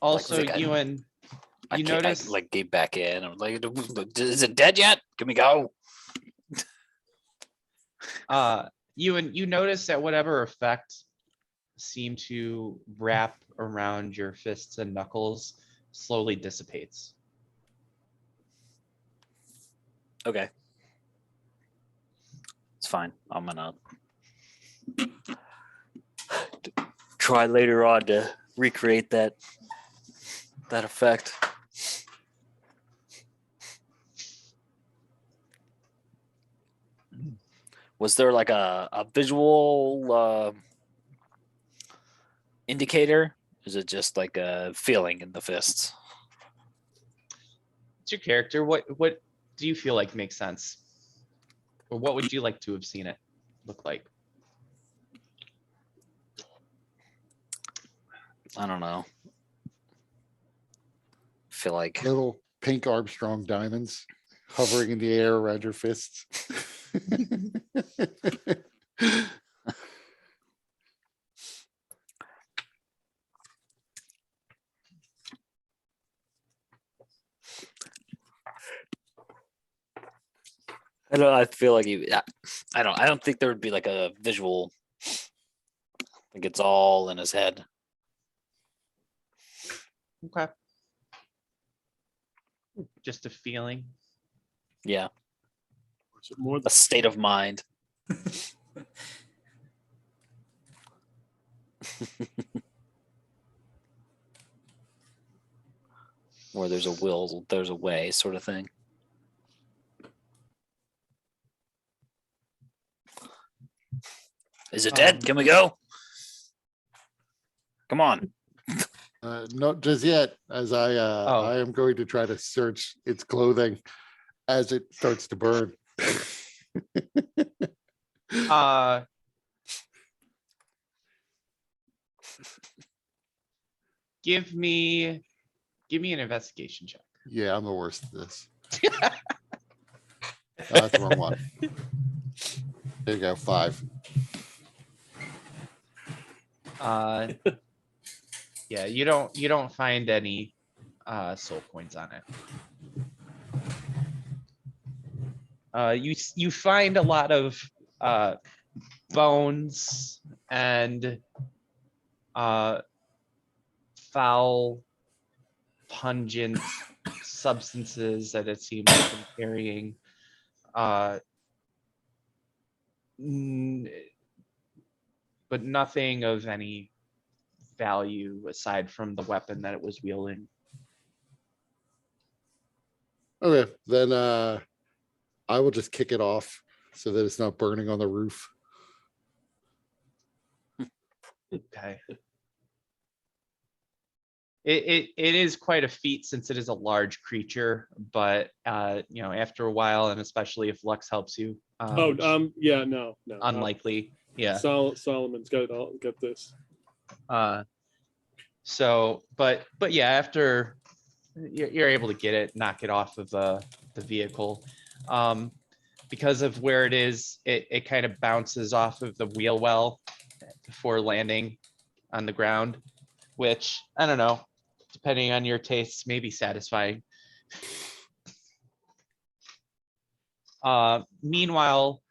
Also, Like, Ewan, you I notice like get back in. I'm like, is it dead yet? Can we go? you notice that whatever effect seemed to wrap around your fists and knuckles slowly dissipates. Okay. It's fine. I'm gonna try later on to recreate that effect. Was there like a visual indicator? Is it just like a feeling in the fists? It's your character. What do you feel like makes sense? Or what would you like to have seen it look like? I don't know. Feel like Little pink Armstrong diamonds hovering in the air around your fists. I don't. I feel like I don't. I don't think there would be like a visual. I think it's all in his head. Okay. Just a feeling. Yeah, Is it more a than state of mind. Where there's a will, there's a way, sort of thing. Is it dead? Can we go? Come on. Not just yet, as I am going to try to search its clothing as it starts to burn. Give me an investigation check. Yeah, I'm the worst at this. Oh, that's the wrong one. There you go, 5. Yeah, you don't find any soul points on it. You find a lot of bones and foul, pungent substances that it seems to be carrying. But nothing of any value aside from the weapon that it was wielding. Okay, then I will just kick it off so that it's not burning on the roof. Okay. It is quite a feat since it is a large creature, but after a while, and especially if Lux helps you, yeah, no. unlikely. Yeah. Solomon's got this. So, but yeah, after you're able to get it, knock it off of the vehicle, because of where it is, it kind of bounces off of the wheel well before landing on the ground, which I don't know, depending on your tastes, may be satisfying. Meanwhile,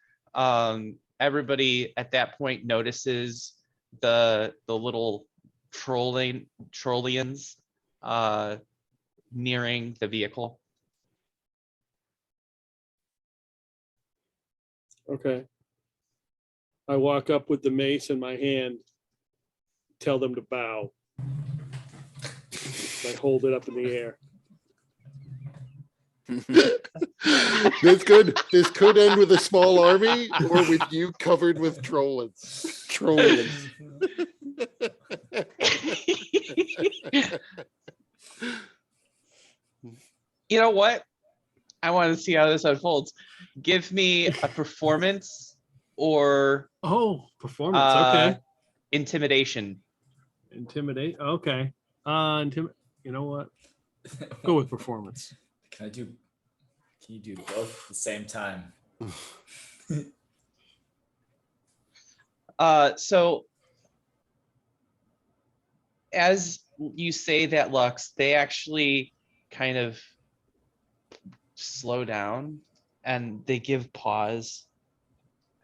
everybody at that point notices the little trollians nearing the vehicle. Okay. I walk up with the mace in my hand, tell them to bow. I hold it up in the air. This could end with a small army or with you covered with trollians. You know what? I want to see how this unfolds. Give me a performance or Performance. Okay. intimidation. Intimidate. Okay. You know what? Go with performance. Can you do both at the same time? So as you say that, Lux, they actually kind of slow down and they give pause,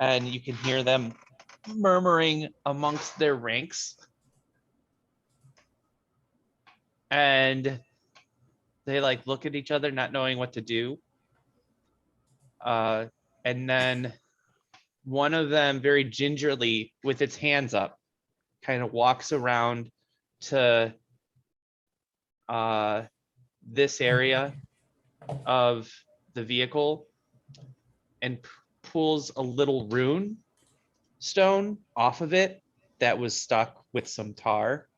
and you can hear them murmuring amongst their ranks, and they like look at each other not knowing what to do, and then one of them very gingerly with its hands up kind of walks around to this area of the vehicle and pulls a little rune stone off of it that was stuck with some tar,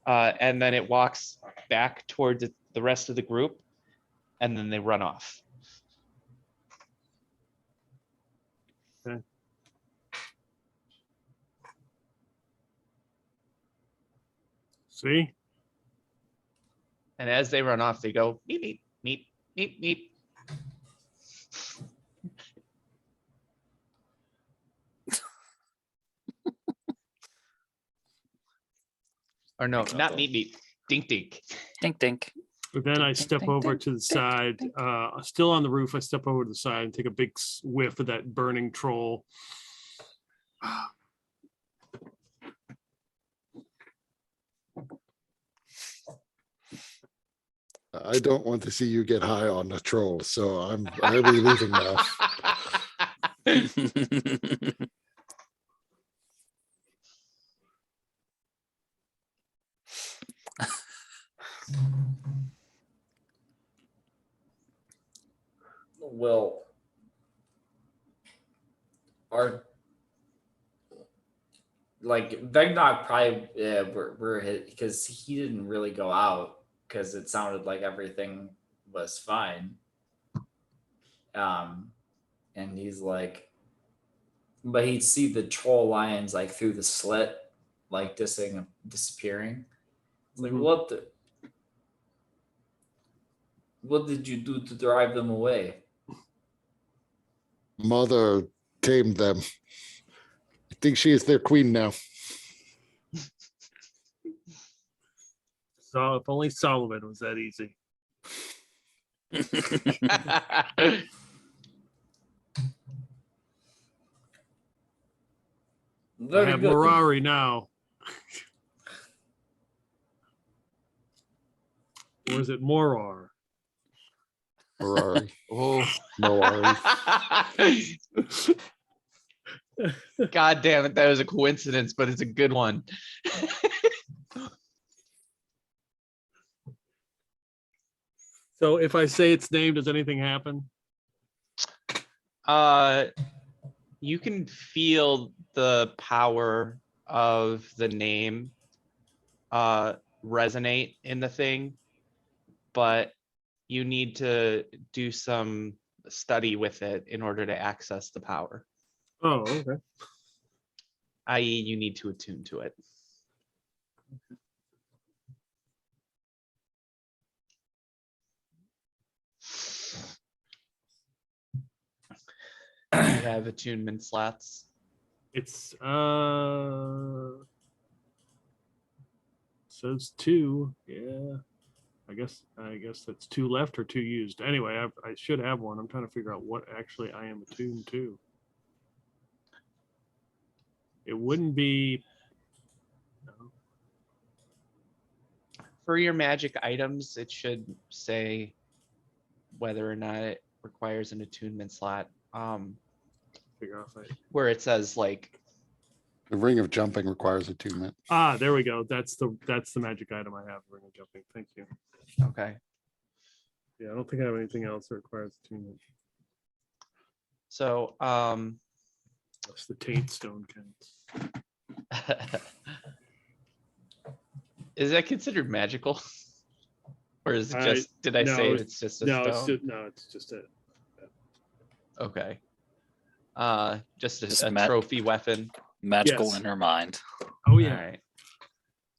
and then it walks back towards the rest of the group, and then they run off. Okay. See? And as they run off, they go meep meep meep meep meep. Or no, not meep meep, dink dink. Dink dink. But then I Ding, step ding, over ding, to the ding, side, ding. still on the roof. I step over to the side and take a big whiff of that burning troll. I don't want to see you get high on the troll, so I'll be leaving now. Will our like Vegnog probably we're hit because he didn't really go out because it sounded like everything was fine. And he's like, but he'd see the troll lions like through the slit, like disappearing. It's like, Mhm. what did you do to drive them away? Mother tamed them. I think she is their queen now. So if only Solomon was that easy. I Very have good. Mirari now. Or is it Morar? Ferrari. Oh. Moari. God damn it, that was a coincidence, but it's a good one. So if I say its name, does anything happen? You can feel the power of the name resonate in the thing, but you need to do some study with it in order to access the power, Oh, okay. i.e. you need to attune to it. You have attunement slots. It's says 2. Yeah. I guess that's 2 left or 2 used. Anyway, I should have one. I'm trying to figure out what actually I am attuned to. It wouldn't be. No. For your magic items, it should say whether or not it requires an attunement slot. Figure out if I. Where it says like, The ring of jumping requires attunement. Ah, there we go. That's the magic item I have. Ring of jumping. Thank you. okay, Yeah, I don't think I have anything else that requires attunement. so That's the taint stone counts. is that considered magical? Or is it I- just, did I no, say it's- it's just a No, stone? it's just a. Okay. Just Just a ma- trophy weapon. Magical Yes. in her mind. Oh yeah, All right.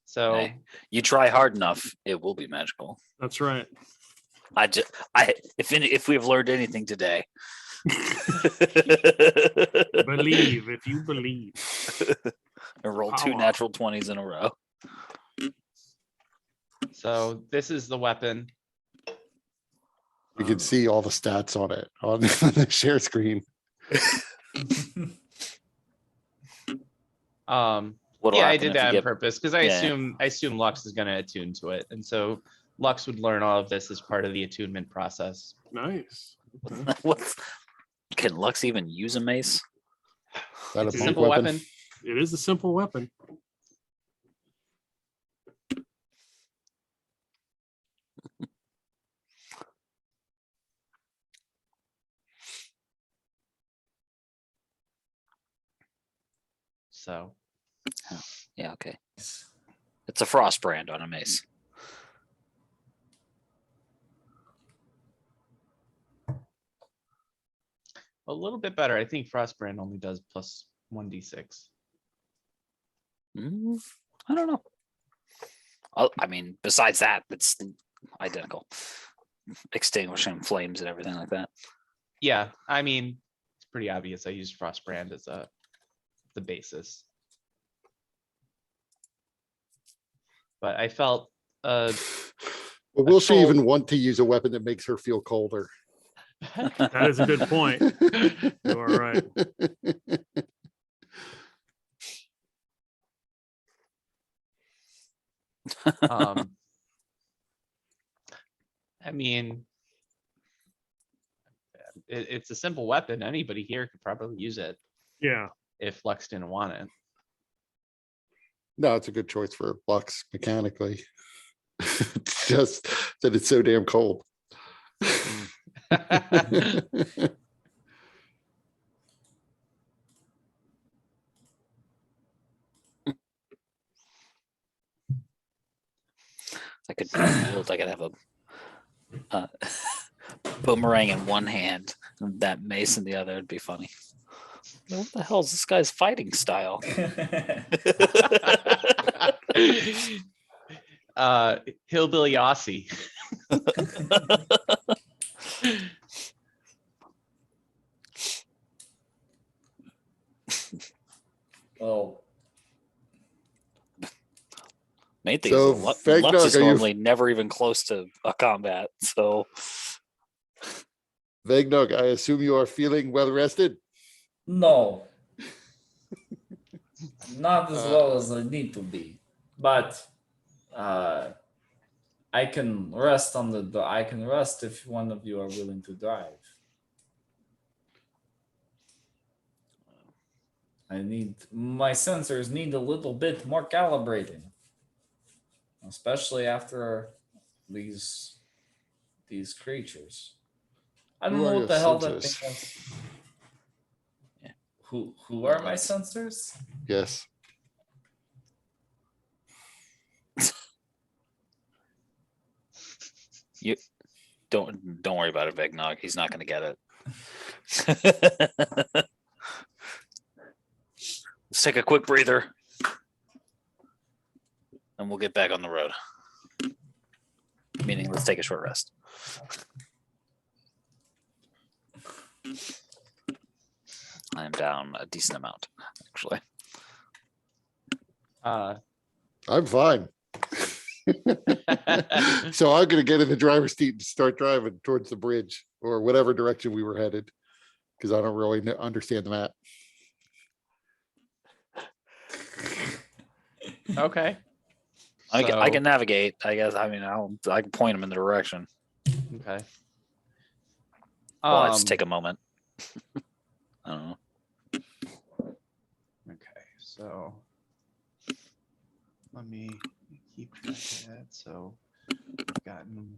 So Hey, you try hard enough, it will be magical. that's right. If we have learned anything today, Believe if you believe. and roll 2 Power. natural 20s in a row. so this is the weapon. You can see all the stats on it on the share screen. What'll Yeah, I happen did if that you on get- purpose because I Yeah. assume Lux is going to attune to it, and so Lux would learn all of this as part of the attunement process. Nice. What's can Lux even use a mace? Is that a It's a monk Simple weapon. It is a simple weapon. So Yeah, okay. It's a frost brand on a mace. a little bit better. I think Frostbrand only does plus 1d6. I don't know. I mean, besides that, it's identical. Extinguishing flames and everything like that. Yeah, I mean, it's pretty obvious. I used Frostbrand as the basis. But I felt But will she soul- even want to use a weapon that makes her feel colder? That is a good point. You are right. Um, I mean, it's a simple weapon. Anybody here could probably use it Yeah. if Lux didn't want it. No, it's a good choice for Lux mechanically. It's just that it's so damn cold. I could I could have a boomerang in one hand and that mace in the other. It'd be funny. What the hell is this guy's fighting style? Hillbilly Aussie. Well, Main thing So, is Lux Fegnog, is are you- normally never even close to a combat. So Vegnog, I assume you are feeling well rested. no. Not as well as I need to be. But I can rest on I can rest if one of you are willing to drive. My sensors need a little bit more calibrating. Especially after these creatures. I don't Who are know what your the hell that sensors? thing was. Yeah. Who are my sensors? Yes. don't worry about it, Vegnog. He's not going to get it. Let's take a quick breather, and we'll get back on the road. Meaning, let's take a short rest. I am down a decent amount, actually. I'm fine. So I'm gonna get in the driver's seat and start driving towards the bridge or whatever direction we were headed. Because I don't really understand the map. Okay. I So- can navigate, I guess. I mean, I can point him in the direction. Okay. Well, I just take a moment. I don't know. Okay, so let me keep track of that. So we've gotten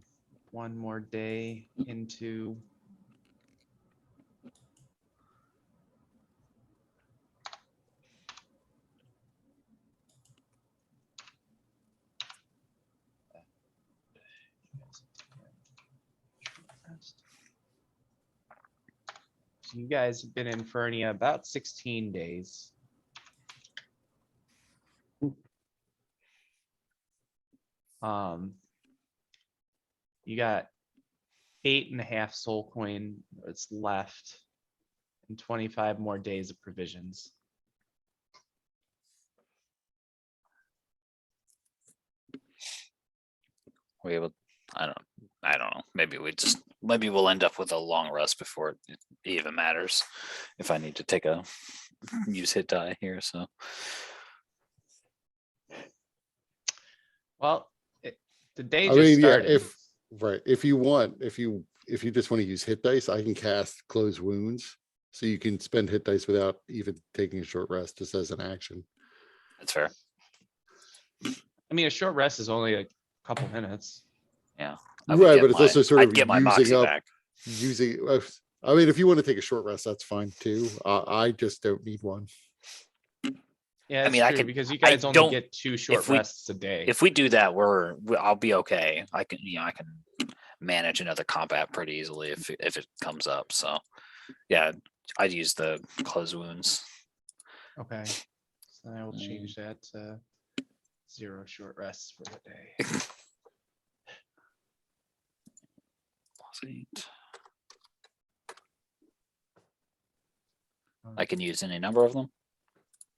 one more day into So you guys have been in Fernia about 16 days. You got 8.5 soul coin that's left and 25 more days of provisions. We will. I don't know. Maybe we'll end up with a long rest before it even matters. If I need to use hit die here, so Well, the day I just mean, yeah, started. if you want, if you just want to use hit dice, I can cast close wounds. So you can spend hit dice without even taking a short rest, just as an action. that's fair. I mean, a short rest is only a couple minutes. Yeah, I would Right, get but it's also sort I'd of get my using moxie up, back. I mean, if you want to take a short rest, that's fine too. I just don't need one. Yeah, I mean, I true, could- because you I guys only don't- get 2 short we- rests a day. If we do that, I'll be okay. I can manage another combat pretty easily if it comes up. So, yeah, I'd use the close wounds. Okay, so I will change that to 0 short rests for the day. I can use any number of them.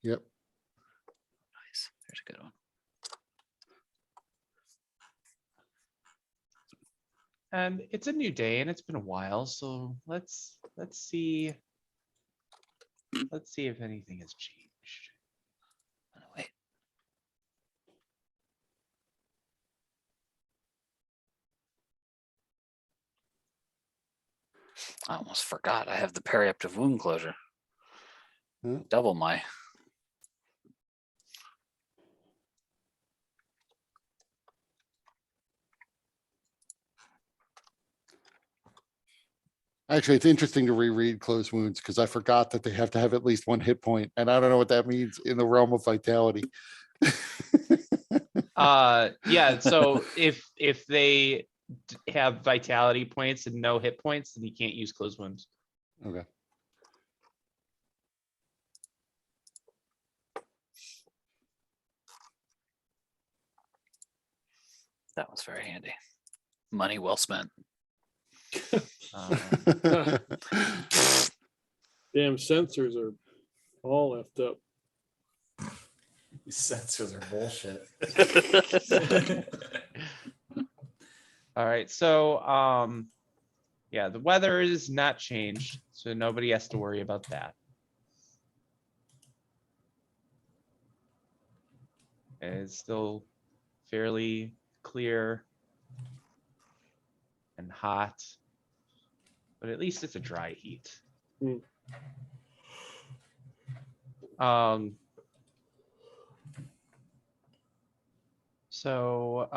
Yep. Nice. There's a good one. And it's a new day and it's been a while, so let's see. Let's see if anything has changed. Wait. I almost forgot. I have the perioperative wound closure. Hmm. Double my. Actually, it's interesting to reread closed wounds because I forgot that they have to have at least one hit point, and I don't know what that means in the realm of vitality. Yeah, so if they have vitality points and no hit points, then you can't use closed wounds. Okay. That was very handy. Money well spent. Um, Damn sensors are all effed up. These sensors are bullshit. all right, so yeah, the weather is not changed, so nobody has to worry about that. It's still fairly clear and hot, but at least it's a dry heat. Hmm. So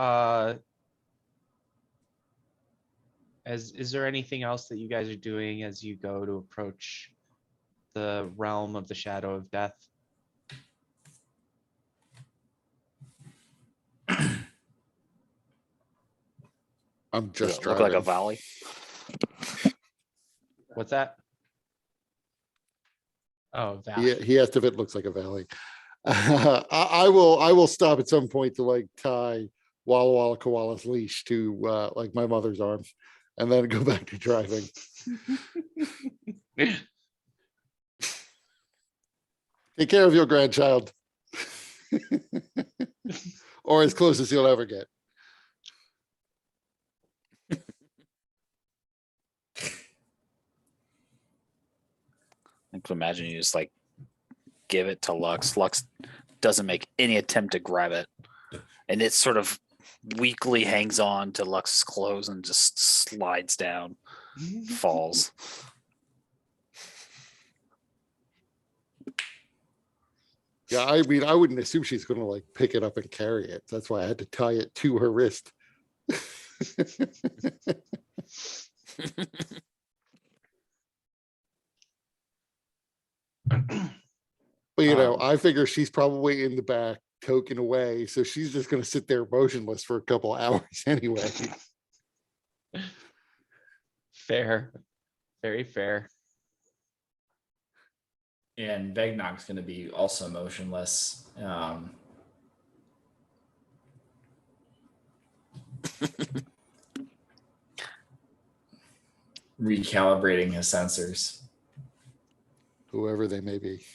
is there anything else that you guys are doing as you go to approach the realm of the shadow of death? I'm Does just it look like a driving. valley? What's that? Oh, that. He asked if it looks like a valley. I will stop at some point to like tie Walla Walla Koala's leash to like my mother's arm, and then go back to driving. Take care of your grandchild, or as close as you'll ever get. I can imagine you just like give it to Lux. Lux doesn't make any attempt to grab it, and it sort of weakly hangs on to Lux's clothes and just slides down, falls. Yeah, I mean, I wouldn't assume she's going to like pick it up and carry it. That's why I had to tie it to her wrist. But you know, I figure she's probably in the back token away, so she's just going to sit there motionless for a couple hours anyway. Fair, very fair. And Vegnog's going to be also motionless. Recalibrating his sensors. Whoever they may be.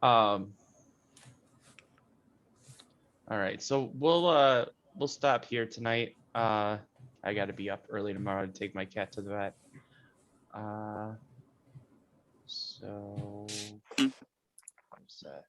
All right, so we'll stop here tonight. I got to be up early tomorrow to take my cat to the vet. So what's that?